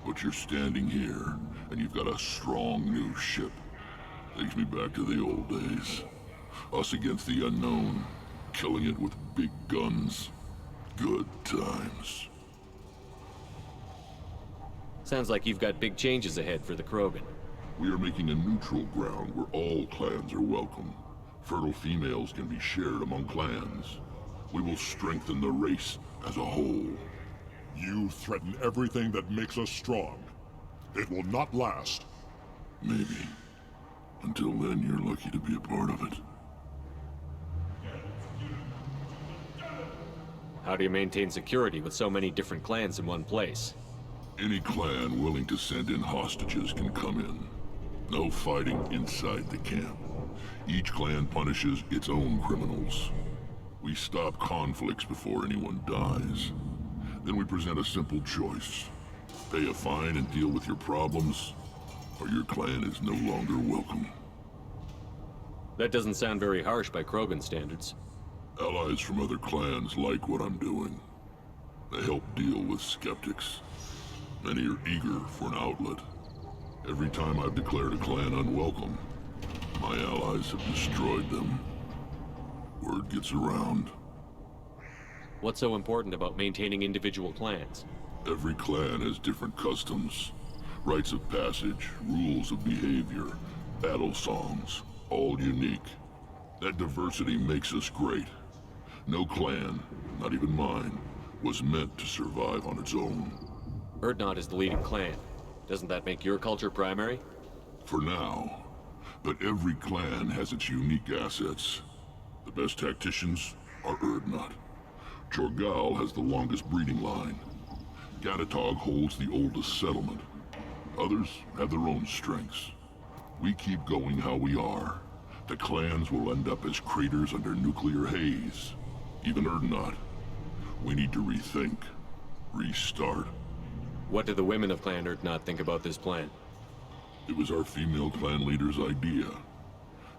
But you're standing here, and you've got a strong new ship. Takes me back to the old days. Us against the unknown, killing it with big guns. Good times. Sounds like you've got big changes ahead for the Krogan. We are making a neutral ground where all clans are welcome. Fertile females can be shared among clans. We will strengthen the race as a whole. You threaten everything that makes us strong. It will not last. Maybe. Until then, you're lucky to be a part of it. How do you maintain security with so many different clans in one place? Any clan willing to send in hostages can come in. No fighting inside the camp. Each clan punishes its own criminals. We stop conflicts before anyone dies. Then we present a simple choice. Pay a fine and deal with your problems, or your clan is no longer welcome. That doesn't sound very harsh by Krogan standards. Allies from other clans like what I'm doing. They help deal with skeptics. Many are eager for an outlet. Every time I've declared a clan unwelcome, my allies have destroyed them. Word gets around. What's so important about maintaining individual clans? Every clan has different customs, rites of passage, rules of behavior, battle songs, all unique. That diversity makes us great. No clan, not even mine, was meant to survive on its own. Urdnot is the leading clan. Doesn't that make your culture primary? For now. But every clan has its unique assets. The best tacticians are Urdnot. Chorgal has the longest breeding line. Gatatog holds the oldest settlement. Others have their own strengths. We keep going how we are. The clans will end up as craters under nuclear haze. Even Urdnot. We need to rethink. Restart. What do the women of Clan Urdnot think about this plan? It was our female clan leader's idea.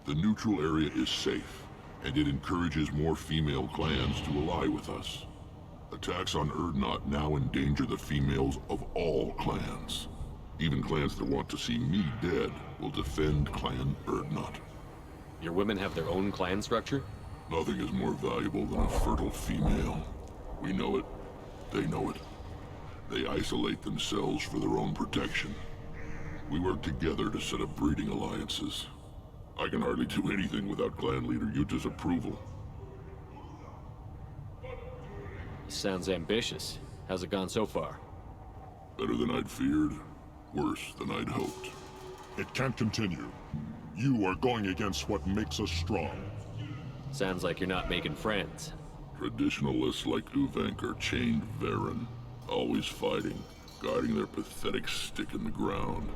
The neutral area is safe, and it encourages more female clans to ally with us. Attacks on Urdnot now endanger the females of all clans. Even clans that want to see me dead will defend Clan Urdnot. Your women have their own clan structure? Nothing is more valuable than a fertile female. We know it. They know it. They isolate themselves for their own protection. We work together to set up breeding alliances. I can hardly do anything without clan leader Yuta's approval. Sounds ambitious. How's it gone so far? Better than I'd feared. Worse than I'd hoped. It can't continue. You are going against what makes us strong. Sounds like you're not making friends. Traditionalists like Uvenk are chained Varen, always fighting, guarding their pathetic stick in the ground.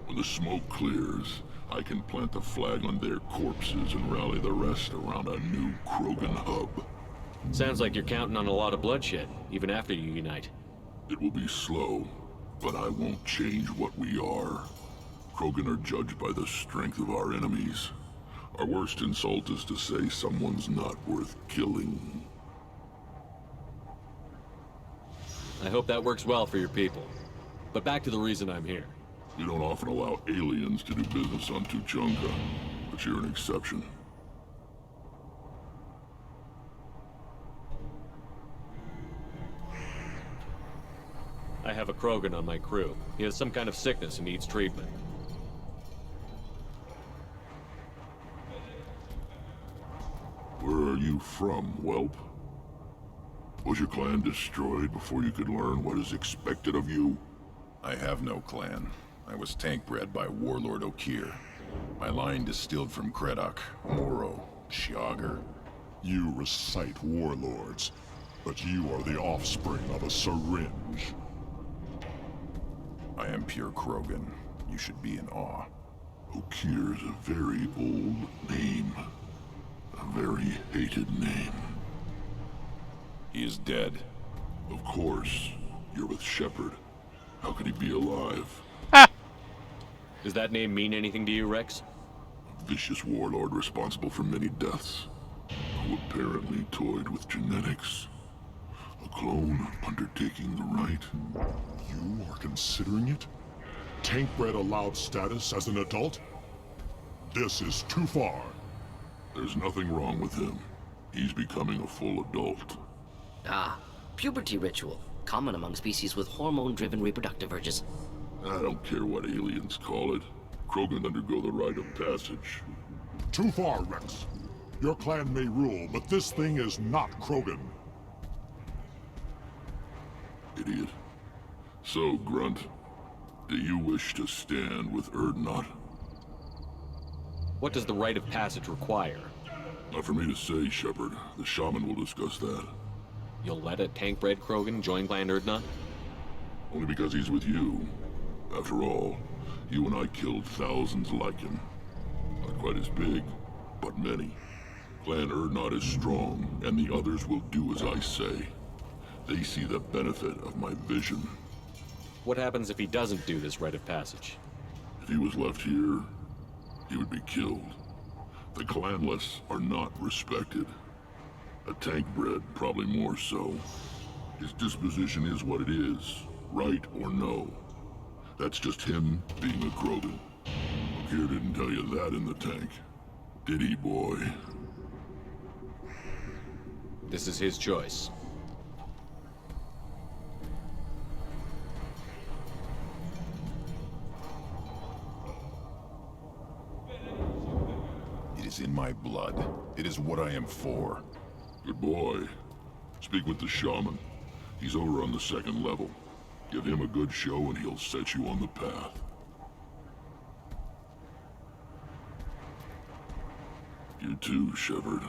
When the smoke clears, I can plant the flag on their corpses and rally the rest around a new Krogan hub. Sounds like you're counting on a lot of bloodshed, even after you unite. It will be slow, but I won't change what we are. Krogan are judged by the strength of our enemies. Our worst insult is to say someone's not worth killing. I hope that works well for your people. But back to the reason I'm here. You don't often allow aliens to do business on Tuchanka, but you're an exception. I have a Krogan on my crew. He has some kind of sickness and needs treatment. Where are you from, whelp? Was your clan destroyed before you could learn what is expected of you? I have no clan. I was tank bred by Warlord Okeer. My line distilled from Kredok, Moro, Shiagar. You recite warlords, but you are the offspring of a syringe. I am pure Krogan. You should be in awe. Okeer is a very old name. A very hated name. He is dead. Of course. You're with Shepard. How could he be alive? Does that name mean anything to you, Rex? A vicious warlord responsible for many deaths, who apparently toyed with genetics. A clone undertaking the rite. You are considering it? Tank-bred allowed status as an adult? This is too far. There's nothing wrong with him. He's becoming a full adult. Ah, Puberty ritual, common among species with hormone-driven reproductive urges. I don't care what aliens call it. Krogan undergo the rite of passage. Too far, Rex. Your clan may rule, but this thing is not Krogan. Idiot. So, Grunt, do you wish to stand with Urdnot? What does the rite of passage require? Not for me to say, Shepard. The shaman will discuss that. You'll let a tank-bred Krogan join Clan Urdnot? Only because he's with you. After all, you and I killed thousands like him. Not quite as big, but many. Clan Urdnot is strong, and the others will do as I say. They see the benefit of my vision. What happens if he doesn't do this rite of passage? If he was left here, he would be killed. The clanless are not respected. A tank bred, probably more so. His disposition is what it is, right or no. That's just him being a Krogan. Okeer didn't tell you that in the tank. Did he, boy? This is his choice. It is in my blood. It is what I am for. Good boy. Speak with the shaman. He's over on the second level. Give him a good show and he'll set you on the path. You too, Shepard.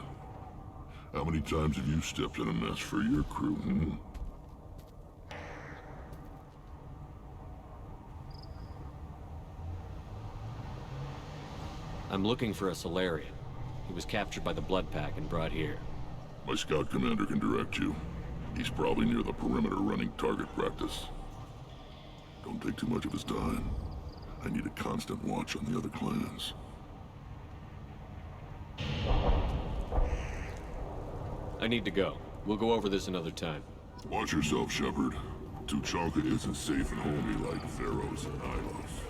How many times have you stepped in a mess for your crew, hmm? I'm looking for a Solarian. He was captured by the Blood Pack and brought here. My scout commander can direct you. He's probably near the perimeter running target practice. Don't take too much of his time. I need a constant watch on the other clans. I need to go. We'll go over this another time. Watch yourself, Shepard. Tuchanka isn't safe and homey like Pharaohs and Ilos.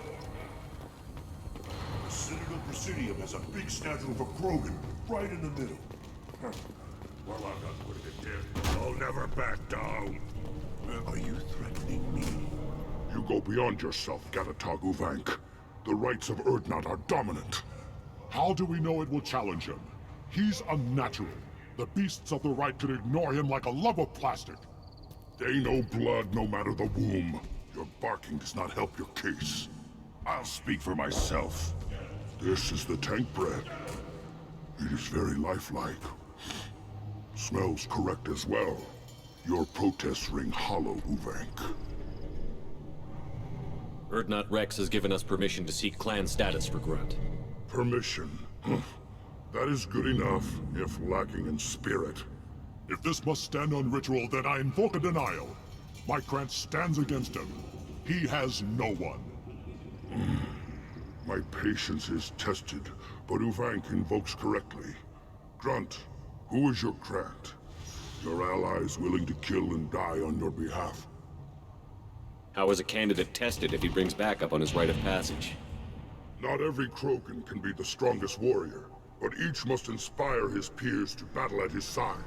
The Citadel Presidium has a big statue for Krogan, right in the middle. Well, I'm not putting it there. I'll never back down. Are you threatening me? You go beyond yourself, Gatatog Uvank. The rights of Urdnot are dominant. How do we know it will challenge him? He's unnatural. The beasts of the right could ignore him like a lump of plastic. They know blood no matter the womb. Your barking does not help your case. I'll speak for myself. This is the tank bred. It is very lifelike. Smells correct as well. Your protests ring hollow, Uvank. Urdnot Rex has given us permission to seek clan status for Grunt. Permission. That is good enough, if lacking in spirit. If this must stand on ritual, then I invoke a denial. My Krant stands against him. He has no one. My patience is tested, but Uvank invokes correctly. Grunt, who is your Krant? Your allies willing to kill and die on your behalf? How is a candidate tested if he brings backup on his rite of passage? Not every Krogan can be the strongest warrior, but each must inspire his peers to battle at his side.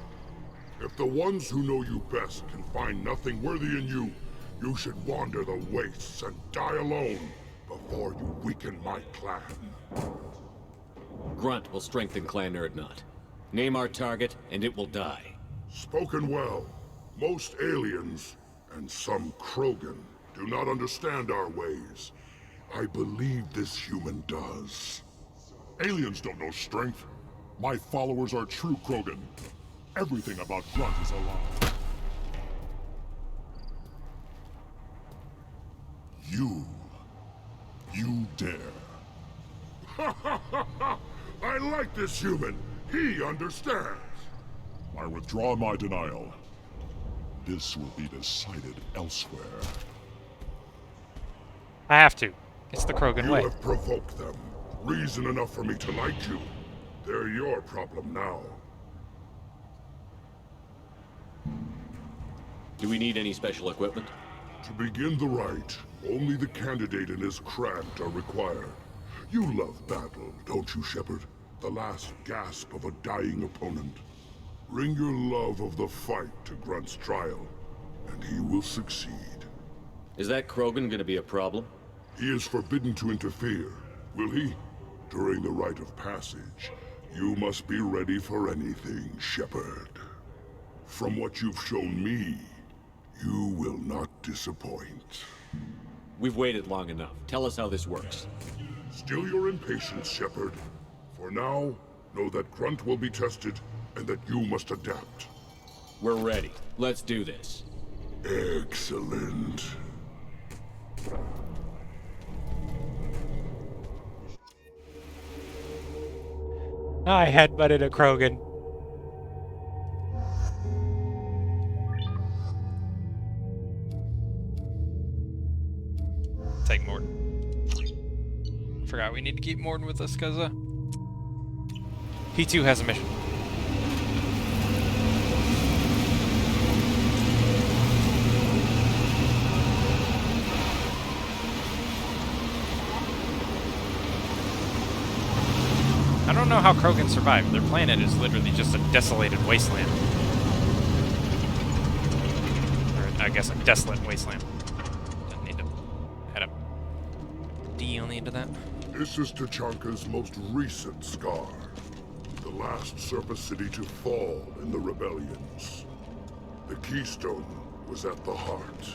If the ones who know you best can find nothing worthy in you, you should wander the wastes and die alone before you weaken my clan. Grunt will strengthen Clan Urdnot. Name our target, and it will die. Spoken well. Most aliens, and some Krogan, do not understand our ways. I believe this human does. Aliens don't know strength. My followers are true Krogan. Everything about Grunt is a lie. You dare. I like this human. He understands. I withdraw my denial. This will be decided elsewhere. I have to. It's the Krogan way. You have provoked them. Reason enough for me to like you. They're your problem now. Do we need any special equipment? To begin the rite, only the candidate and his Krant are required. You love battle, don't you, Shepard? The last gasp of a dying opponent. Bring your love of the fight to Grunt's trial, and he will succeed. Is that Krogan gonna be a problem? He is forbidden to interfere, will he? During the rite of passage, you must be ready for anything, Shepard. From what you've shown me, you will not disappoint. We've waited long enough. Tell us how this works. Still your impatience, Shepard. For now, know that Grunt will be tested, and that you must adapt. We're ready. Let's do this. Excellent. I headbutted a Krogan. Take Mordin. Forgot we need to keep Mordin with us because he too has a mission. I don't know how Krogan survived. Their planet is literally just a desolated wasteland. Or, I guess a desolate wasteland. Didn't need to add a D on the end of that. This is Tuchanka's most recent scar. The last surface city to fall in the rebellions. The Keystone was at the heart.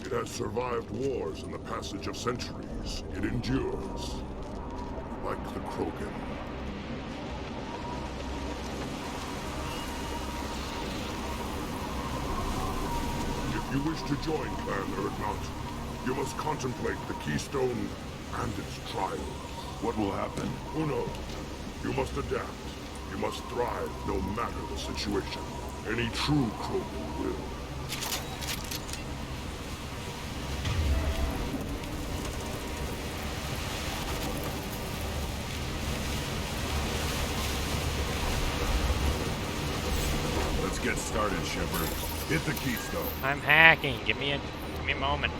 It has survived wars and the passage of centuries. It endures. Like the Krogan. If you wish to join Clan Urdnot, you must contemplate the Keystone and its trials. What will happen? Who knows? You must adapt. You must thrive no matter the situation. Any true Krogan will. Let's get started, Shepard. Hit the Keystone. I'm hacking. Give me a moment.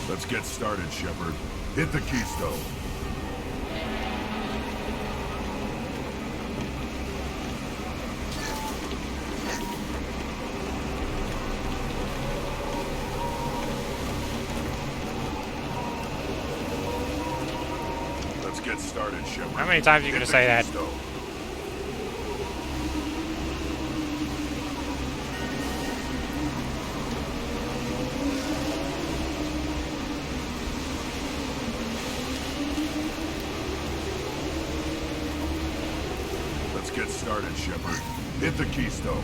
Let's get started, Shepard. Hit the Keystone. Let's get started, Shepard. How many times are you going to say that? Let's get started, Shepard. Hit the Keystone.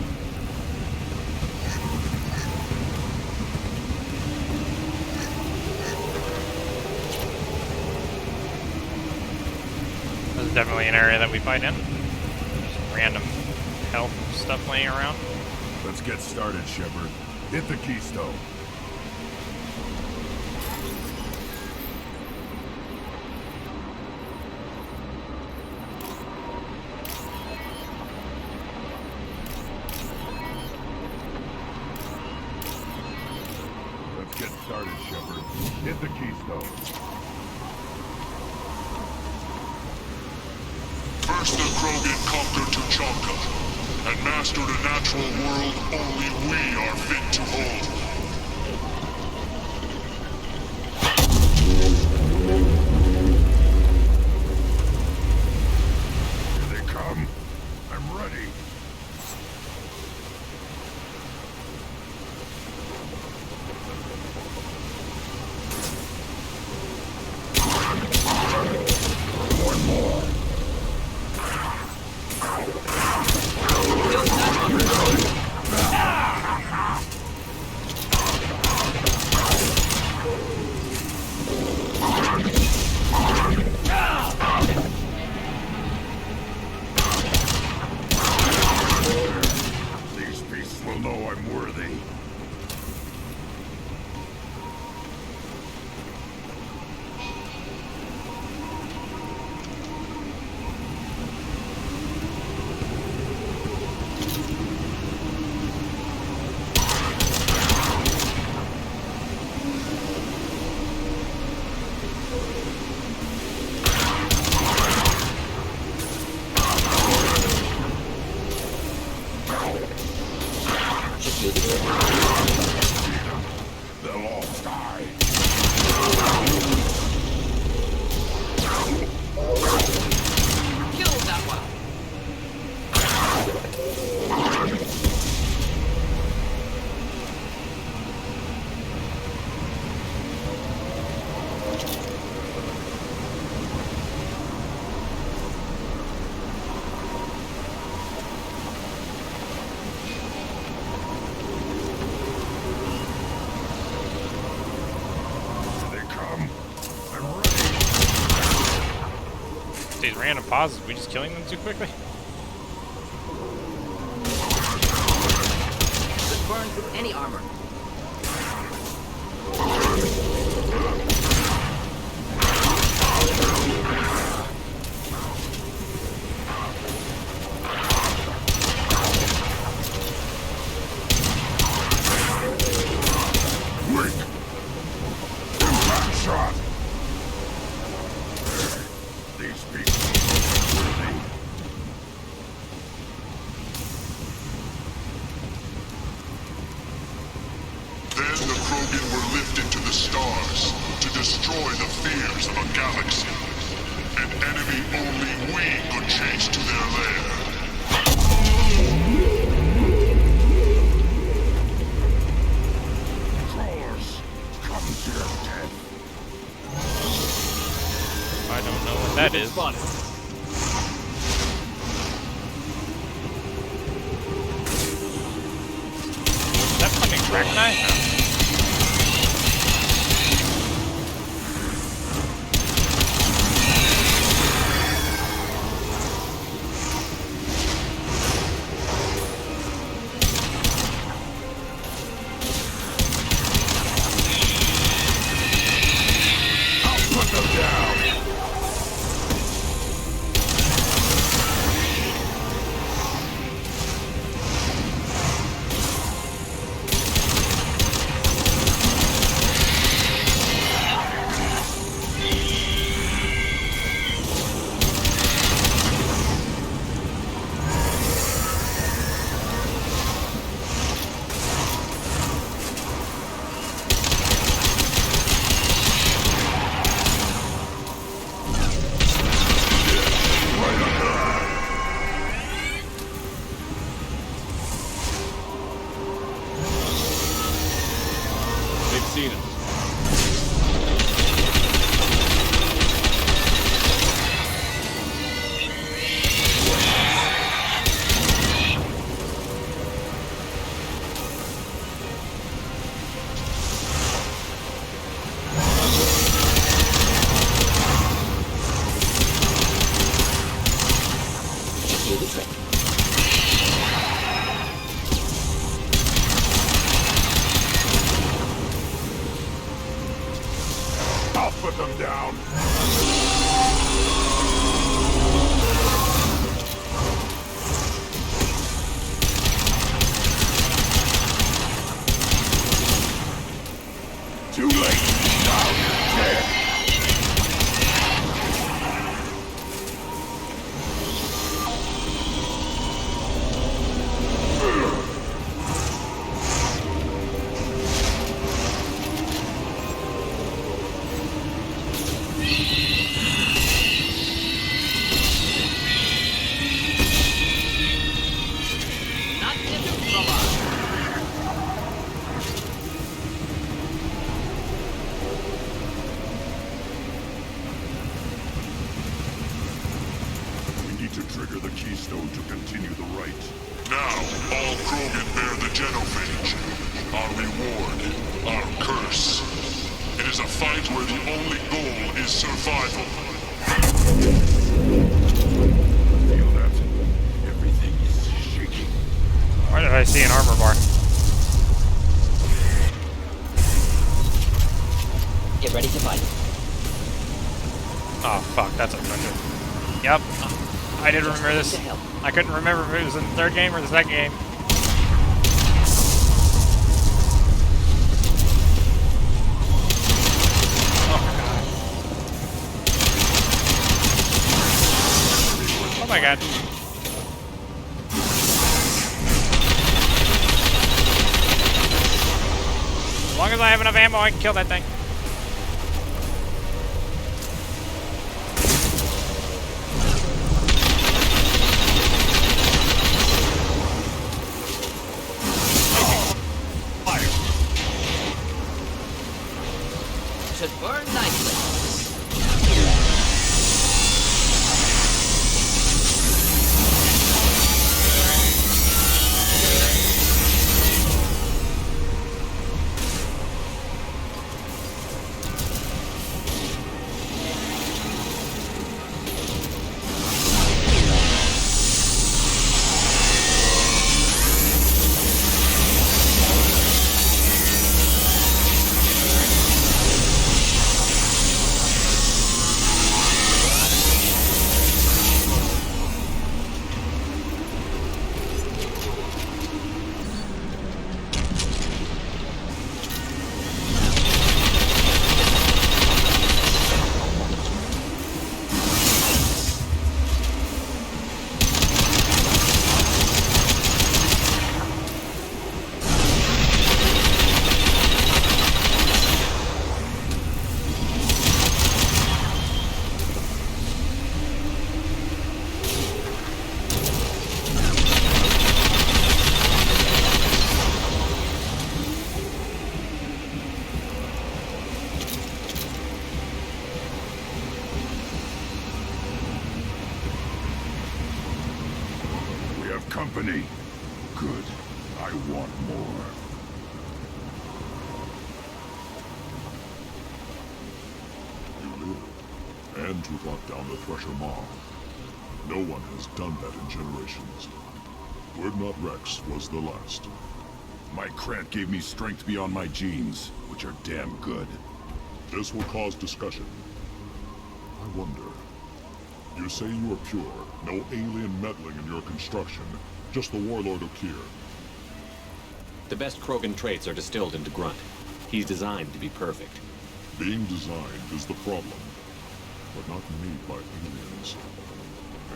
This is definitely an area that we fight in. Just random health stuff laying around. Let's get started, Shepard. Hit the Keystone. Let's get started, Shepard. Hit the Keystone. First the Krogan conquered Tuchanka, and mastered a natural world only we are fit to hold. Here they come. I'm ready. One more. pause? Are we just killing them too quickly? Could burn through any armor. Shot. These people are worthy. Then the Krogan were lifted to the stars to destroy the fears of a galaxy. An enemy only we could chase to their lair. Controllers, come to your death. I don't know what that is. Is that fucking Dragonite? No. Put them down. They've seen us. Do the trick. I'll put them down. Too late. Now you're dead. Not neutralized. We need to trigger the keystone to continue the rite. Now, all Krogan bear the Genophage. Our reward, our curse. It is a fight where the only goal is survival. Feel that? Everything is shaking. Why did I see an armor bar? Get ready to fight. Oh fuck, that's a thunder. Yep. I did remember this. I couldn't remember if it was in the third game or the second game. Oh my god. As long as I have enough ammo, I can kill that thing. Should burn nicely. company. Good. I want more. You live, and to lock down the Thresher Maw. No one has done that in generations. Urdnot Rex was the last. My Krant gave me strength beyond my genes, which are damn good. This will cause discussion. I wonder. You say you are pure, no alien meddling in your construction, just the Warlord Okeer. The best Krogan traits are distilled into Grunt. He's designed to be perfect. Being designed is the problem, but not made by aliens.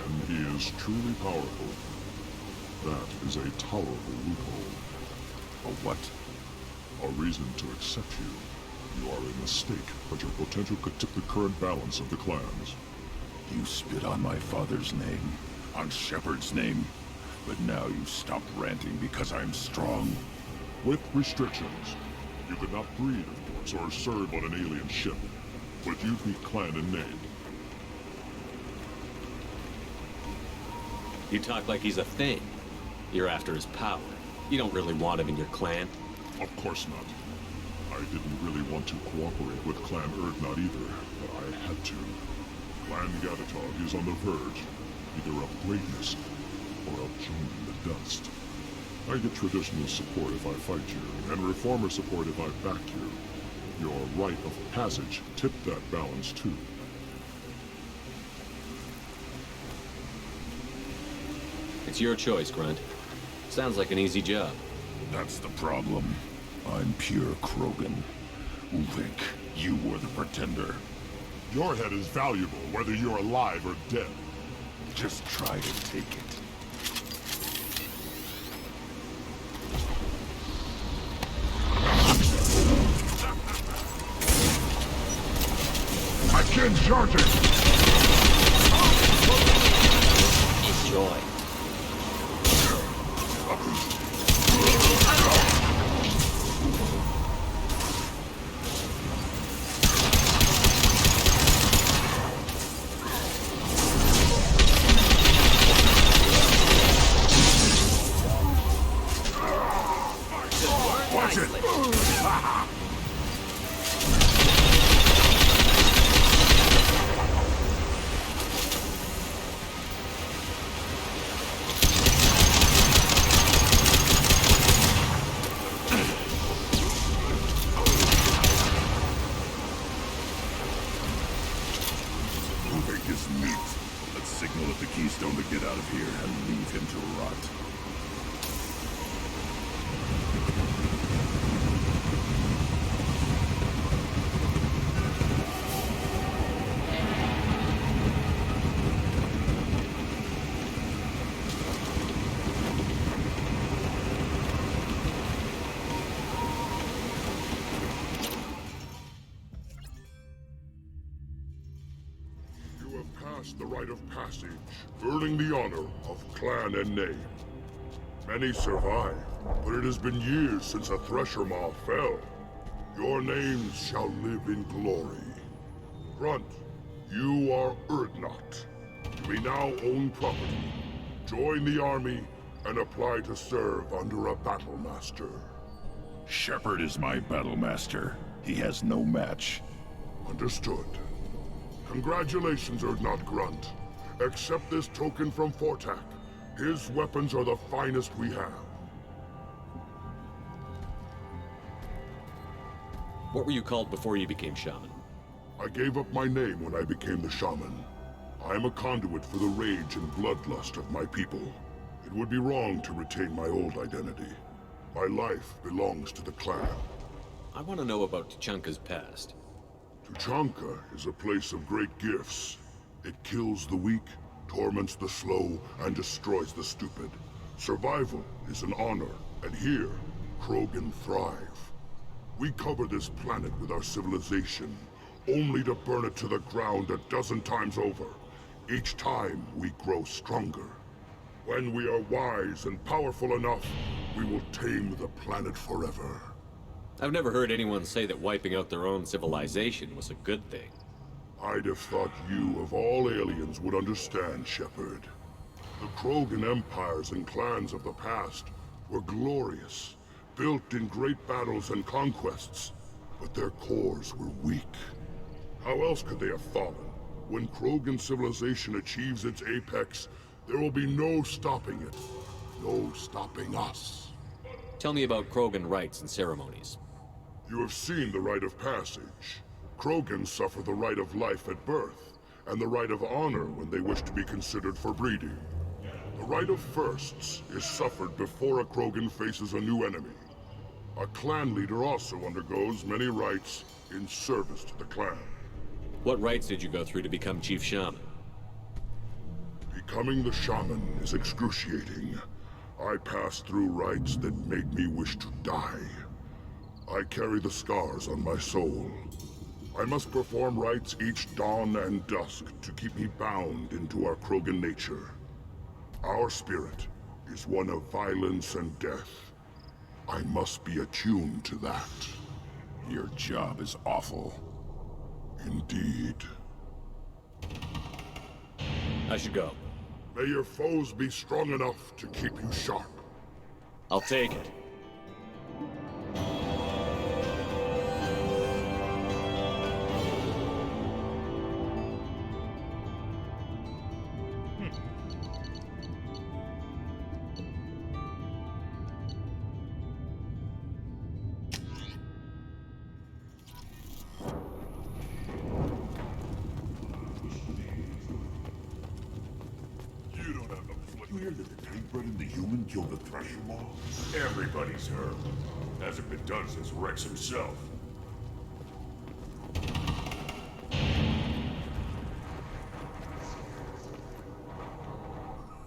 And he is truly powerful. That is a tolerable loophole. A what? A reason to accept you. You are a mistake, but your potential could tip the current balance of the clans. You spit on my father's name, on Shepard's name, but now you stop ranting because I'm strong. With restrictions. You could not breed, of course, or serve on an alien ship, but you'd be clan in name. You talk like he's a thing. You're after his power. You don't really want him in your clan. Of course not. I didn't really want to cooperate with Clan Urdnot either, but I had to. Clan Gatatog is on the verge, either of greatness or of joining the dust. I get traditional support if I fight you, and reformer support if I back you. Your rite of passage tipped that balance too. It's your choice, Grunt. Sounds like an easy job. That's the problem. I'm pure Krogan. Ulvik, you were the pretender. Your head is valuable, whether you're alive or dead. Just try to take it. I can't charge it! Enjoy. Watch it! Ulvik is meat. Let's signal at the Keystone to get out of here and leave him to rot. The rite of passage, earning the honor of clan and name. Many survive, but it has been years since a Thresher Maw fell. Your names shall live in glory. Grunt, you are Urdnot. You may now own property. Join the army and apply to serve under a battle master. Shepard is my battle master. He has no match. Understood. Congratulations, Urdnot Grunt. Accept this token from Fortak. His weapons are the finest we have. What were you called before you became shaman? I gave up my name when I became the shaman. I am a conduit for the rage and bloodlust of my people. It would be wrong to retain my old identity. My life belongs to the clan. I want to know about Tuchanka's past. Tuchanka is a place of great gifts. It kills the weak, torments the slow, and destroys the stupid. Survival is an honor, and here, Krogan thrive. We cover this planet with our civilization, only to burn it to the ground a dozen times over. Each time, we grow stronger. When we are wise and powerful enough, we will tame the planet forever. I've never heard anyone say that wiping out their own civilization was a good thing. I'd have thought you, of all aliens, would understand, Shepard. The Krogan empires and clans of the past were glorious, built in great battles and conquests, but their cores were weak. How else could they have fallen? When Krogan civilization achieves its apex, there will be no stopping it. No stopping us. Tell me about Krogan rites and ceremonies. You have seen the rite of passage. Krogans suffer the rite of life at birth, and the rite of honor when they wish to be considered for breeding. The rite of firsts is suffered before a Krogan faces a new enemy. A clan leader also undergoes many rites in service to the clan. What rites did you go through to become Chief Shaman? Becoming the shaman is excruciating. I passed through rites that made me wish to die. I carry the scars on my soul. I must perform rites each dawn and dusk to keep me bound into our Krogan nature. Our spirit is one of violence and death. I must be attuned to that. Your job is awful. Indeed. I should go. May your foes be strong enough to keep you sharp. I'll take it. You hear that the tank bred and the human killed the Thresher Maw? Everybody's heard. Hasn't been done since Rex himself.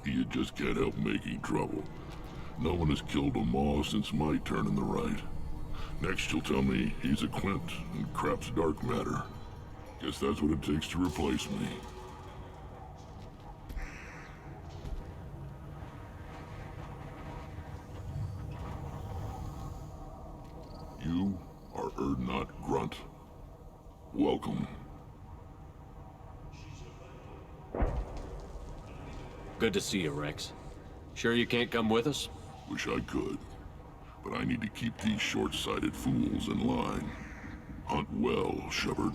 You just can't help making trouble. No one has killed a Maw since my turn in the right. Next you'll tell me he's a Quint and crap's dark matter. Guess that's what it takes to replace me. You are Urdnot Grunt. Welcome. Good to see you, Rex. Sure you can't come with us? Wish I could. But I need to keep these short-sighted fools in line. Hunt well, Shepard.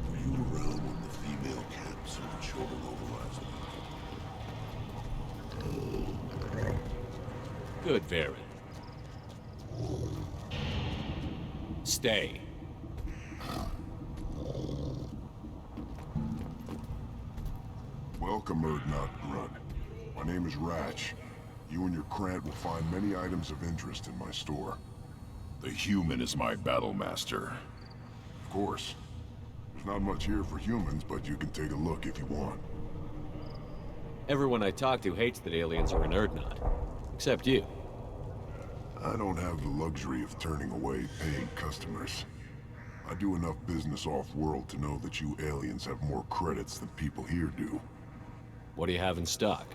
Were you around when the female camps and the children overlapped? Good, Varen. Stay. Welcome, Urdnot Grunt. My name is Ratch. You and your Krant will find many items of interest in my store. The human is my battle master. Of course. There's not much here for humans, but you can take a look if you want. Everyone I talk to hates that aliens are in Urdnot. Except you. I don't have the luxury of turning away paying customers. I do enough business off-world to know that you aliens have more credits than people here do. What do you have in stock?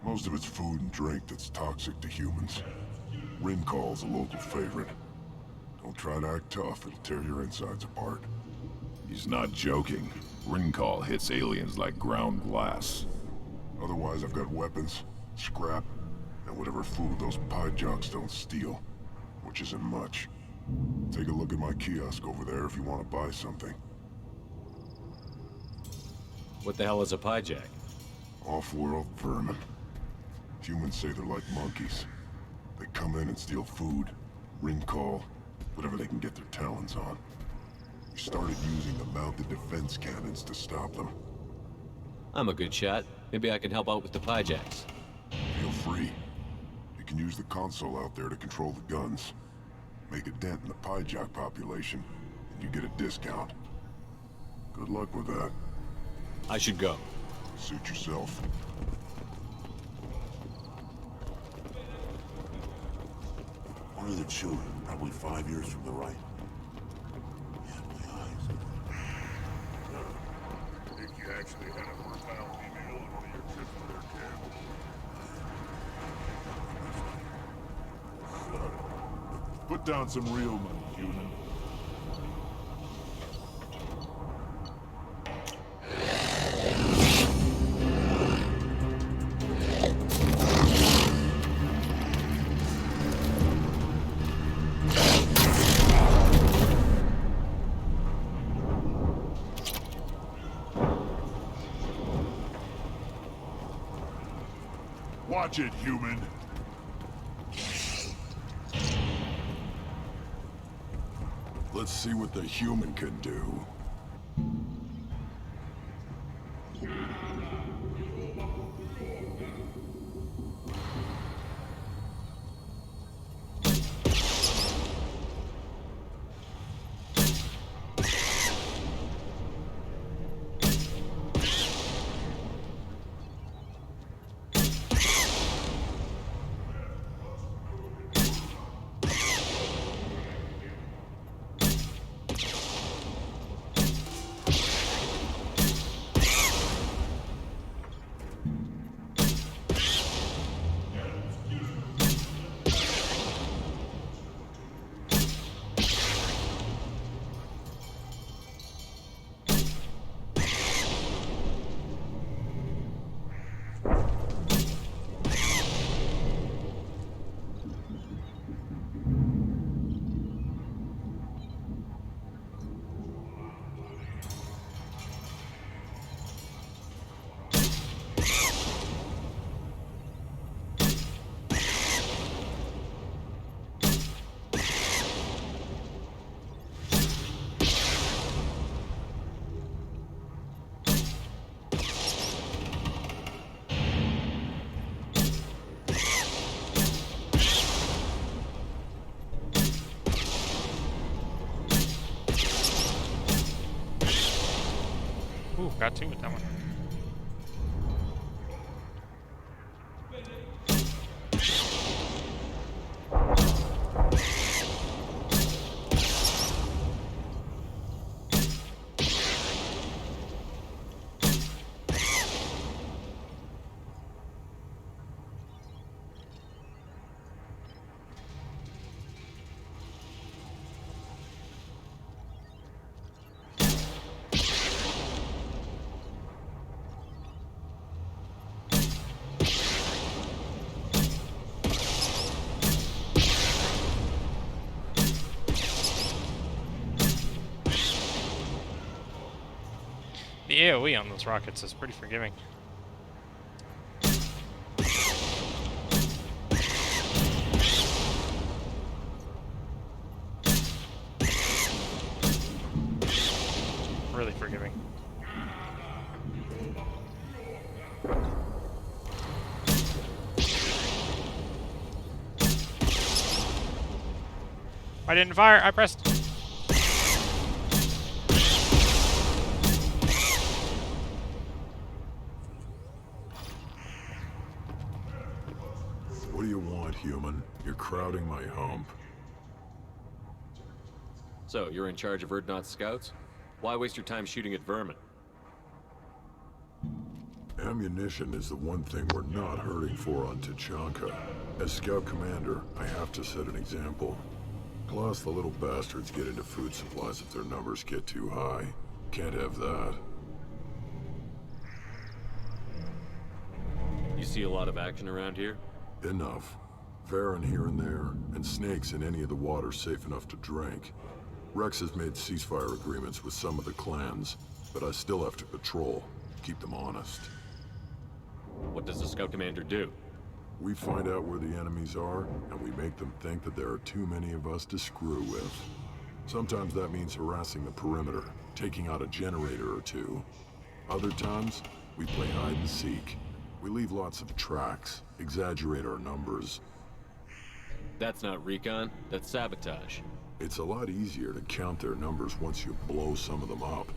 Most of it's food and drink that's toxic to humans. Rincol's a local favorite. Don't try to act tough, it'll tear your insides apart. He's not joking. Rincol hits aliens like ground glass. Otherwise, I've got weapons, scrap, and whatever food those pie jocks don't steal, which isn't much. Take a look at my kiosk over there if you want to buy something. What the hell is a pyjak? Off-world vermin. Humans say they're like monkeys. They come in and steal food, Rincol, whatever they can get their talons on. We started using the mounted defense cannons to stop them. I'm a good shot. Maybe I can help out with the pyjaks. Feel free. You can use the console out there to control the guns. Make a dent in the pyjak population, and you get a discount. Good luck with that. I should go. Suit yourself. One of the children, probably 5 years from the right. Yeah, my eyes. Think you actually had a fertile female in one of your trips to their camp? Put down some real money, human. Watch it, human. Let's see what the human can do. Ooh, got two with that one. The AoE on those rockets is pretty forgiving. Really forgiving. I didn't fire, I pressed. What do you want, human? You're crowding my hump. So, you're in charge of Urdnot's scouts? Why waste your time shooting at vermin? Ammunition is the one thing we're not hurting for on Tuchanka. As scout commander, I have to set an example. Plus, the little bastards get into food supplies if their numbers get too high. Can't have that. You see a lot of action around here? Enough. Varen here and there, and snakes in any of the water safe enough to drink. Rex has made ceasefire agreements with some of the clans, but I still have to patrol, keep them honest. What does the scout commander do? We find out where the enemies are, and we make them think that there are too many of us to screw with. Sometimes that means harassing the perimeter, taking out a generator or two. Other times, we play hide and seek. We leave lots of tracks, exaggerate our numbers. That's not recon, that's sabotage. It's a lot easier to count their numbers once you blow some of them up.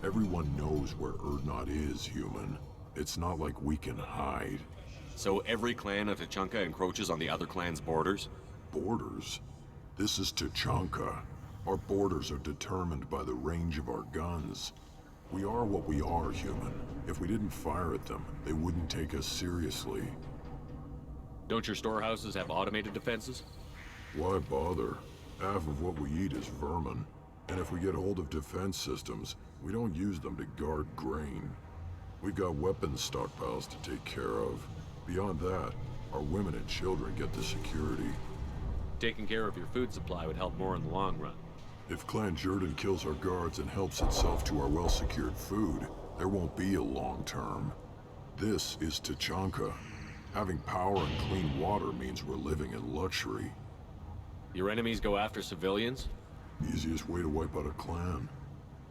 Everyone knows where Urdnot is, human. It's not like we can hide. So every clan of Tuchanka encroaches on the other clan's borders? Borders? This is Tuchanka. Our borders are determined by the range of our guns. We are what we are, human. If we didn't fire at them, they wouldn't take us seriously. Don't your storehouses have automated defenses? Why bother? Half of what we eat is vermin. And if we get hold of defense systems, we don't use them to guard grain. We've got weapons stockpiles to take care of. Beyond that, our women and children get the security. Taking care of your food supply would help more in the long run. If Clan Jordan kills our guards and helps itself to our well-secured food, there won't be a long term. This is Tuchanka. Having power and clean water means we're living in luxury. Your enemies go after civilians? Easiest way to wipe out a clan.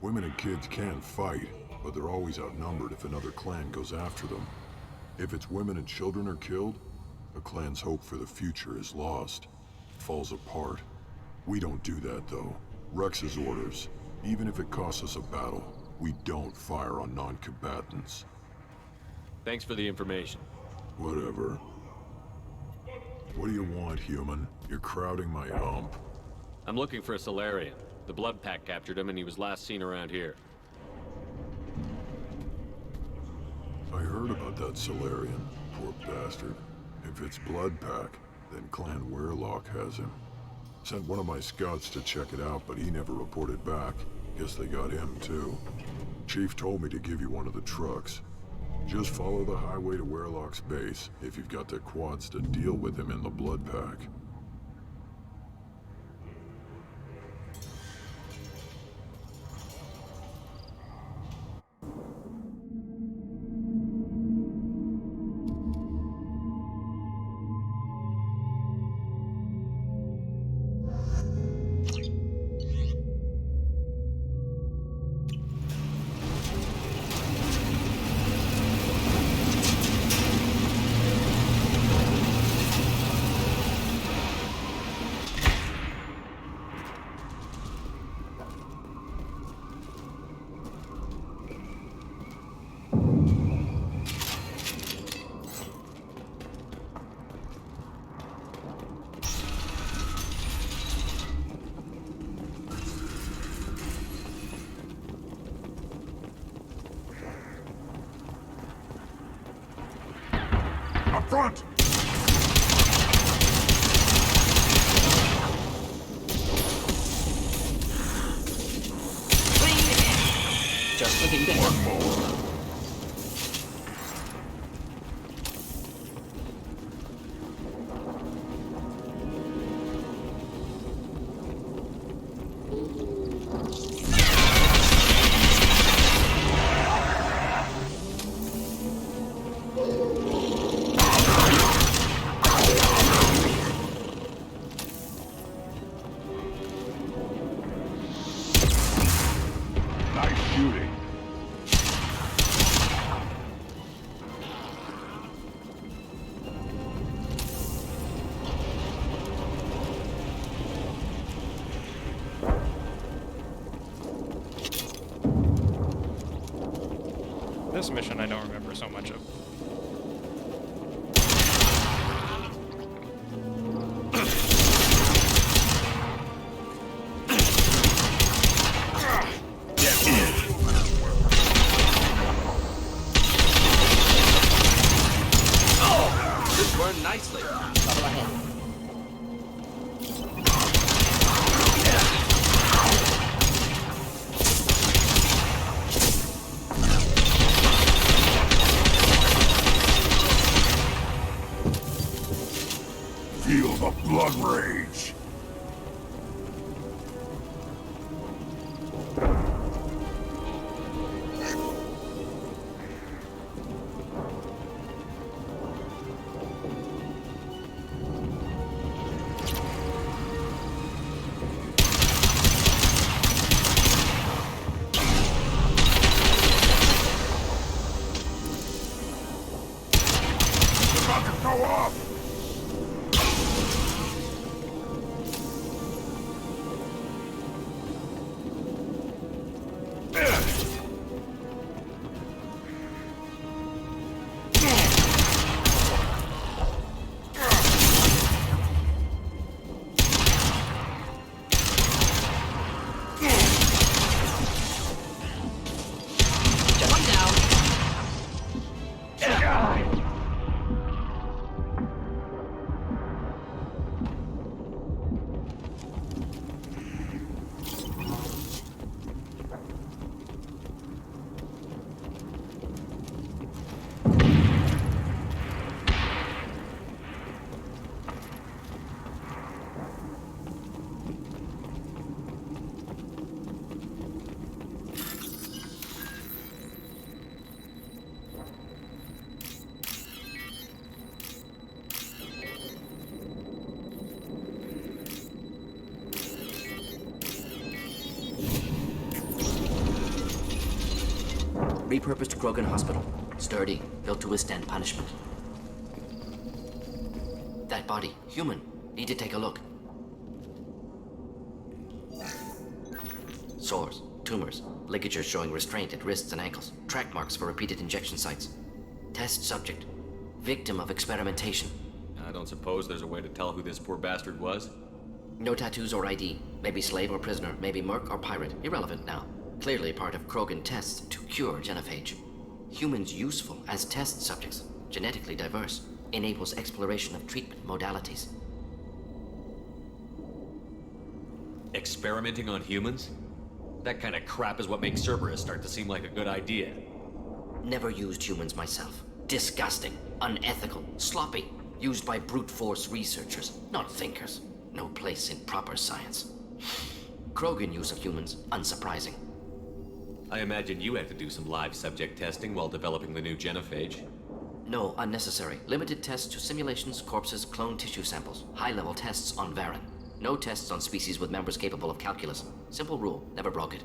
Women and kids can fight, but they're always outnumbered if another clan goes after them. If its women and children are killed, a clan's hope for the future is lost. Falls apart. We don't do that, though. Rex's orders. Even if it costs us a battle, we don't fire on non-combatants. Thanks for the information. Whatever. What do you want, human? You're crowding my hump. I'm looking for a Solarian. The Blood Pack captured him and he was last seen around here. I heard about that Solarian. Poor bastard. If it's Blood Pack, then Clan Weirlock has him. Sent one of my scouts to check it out, but he never reported back. Guess they got him, too. Chief told me to give you one of the trucks. Just follow the highway to Weirlock's base, if you've got the quads to deal with him in the Blood Pack. Up front! Just looking there. One more. Nice shooting. This mission I don't remember so much of. This burned nicely. Couple ahead. Feel the blood rage. It's about to go off. Repurposed Krogan Hospital. Sturdy, built to withstand punishment. That body, human. Need to take a look. Sores, tumors, ligatures showing restraint at wrists and ankles, track marks for repeated injection sites. Test subject. Victim of experimentation. I don't suppose there's a way to tell who this poor bastard was? No tattoos or ID. Maybe slave or prisoner, maybe merc or pirate. Irrelevant now. Clearly part of Krogan tests to cure genophage. Humans useful as test subjects. Genetically diverse. Enables exploration of treatment modalities. Experimenting on humans? That kind of crap is what makes Cerberus start to seem like a good idea. Never used humans myself. Disgusting, unethical, sloppy. Used by brute force researchers, not thinkers. No place in proper science. Krogan use of humans, unsurprising. I imagine you had to do some live subject testing while developing the new genophage. No, unnecessary. Limited tests to simulations, corpses, cloned tissue samples. High-level tests on Varen. No tests on species with members capable of calculus. Simple rule, never broke it.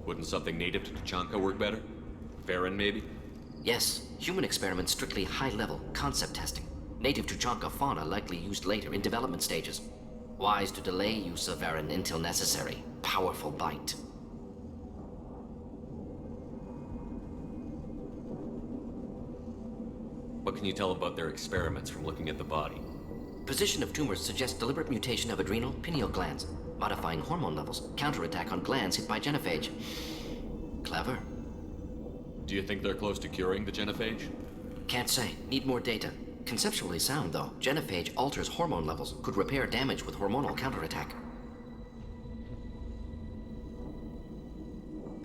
Wouldn't something native to Tuchanka work better? Varen, maybe? Yes, human experiments strictly high-level, concept testing. Native Tuchanka fauna likely used later in development stages. Wise to delay use of Varen until necessary. Powerful bite. What can you tell about their experiments from looking at the body? Position of tumors suggests deliberate mutation of adrenal, pineal glands, modifying hormone levels, counterattack on glands hit by genophage. Clever. Do you think they're close to curing the genophage? Can't say. Need more data. Conceptually sound, though. Genophage alters hormone levels, could repair damage with hormonal counterattack.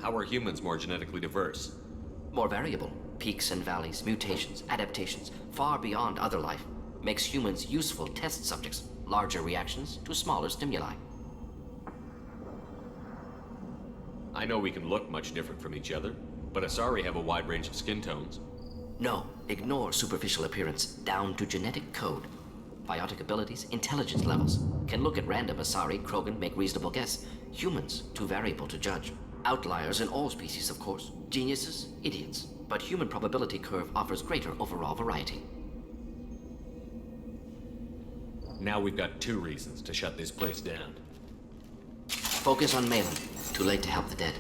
How are humans more genetically diverse? More variable. Peaks and valleys, mutations, adaptations, far beyond other life. Makes humans useful test subjects. Larger reactions to smaller stimuli. I know we can look much different from each other, but Asari have a wide range of skin tones. No, ignore superficial appearance, down to genetic code. Biotic abilities, intelligence levels. Can look at random Asari, Krogan, make reasonable guess. Humans, too variable to judge. Outliers in all species, of course. Geniuses, idiots. But human probability curve offers greater overall variety. Now we've got 2 reasons to shut this place down. Focus on Malin. Too late to help the dead.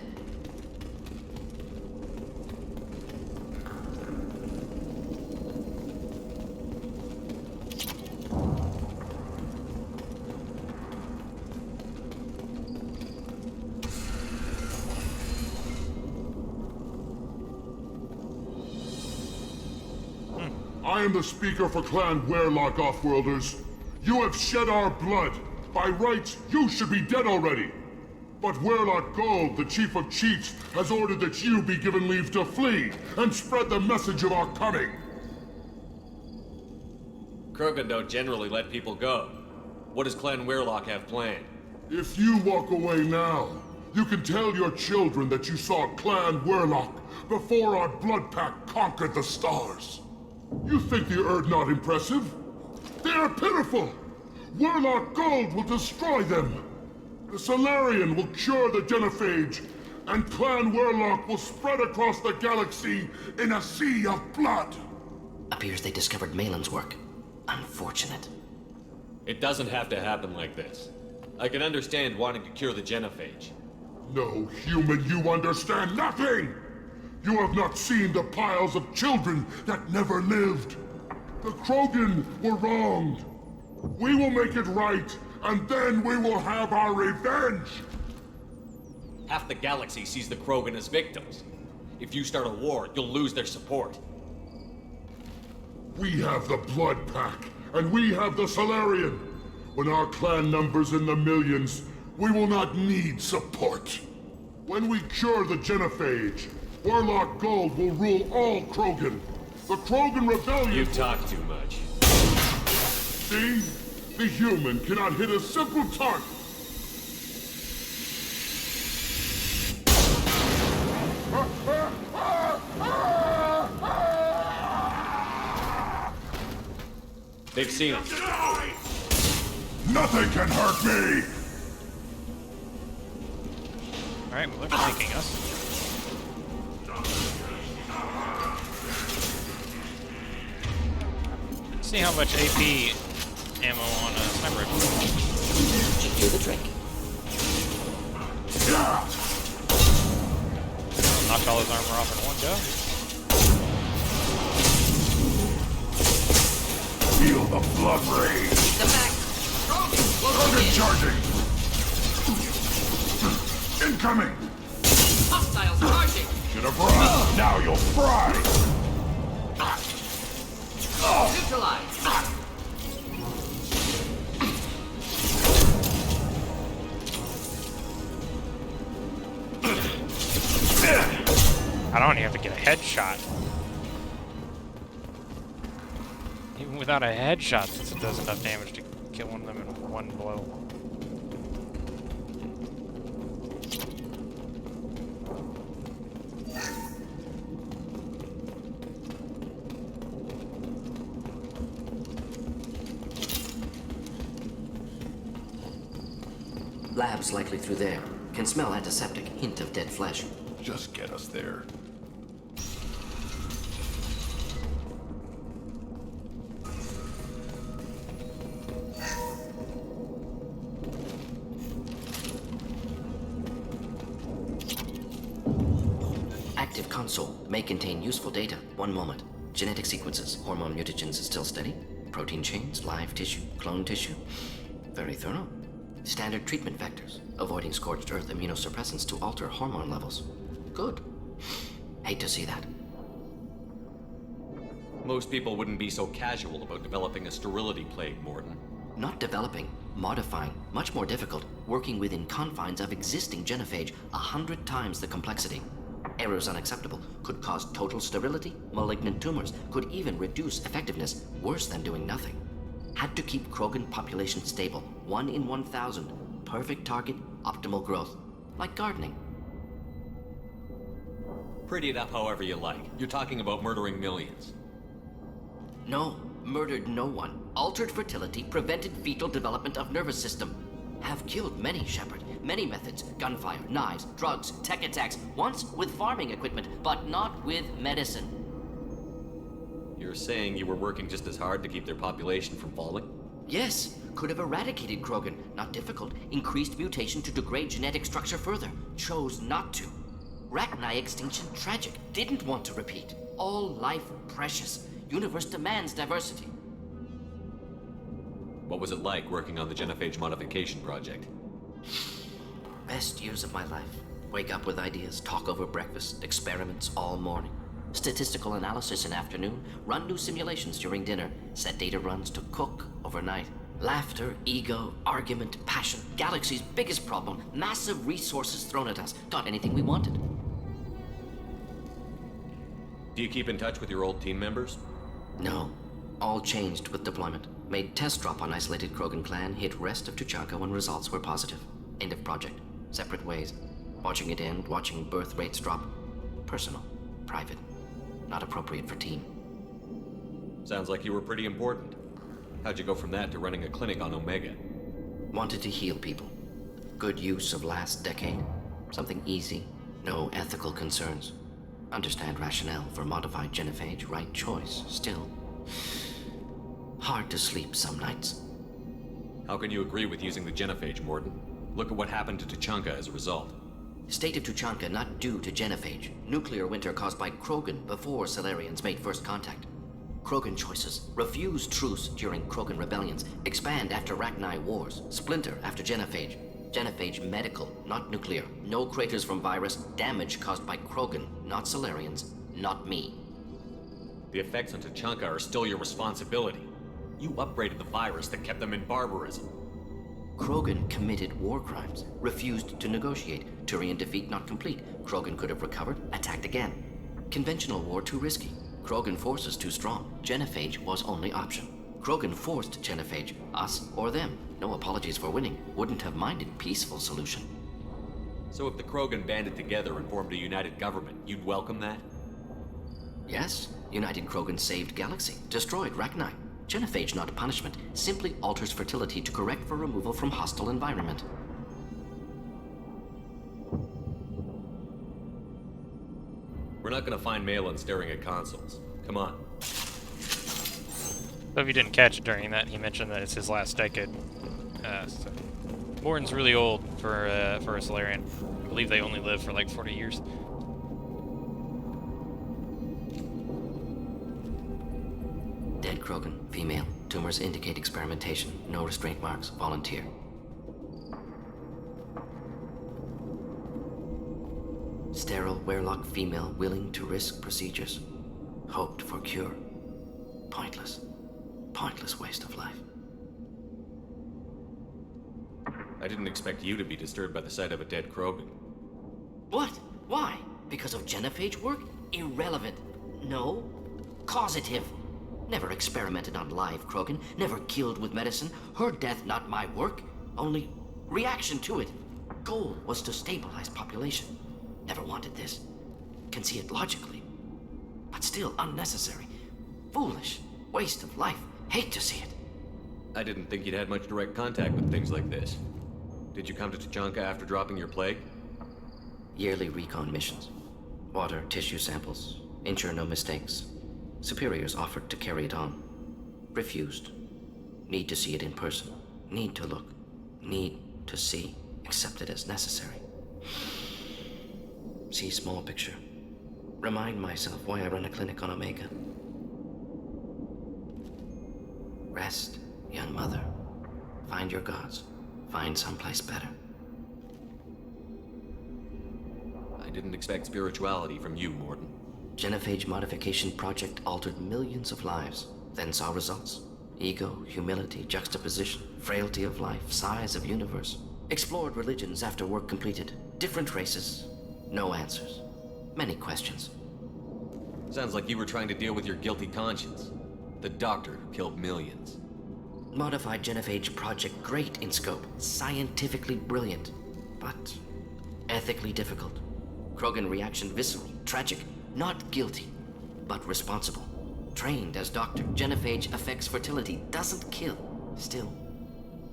I am the speaker for Clan Werlock, Offworlders. You have shed our blood. By rights, you should be dead already. But Werlock Gold, the Chief of Chiefs, has ordered that you be given leave to flee and spread the message of our coming. Krogan don't generally let people go. What does Clan Werlock have planned? If you walk away now, you can tell your children that you saw Clan Werlock before our blood pact conquered the stars. You think the Erd not impressive? They are pitiful! Werlock Gold will destroy them! The Solarian will cure the genophage, and Clan Werlock will spread across the galaxy in a sea of blood! Appears they discovered Malin's work. Unfortunate. It doesn't have to happen like this. I can understand wanting to cure the genophage. No, human, you understand nothing! You have not seen the piles of children that never lived. The Krogan were wronged. We will make it right, and then we will have our revenge! Half the galaxy sees the Krogan as victims. If you start a war, you'll lose their support. We have the Blood Pack, and we have the Solarian. When our clan numbers in the millions, we will not need support. When we cure the genophage, Werlock Gold will rule all Krogan. The Krogan Rebellion— You talk too much. See? The human cannot hit a simple target. They've seen us. Nothing can hurt me! Alright, well, they're flanking us. Let's see how much AP ammo on a sniper rifle. Should do the trick. Knocked all his armor off in one go. Feel the blood rage. Keep them back. Krogan charging. Incoming. Hostiles charging. Should have run. Now you'll fry. Neutralized. I don't even have to get a headshot. Even without a headshot, since it does enough damage to kill one of them in one blow. Labs likely through there. Can smell antiseptic, hint of dead flesh. Just get us there. Active console may contain useful data. One moment. Genetic sequences, hormone mutagens is still steady. Protein chains, live tissue, clone tissue. Very thorough. Standard treatment vectors, avoiding scorched earth immunosuppressants to alter hormone levels. Good. Hate to see that. Most people wouldn't be so casual about developing a sterility plague, Mordin. Not developing, modifying, much more difficult, working within confines of existing genophage, 100 times the complexity. Errors unacceptable, could cause total sterility, malignant tumors, could even reduce effectiveness, worse than doing nothing. Had to keep Krogan population stable, 1 in 1,000. Perfect target, optimal growth. Like gardening. Pretty it up however you like. You're talking about murdering millions. No, murdered no one. Altered fertility, prevented fetal development of nervous system. Have killed many, Shepard. Many methods. Gunfire, knives, drugs, tech attacks. Once with farming equipment, but not with medicine. You're saying you were working just as hard to keep their population from falling? Yes, could have eradicated Krogan. Not difficult. Increased mutation to degrade genetic structure further. Chose not to. Rachni extinction tragic. Didn't want to repeat. All life precious. Universe demands diversity. What was it like working on the genophage modification project? Best years of my life. Wake up with ideas, talk over breakfast, experiments all morning. Statistical analysis in afternoon, run new simulations during dinner, set data runs to cook overnight. Laughter, ego, argument, passion, galaxy's biggest problem, massive resources thrown at us. Got anything we wanted. Do you keep in touch with your old team members? No. All changed with deployment. Made test drop on isolated Krogan clan, hit rest of Tuchanka when results were positive. End of project. Separate ways. Watching it end, watching birth rates drop. Personal. Private. Not appropriate for team. Sounds like you were pretty important. How'd you go from that to running a clinic on Omega? Wanted to heal people. Good use of last decade. Something easy. No ethical concerns. Understand rationale for modified genophage, right choice. Still, hard to sleep some nights. How can you agree with using the genophage, Mordin? Look at what happened to Tuchanka as a result. State of Tuchanka not due to genophage. Nuclear winter caused by Krogan before Salarians made first contact. Krogan choices. Refuse truce during Krogan rebellions. Expand after Rachni wars. Splinter after genophage. Genophage medical, not nuclear. No craters from virus. Damage caused by Krogan, not Salarians, not me. The effects on Tuchanka are still your responsibility. You upgraded the virus that kept them in barbarism. Krogan committed war crimes. Refused to negotiate. Turian defeat not complete. Krogan could have recovered, attacked again. Conventional war too risky. Krogan forces too strong. Genophage was only option. Krogan forced genophage. Us or them. No apologies for winning. Wouldn't have minded peaceful solution. So if the Krogan banded together and formed a united government, you'd welcome that? Yes. United Krogan saved Galaxy. Destroyed Rachni. Genophage not a punishment. Simply alters fertility to correct for removal from hostile environment. We're not gonna find Malin staring at consoles. Come on. So if you didn't catch it during that, he mentioned that it's his last decade. So Mordin's really old for a Solarian. I believe they only live for like 40 years. Dead Krogan, female. Tumors indicate experimentation. No restraint marks. Volunteer. Sterile, Werelock female, willing to risk procedures. Hoped for cure. Pointless. Pointless waste of life. I didn't expect you to be disturbed by the sight of a dead Krogan. What? Why? Because of genophage work? Irrelevant. No. Causative. Never experimented on live Krogan. Never killed with medicine. Her death, not my work. Only reaction to it. Goal was to stabilize population. Never wanted this. Can see it logically. But still unnecessary. Foolish. Waste of life. Hate to see it. I didn't think you'd had much direct contact with things like this. Did you come to Tuchanka after dropping your plague? Yearly recon missions. Water, tissue samples. Ensure no mistakes. Superiors offered to carry it on. Refused. Need to see it in person. Need to look. Need to see. Accepted as necessary. See small picture. Remind myself why I run a clinic on Omega. Rest, young mother. Find your gods. Find someplace better. I didn't expect spirituality from you, Mordin. Genophage modification project altered millions of lives, then saw results. Ego, humility, juxtaposition, frailty of life, size of universe. Explored religions after work completed. Different races. No answers. Many questions. Sounds like you were trying to deal with your guilty conscience. The doctor who killed millions. Modified genophage project great in scope. Scientifically brilliant. But ethically difficult. Krogan reaction visceral, tragic. Not guilty, but responsible. Trained as doctor, genophage affects fertility, doesn't kill. Still,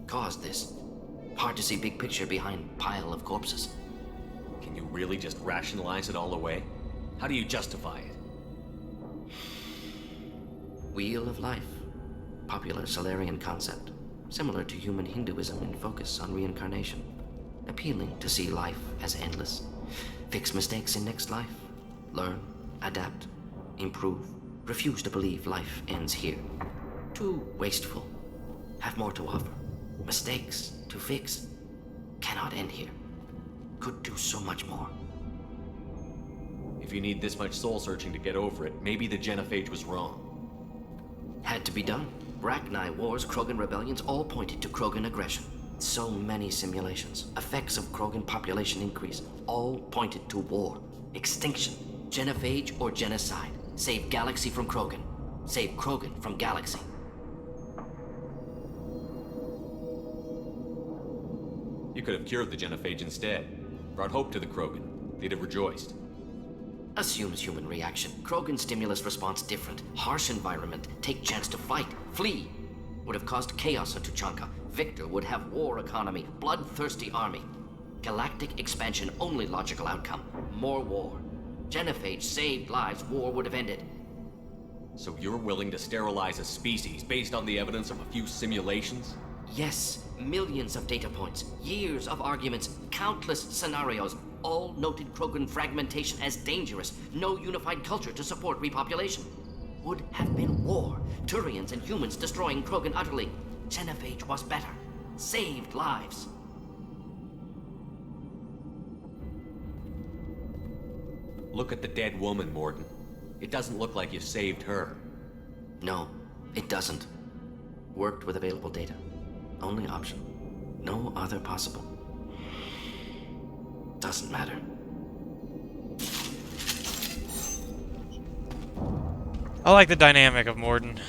caused this. Hard to see big picture behind pile of corpses. Can you really just rationalize it all away? How do you justify it? Wheel of life. Popular Solarian concept. Similar to human Hinduism in focus on reincarnation. Appealing to see life as endless. Fix mistakes in next life. Learn, adapt, improve. Refuse to believe life ends here. Too wasteful. Have more to offer. Mistakes to fix. Cannot end here. Could do so much more. If you need this much soul searching to get over it, maybe the genophage was wrong. Had to be done. Rachni wars, Krogan rebellions, all pointed to Krogan aggression. So many simulations. Effects of Krogan population increase. All pointed to war. Extinction. Genophage or genocide. Save galaxy from Krogan. Save Krogan from galaxy. You could have cured the genophage instead. Brought hope to the Krogan. They'd have rejoiced. Assumes human reaction. Krogan stimulus response different. Harsh environment. Take chance to fight. Flee. Would have caused chaos on Tuchanka. Victor would have war economy. Bloodthirsty army. Galactic expansion only logical outcome. More war. Genophage saved lives. War would have ended. So you're willing to sterilize a species based on the evidence of a few simulations? Yes. Millions of data points. Years of arguments. Countless scenarios. All noted Krogan fragmentation as dangerous. No unified culture to support repopulation. Would have been war. Turians and humans destroying Krogan utterly. Genophage was better. Saved lives. Look at the dead woman, Mordin. It doesn't look like you saved her. No, it doesn't. Worked with available data. Only option. No other possible. Doesn't matter. I like the dynamic of Mordin.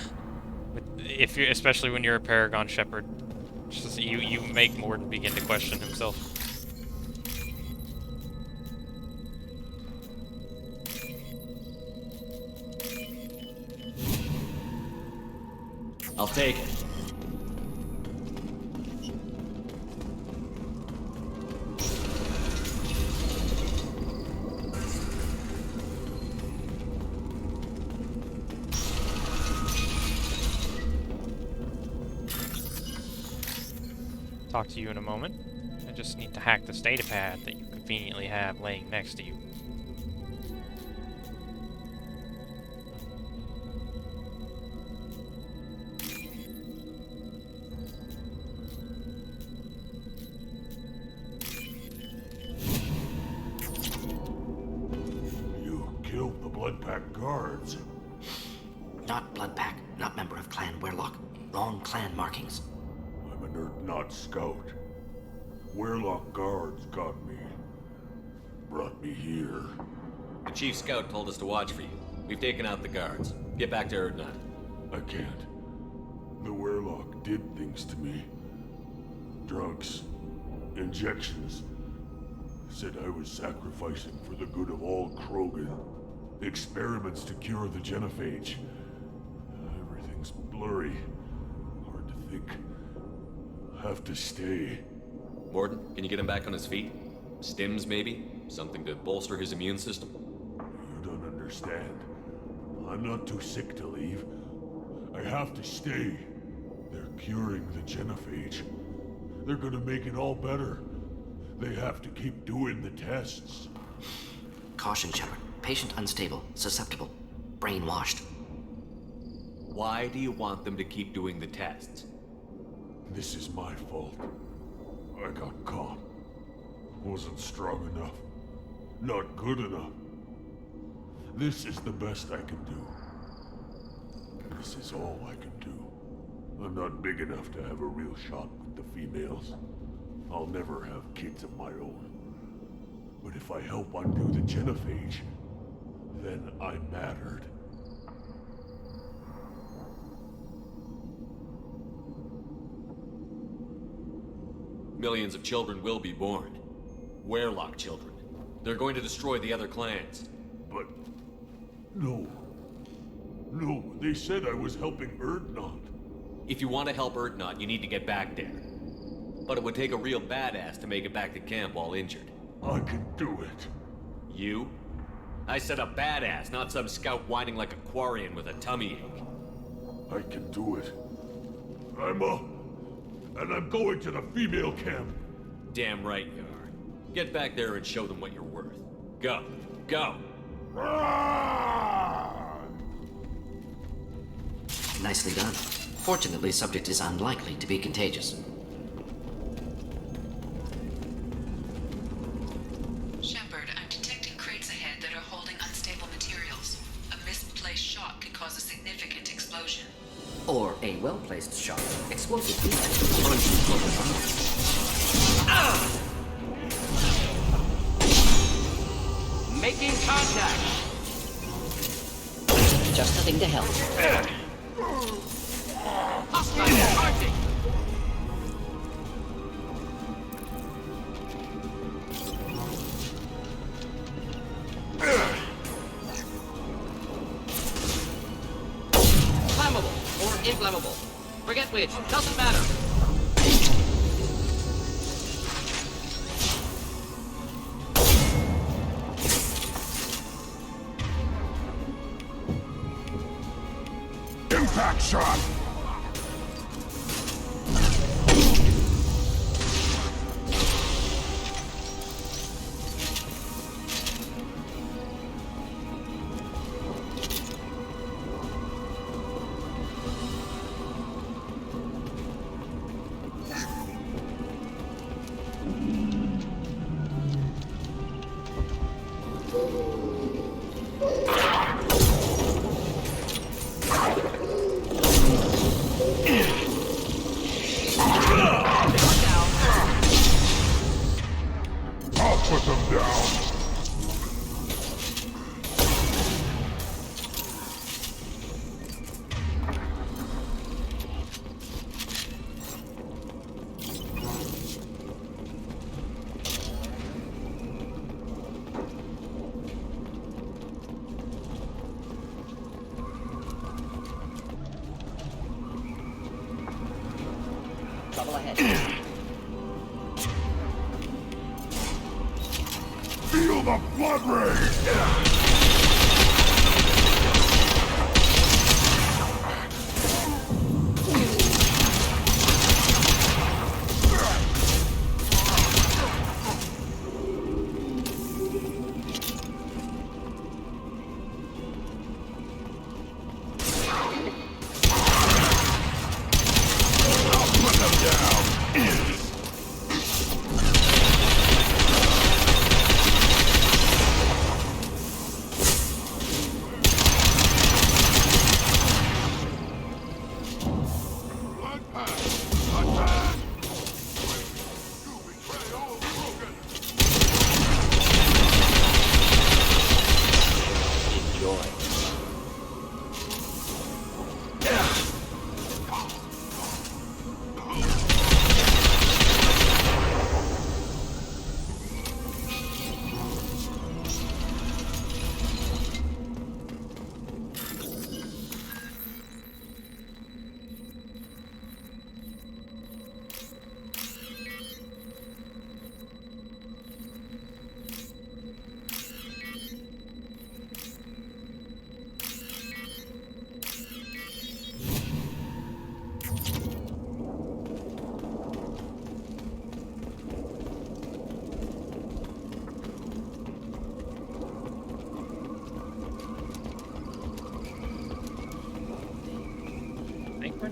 If you, especially when you're a Paragon Shepherd, just you make Mordin begin to question himself. I'll take it. Talk to you in a moment. I just need to hack this datapad that you conveniently have laying next to you. You killed the Bloodpack guards. Not Bloodpack, not member of Clan Werlock. Wrong clan markings. I'm an Urdnot scout. Werlock guards got me. Brought me here. The chief scout told us to watch for you. We've taken out the guards. Get back to Urdnot. I can't. The Werlock did things to me. Drugs. Injections. Said I was sacrificing for the good of all Krogan. Experiments to cure the genophage. Everything's blurry. Hard to think. Have to stay. Mordin, can you get him back on his feet? Stims, maybe? Something to bolster his immune system? You don't understand. I'm not too sick to leave. I have to stay. They're curing the genophage. They're gonna make it all better. They have to keep doing the tests. Caution, Shepard. Patient unstable, susceptible, brainwashed. Why do you want them to keep doing the tests? This is my fault. I got caught. Wasn't strong enough. Not good enough. This is the best I can do. This is all I can do. I'm not big enough to have a real shot with the females. I'll never have kids of my own. But if I help undo the genophage, then I mattered. Millions of children will be born. Werlock children. They're going to destroy the other clans. But... no. No, they said I was helping Urdnot. If you want to help Urdnot, you need to get back there. But it would take a real badass to make it back to camp while injured. I can do it. You? I said a badass, not some scout whining like a Quarian with a tummy ache. I can do it. I'm up. And I'm going to the female camp. Damn right you are. Get back there and show them what you're worth. Go. Go! Nicely done. Fortunately, subject is unlikely to be contagious. Shepard, I'm detecting crates ahead that are holding unstable materials. A misplaced shot could cause a significant explosion. Or a well-placed shot. Explosive defect. Uncontrollable violence. Making contact! Just a thing to help. Hostile charging! Flammable or inflammable. Forget which. Doesn't matter. Impact shot! Put them down. Trouble ahead. Feel the blood rage!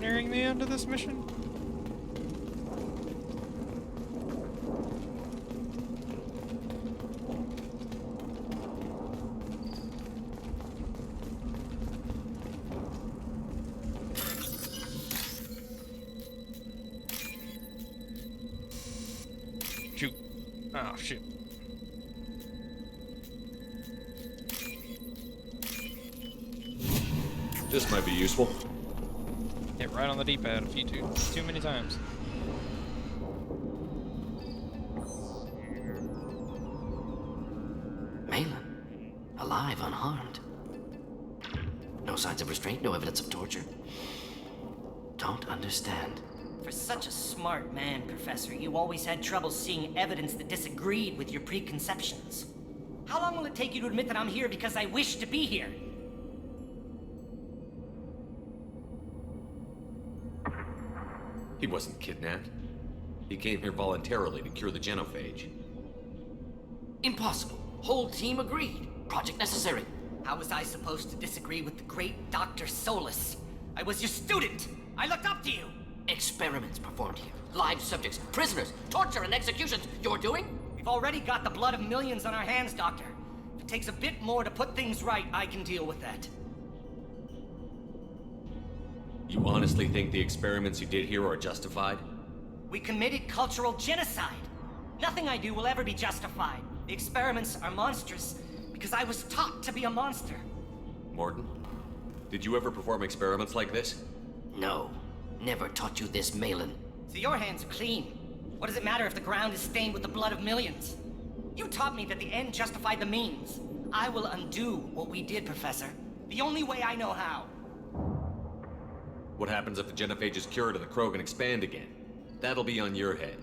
nearing the end of this mission? Shoot. Oh, shit. This might be useful. Hit right on the D-pad a few too many times. Malin, alive, unharmed. No signs of restraint, no evidence of torture. Don't understand. For such a smart man, Professor, you always had trouble seeing evidence that disagreed with your preconceptions. How long will it take you to admit that I'm here because I wish to be here? He wasn't kidnapped. He came here voluntarily to cure the genophage. Impossible. Whole team agreed. Project necessary. How was I supposed to disagree with the great Dr. Solus? I was your student. I looked up to you. Experiments performed here. Live subjects, prisoners, torture and executions. You're doing? We've already got the blood of millions on our hands, Doctor. If it takes a bit more to put things right, I can deal with that. You honestly think the experiments you did here are justified? We committed cultural genocide. Nothing I do will ever be justified. The experiments are monstrous because I was taught to be a monster. Morton, did you ever perform experiments like this? No. Never taught you this, Malin. So your hands are clean. What does it matter if the ground is stained with the blood of millions? You taught me that the end justified the means. I will undo what we did, Professor. The only way I know how. What happens if the genophage is cured and the Krogan expand again? That'll be on your head.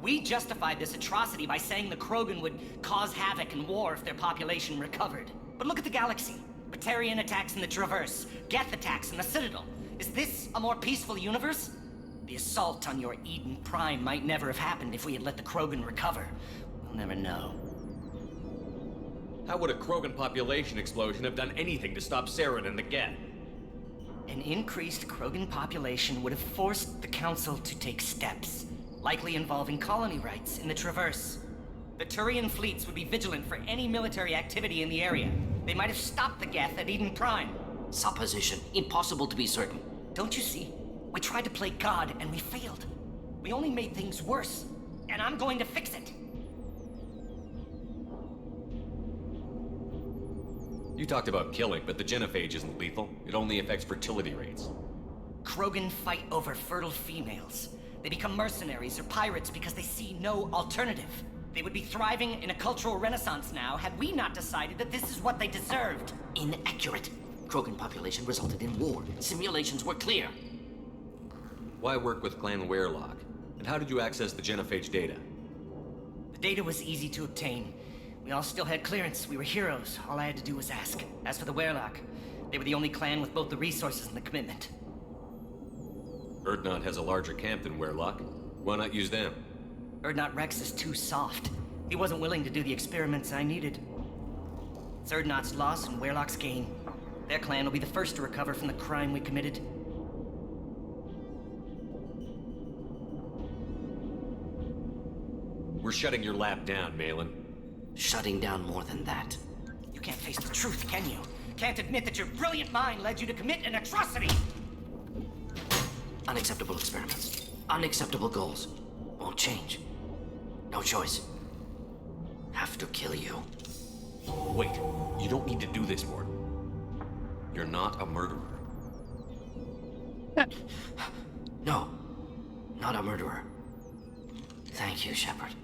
We justified this atrocity by saying the Krogan would cause havoc and war if their population recovered. But look at the galaxy. Batarian attacks in the Traverse, Geth attacks in the Citadel. Is this a more peaceful universe? The assault on your Eden Prime might never have happened if we had let the Krogan recover. We'll never know. How would a Krogan population explosion have done anything to stop Saren and the Geth? An increased Krogan population would have forced the Council to take steps, likely involving colony rights in the Traverse. The Turian fleets would be vigilant for any military activity in the area. They might have stopped the Geth at Eden Prime. Supposition. Impossible to be certain. Don't you see? We tried to play God and we failed. We only made things worse, and I'm going to fix it. You talked about killing, but the genophage isn't lethal. It only affects fertility rates. Krogan fight over fertile females. They become mercenaries or pirates because they see no alternative. They would be thriving in a cultural renaissance now had we not decided that this is what they deserved. Inaccurate. Krogan population resulted in war. Simulations were clear. Why work with Clan Werelock? And how did you access the genophage data? The data was easy to obtain. We all still had clearance. We were heroes. All I had to do was ask. As for the Werelock, they were the only clan with both the resources and the commitment. Urdnot has a larger camp than Werelock. Why not use them? Urdnot Rex is too soft. He wasn't willing to do the experiments I needed. It's Urdnot's loss and Werelock's gain. Their clan will be the first to recover from the crime we committed. We're shutting your lab down, Malin. Shutting down more than that. You can't face the truth, can you? Can't admit that your brilliant mind led you to commit an atrocity! Unacceptable experiments. Unacceptable goals. Won't change. No choice. Have to kill you. Wait, you don't need to do this, Morton. You're not a murderer. No. Not a murderer. Thank you, Shepard.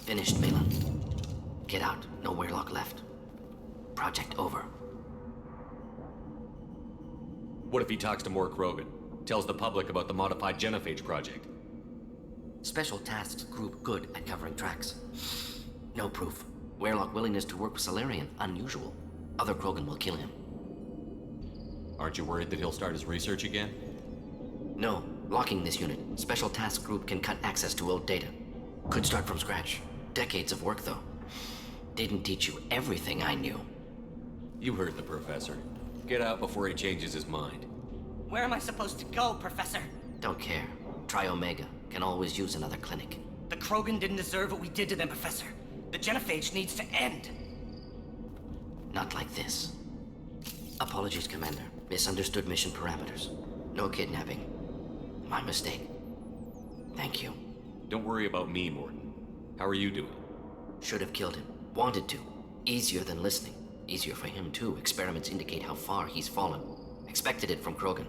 Finished, Malin. Get out. No Werelock left. Project over. What if he talks to more Krogan? Tells the public about the modified genophage project? Special Tasks Group good at covering tracks. No proof. Werelock willingness to work with Salarian, unusual. Other Krogan will kill him. Aren't you worried that he'll start his research again? No. Locking this unit. Special Task Group can cut access to old data. Could start from scratch. Decades of work, though. Didn't teach you everything I knew. You heard the professor. Get out before he changes his mind. Where am I supposed to go, Professor? Don't care. Try Omega. Can always use another clinic. The Krogan didn't deserve what we did to them, Professor. The genophage needs to end. Not like this. Apologies, Commander. Misunderstood mission parameters. No kidnapping. My mistake. Thank you. Don't worry about me, Mordin. How are you doing? Should have killed him. Wanted to. Easier than listening. Easier for him, too. Experiments indicate how far he's fallen. Expected it from Krogan.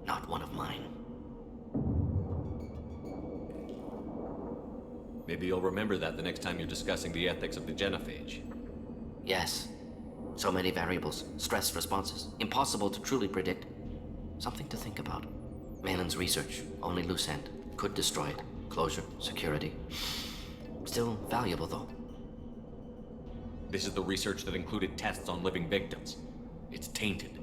Not one of mine. Maybe you'll remember that the next time you're discussing the ethics of the genophage. Yes. So many variables. Stress responses. Impossible to truly predict. Something to think about. Malin's research. Only loose end. Could destroy it. Closure. Security. Still valuable, though. This is the research that included tests on living victims. It's tainted.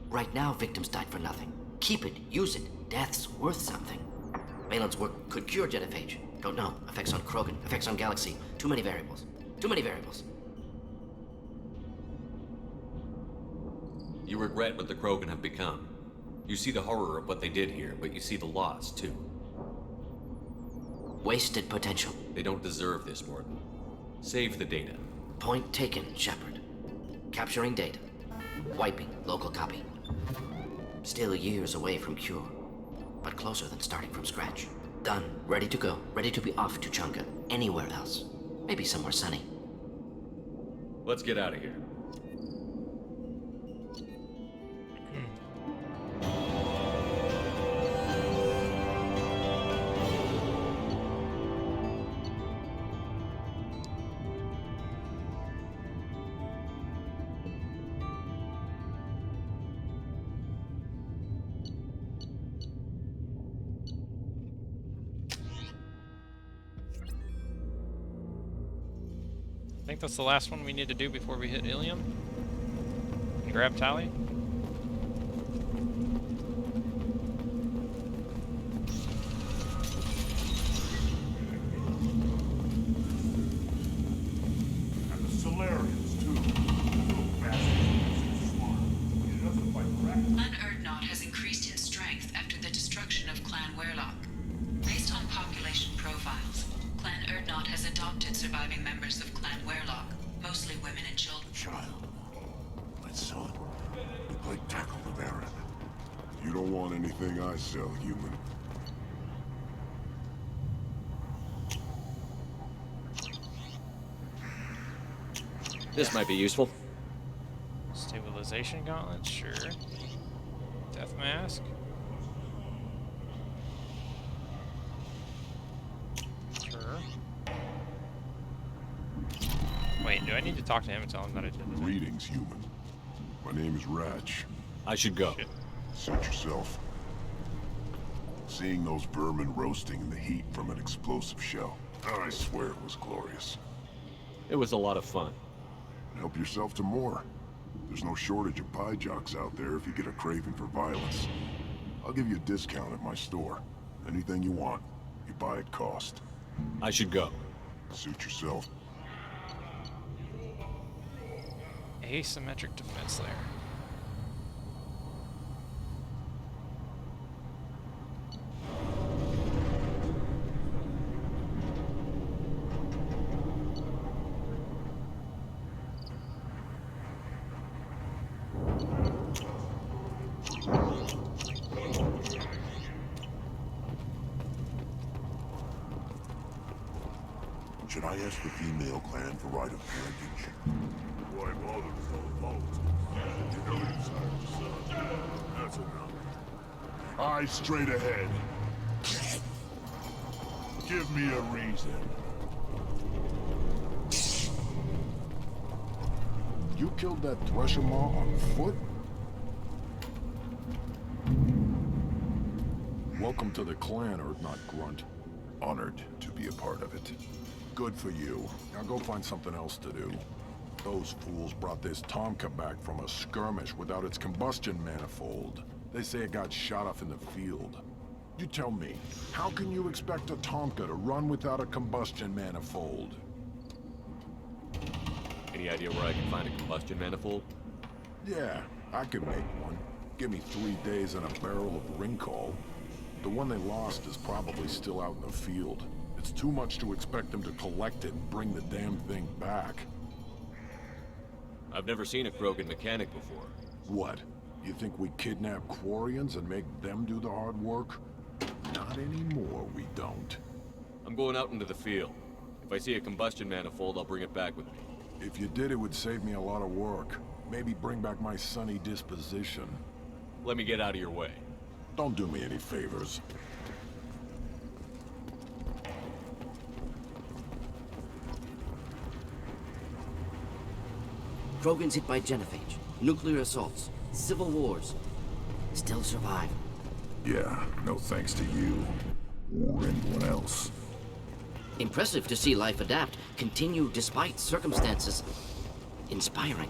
Right now, victims died for nothing. Keep it. Use it. Death's worth something. Malin's work could cure genophage. Don't know. Effects on Krogan. Effects on Galaxy. Too many variables. Too many variables. You regret what the Krogan have become. You see the horror of what they did here, but you see the loss, too. Wasted potential. They don't deserve this, Mordin. Save the data. Point taken, Shepard. Capturing data. Wiping local copy. Still years away from cure, but closer than starting from scratch. Done. Ready to go. Ready to be off to Chunga. Anywhere else. Maybe somewhere sunny. Let's get out of here. I think that's the last one we need to do before we hit Ilium. And grab Tali. And the Solarians, too. Little bastards. Smart. He doesn't fight crack. Clan Urdnot has increased in strength after the destruction of Clan Werlock. Based on population profiles, Clan Urdnot has adopted surviving members of Clan Werlock, mostly women and children. Child. My son. You played tackle the Baron. You don't want anything I sell, human. This might be useful. Stabilization gauntlet, sure. Death mask. Sure. Wait, do I need to talk to him and tell him that I did it? Greetings, human. My name is Ratch. I should go. Suit yourself. Seeing those vermin roasting in the heat from an explosive shell, I swear it was glorious. It was a lot of fun. Help yourself to more. There's no shortage of pie jocks out there if you get a craving for violence. I'll give you a discount at my store. Anything you want, you buy at cost. I should go. Suit yourself. Asymmetric defense layer. Should I ask the female clan for right of parentage? Why bother with all votes? You know you desire a son. That's enough. Eyes straight ahead. Give me a reason. You killed that Threshermaw on foot? Welcome to the clan, Urdnot Grunt. Honored to be a part of it. Good for you. Now go find something else to do. Those fools brought this Tomka back from a skirmish without its combustion manifold. They say it got shot off in the field. You tell me, how can you expect a Tomka to run without a combustion manifold? Any idea where I can find a combustion manifold? Yeah, I could make one. Give me 3 days and a barrel of Ringcall. The one they lost is probably still out in the field. It's too much to expect them to collect it and bring the damn thing back. I've never seen a Krogan mechanic before. What? You think we kidnap Quarians and make them do the hard work? Not anymore, we don't. I'm going out into the field. If I see a combustion manifold, I'll bring it back with me. If you did, it would save me a lot of work. Maybe bring back my sunny disposition. Let me get out of your way. Don't do me any favors. Krogans hit by genophage, nuclear assaults, civil wars. Still survive. Yeah, no thanks to you. Or anyone else. Impressive to see life adapt, continue despite circumstances. Inspiring.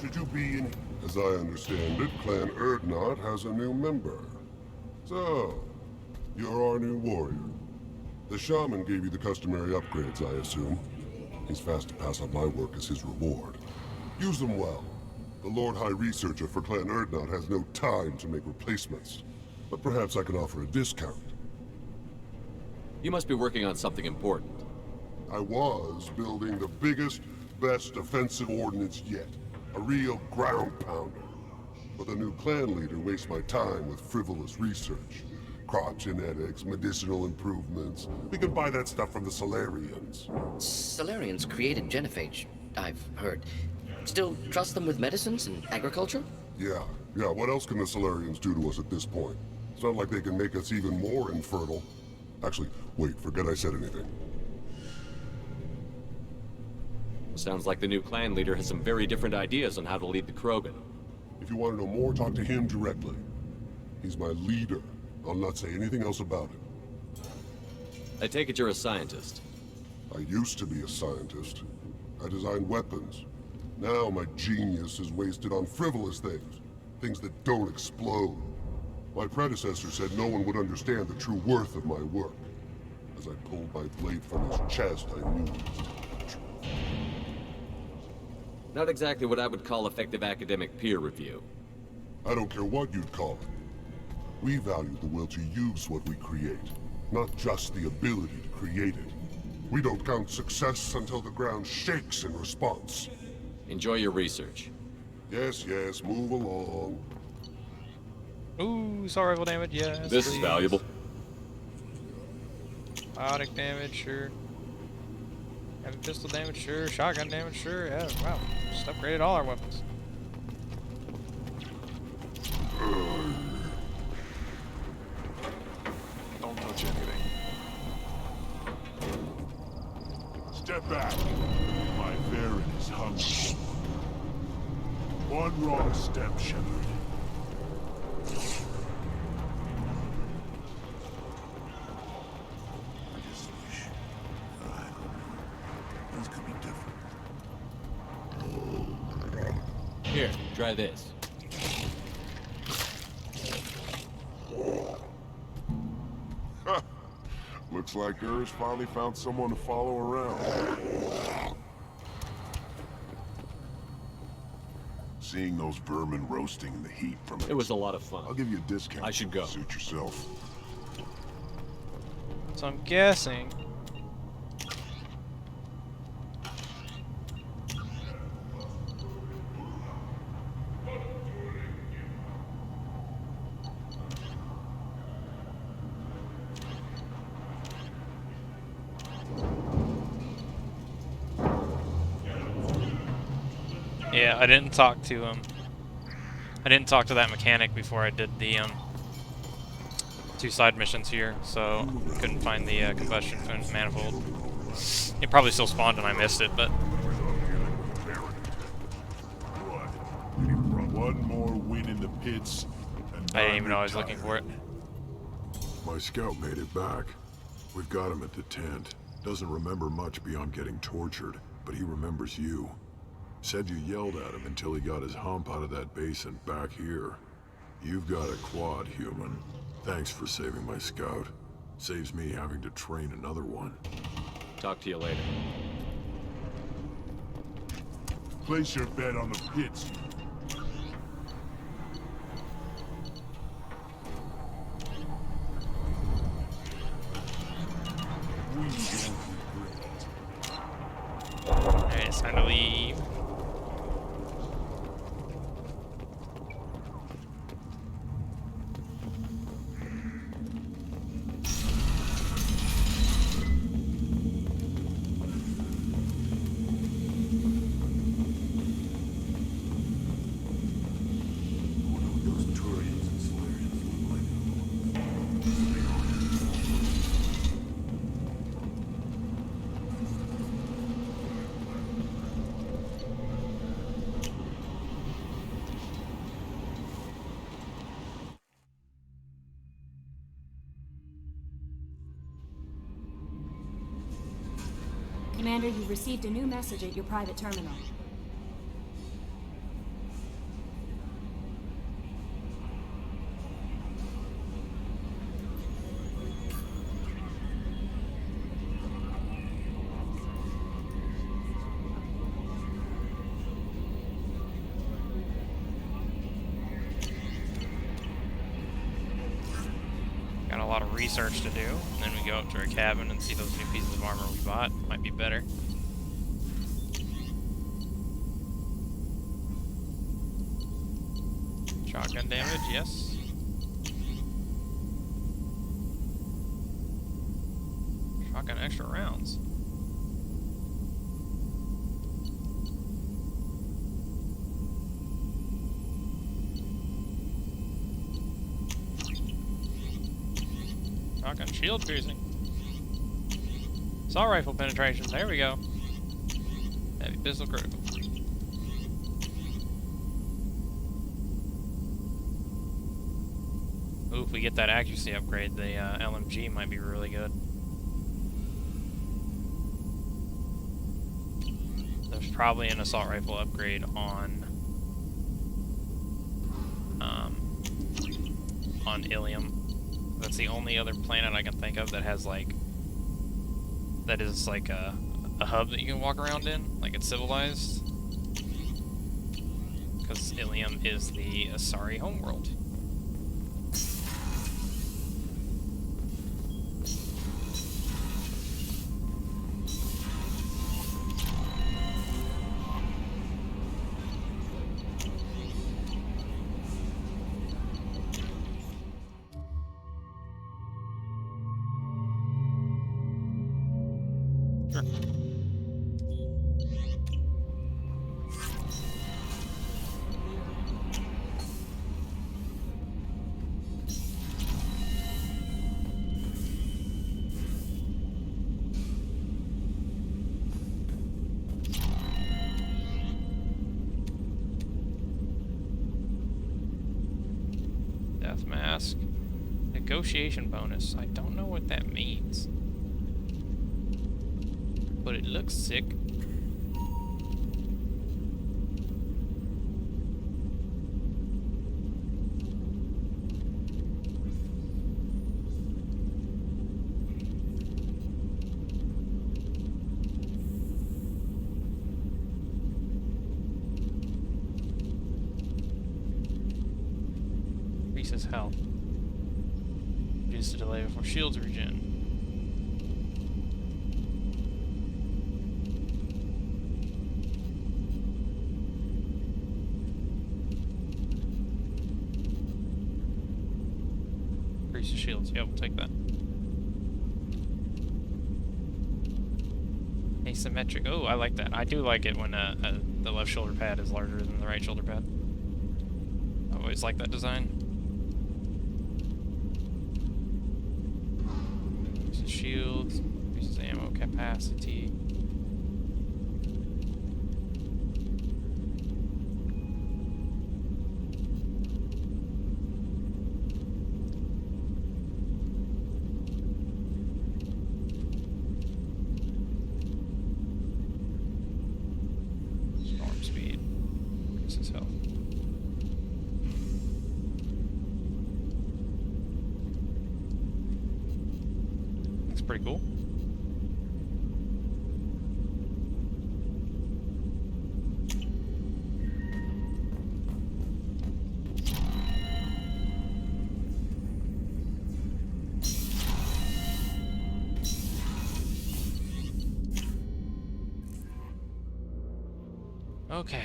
Should you be in... As I understand it, Clan Urdnot has a new member. So, you're our new warrior. The shaman gave you the customary upgrades, I assume. He's fast to pass on my work as his reward. Use them well. The Lord High Researcher for Clan Urdnot has no time to make replacements. But perhaps I can offer a discount. You must be working on something important. I was building the biggest, best offensive ordnance yet. A real ground pounder. But the new clan leader wastes my time with frivolous research. Crop genetics, medicinal improvements. We can buy that stuff from the Solarians. Solarians created genophage, I've heard. Still trust them with medicines and agriculture? Yeah. What else can the Solarians do to us at this point? It's not like they can make us even more infertile. Actually, wait, forget I said anything. Sounds like the new clan leader has some very different ideas on how to lead the Krogan. If you want to know more, talk to him directly. He's my leader. I'll not say anything else about it. I take it you're a scientist. I used to be a scientist. I designed weapons. Now my genius is wasted on frivolous things. Things that don't explode. My predecessor said no one would understand the true worth of my work. As I pulled my blade from his chest, I knew he was telling the truth. Not exactly what I would call effective academic peer review. I don't care what you'd call it. We value the will to use what we create, not just the ability to create it. We don't count success until the ground shakes in response. Enjoy your research. Yes, move along. Ooh, sorrowful damage, yes. This is valuable. Biotic damage, sure. Heavy pistol damage, sure. Shotgun damage, sure. Yeah, wow. Just upgraded all our weapons. Don't touch anything. Step back. My Baron is hungry. One wrong step, Shepard. I just wish... things could be different. Here, try this. Looks like Urs finally found someone to follow around. Seeing those vermin roasting in the heat from It was a lot of fun. I'll give you a discount. I should go. Suit yourself. So I'm guessing... Yeah, I didn't talk to that mechanic before I did the 2 side missions here, so couldn't find the combustion manifold. It probably still spawned and I missed it, but One more win in the pits. And I didn't even know I was looking for it. My scout made it back. We've got him at the tent. Doesn't remember much beyond getting tortured, but he remembers you. Said you yelled at him until he got his hump out of that basin back here. You've got a quad, human. Thanks for saving my scout. Saves me having to train another one. Talk to you later. Place your bet on the pits. Alright, it's time to leave. Commander, you've received a new message at your private terminal. Got a lot of research to do. And then we go up to our cabin and see those new pieces of armor we bought. Might be better. Shotgun damage, yes. Shotgun extra rounds. Shotgun shield piercing. Assault rifle penetration. There we go. Heavy pistol critical. Ooh, if we get that accuracy upgrade, the LMG might be really good. There's probably an assault rifle upgrade on Ilium. That's the only other planet I can think of that has like that is like a hub that you can walk around in, like it's civilized. Because Ilium is the Asari homeworld. Sure. Death mask. Negotiation bonus. I don't know what that means. But it looks sick. Increases health. Reduces the delay before shields regen. Increases shields. Yeah, we'll take that. Asymmetric. Oh, I like that. I do like it when the left shoulder pad is larger than the right shoulder pad. I always like that design. Increases shields, increases ammo capacity. Storm speed. Increases health. Pretty cool. Okay.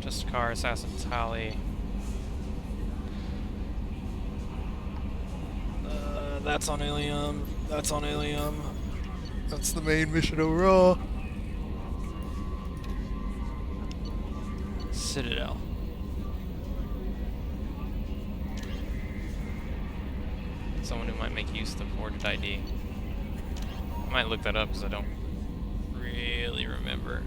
Just Car, Assassin Tally. That's on Ilium. That's on Ilium. That's the main mission overall. Citadel. Someone who might make use of the forged ID. I might look that up because I don't really remember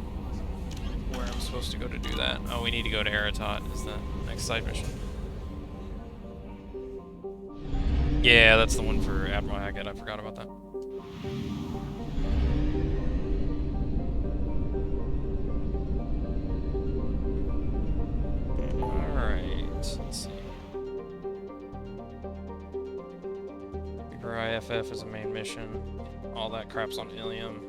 where I'm supposed to go to do that. Oh, we need to go to Aratot is the next side mission. Yeah, that's the one for Admiral Hackett. I forgot about that. Alright, let's see. IFF is a main mission. All that crap's on Ilium.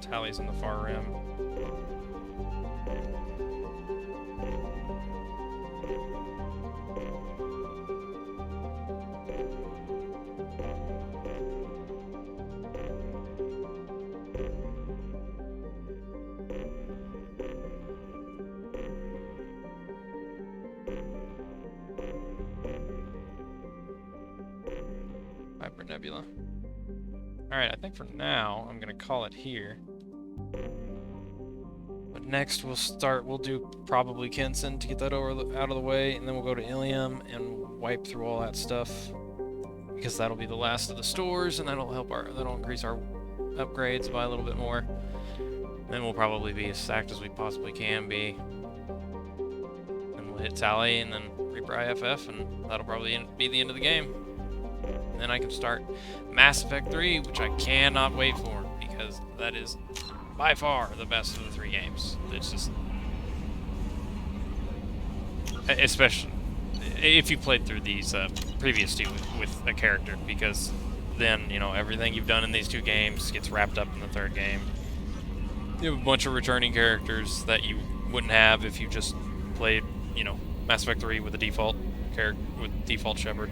Tally's in the far rim. Viper Nebula. Alright, I think for now, I'm gonna call it here. But next we'll do probably Kenson to get that out of the way, and then we'll go to Ilium and wipe through all that stuff. Because that'll be the last of the stores, and that'll increase our upgrades by a little bit more. Then we'll probably be as stacked as we possibly can be. And we'll hit Tally, and then Reaper IFF, and that'll probably be the end of the game. And then I can start Mass Effect 3, which I cannot wait for, because that is by far the best of the 3 games. It's just... especially if you played through these previous 2 with a character, because then, you know, everything you've done in these 2 games gets wrapped up in the 3rd game. You have a bunch of returning characters that you wouldn't have if you just played, you know, Mass Effect 3 with the default character, with default Shepard.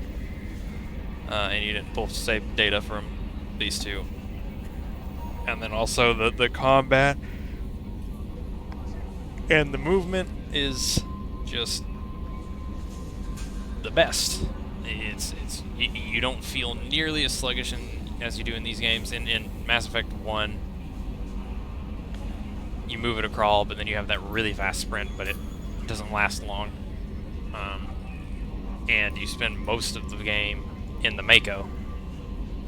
And you didn't pull save data from these 2. And then also the combat and the movement is just the best. You don't feel nearly as sluggish as you do in these games. In Mass Effect 1, you move at a crawl, but then you have that really fast sprint, but it doesn't last long. And you spend most of the game in the Mako.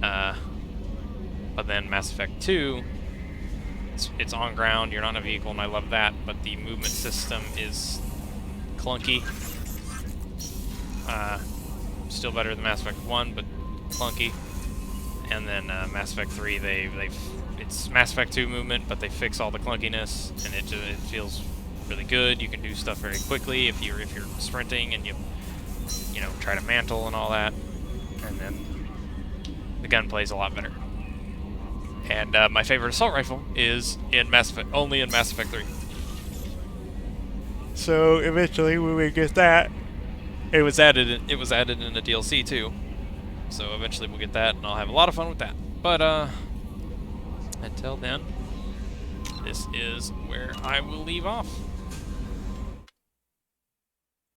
But then Mass Effect 2, it's on ground, you're not in a vehicle, and I love that, but the movement system is clunky. Still better than Mass Effect 1, but clunky. And then Mass Effect 3, it's Mass Effect 2 movement, but they fix all the clunkiness, and it feels really good. You can do stuff very quickly if you're sprinting and you know, try to mantle and all that. And then the gunplay is a lot better. And my favorite assault rifle is only in Mass Effect 3. So eventually, when we get that, it was added in the DLC too. So eventually we'll get that, and I'll have a lot of fun with that. But until then, this is where I will leave off.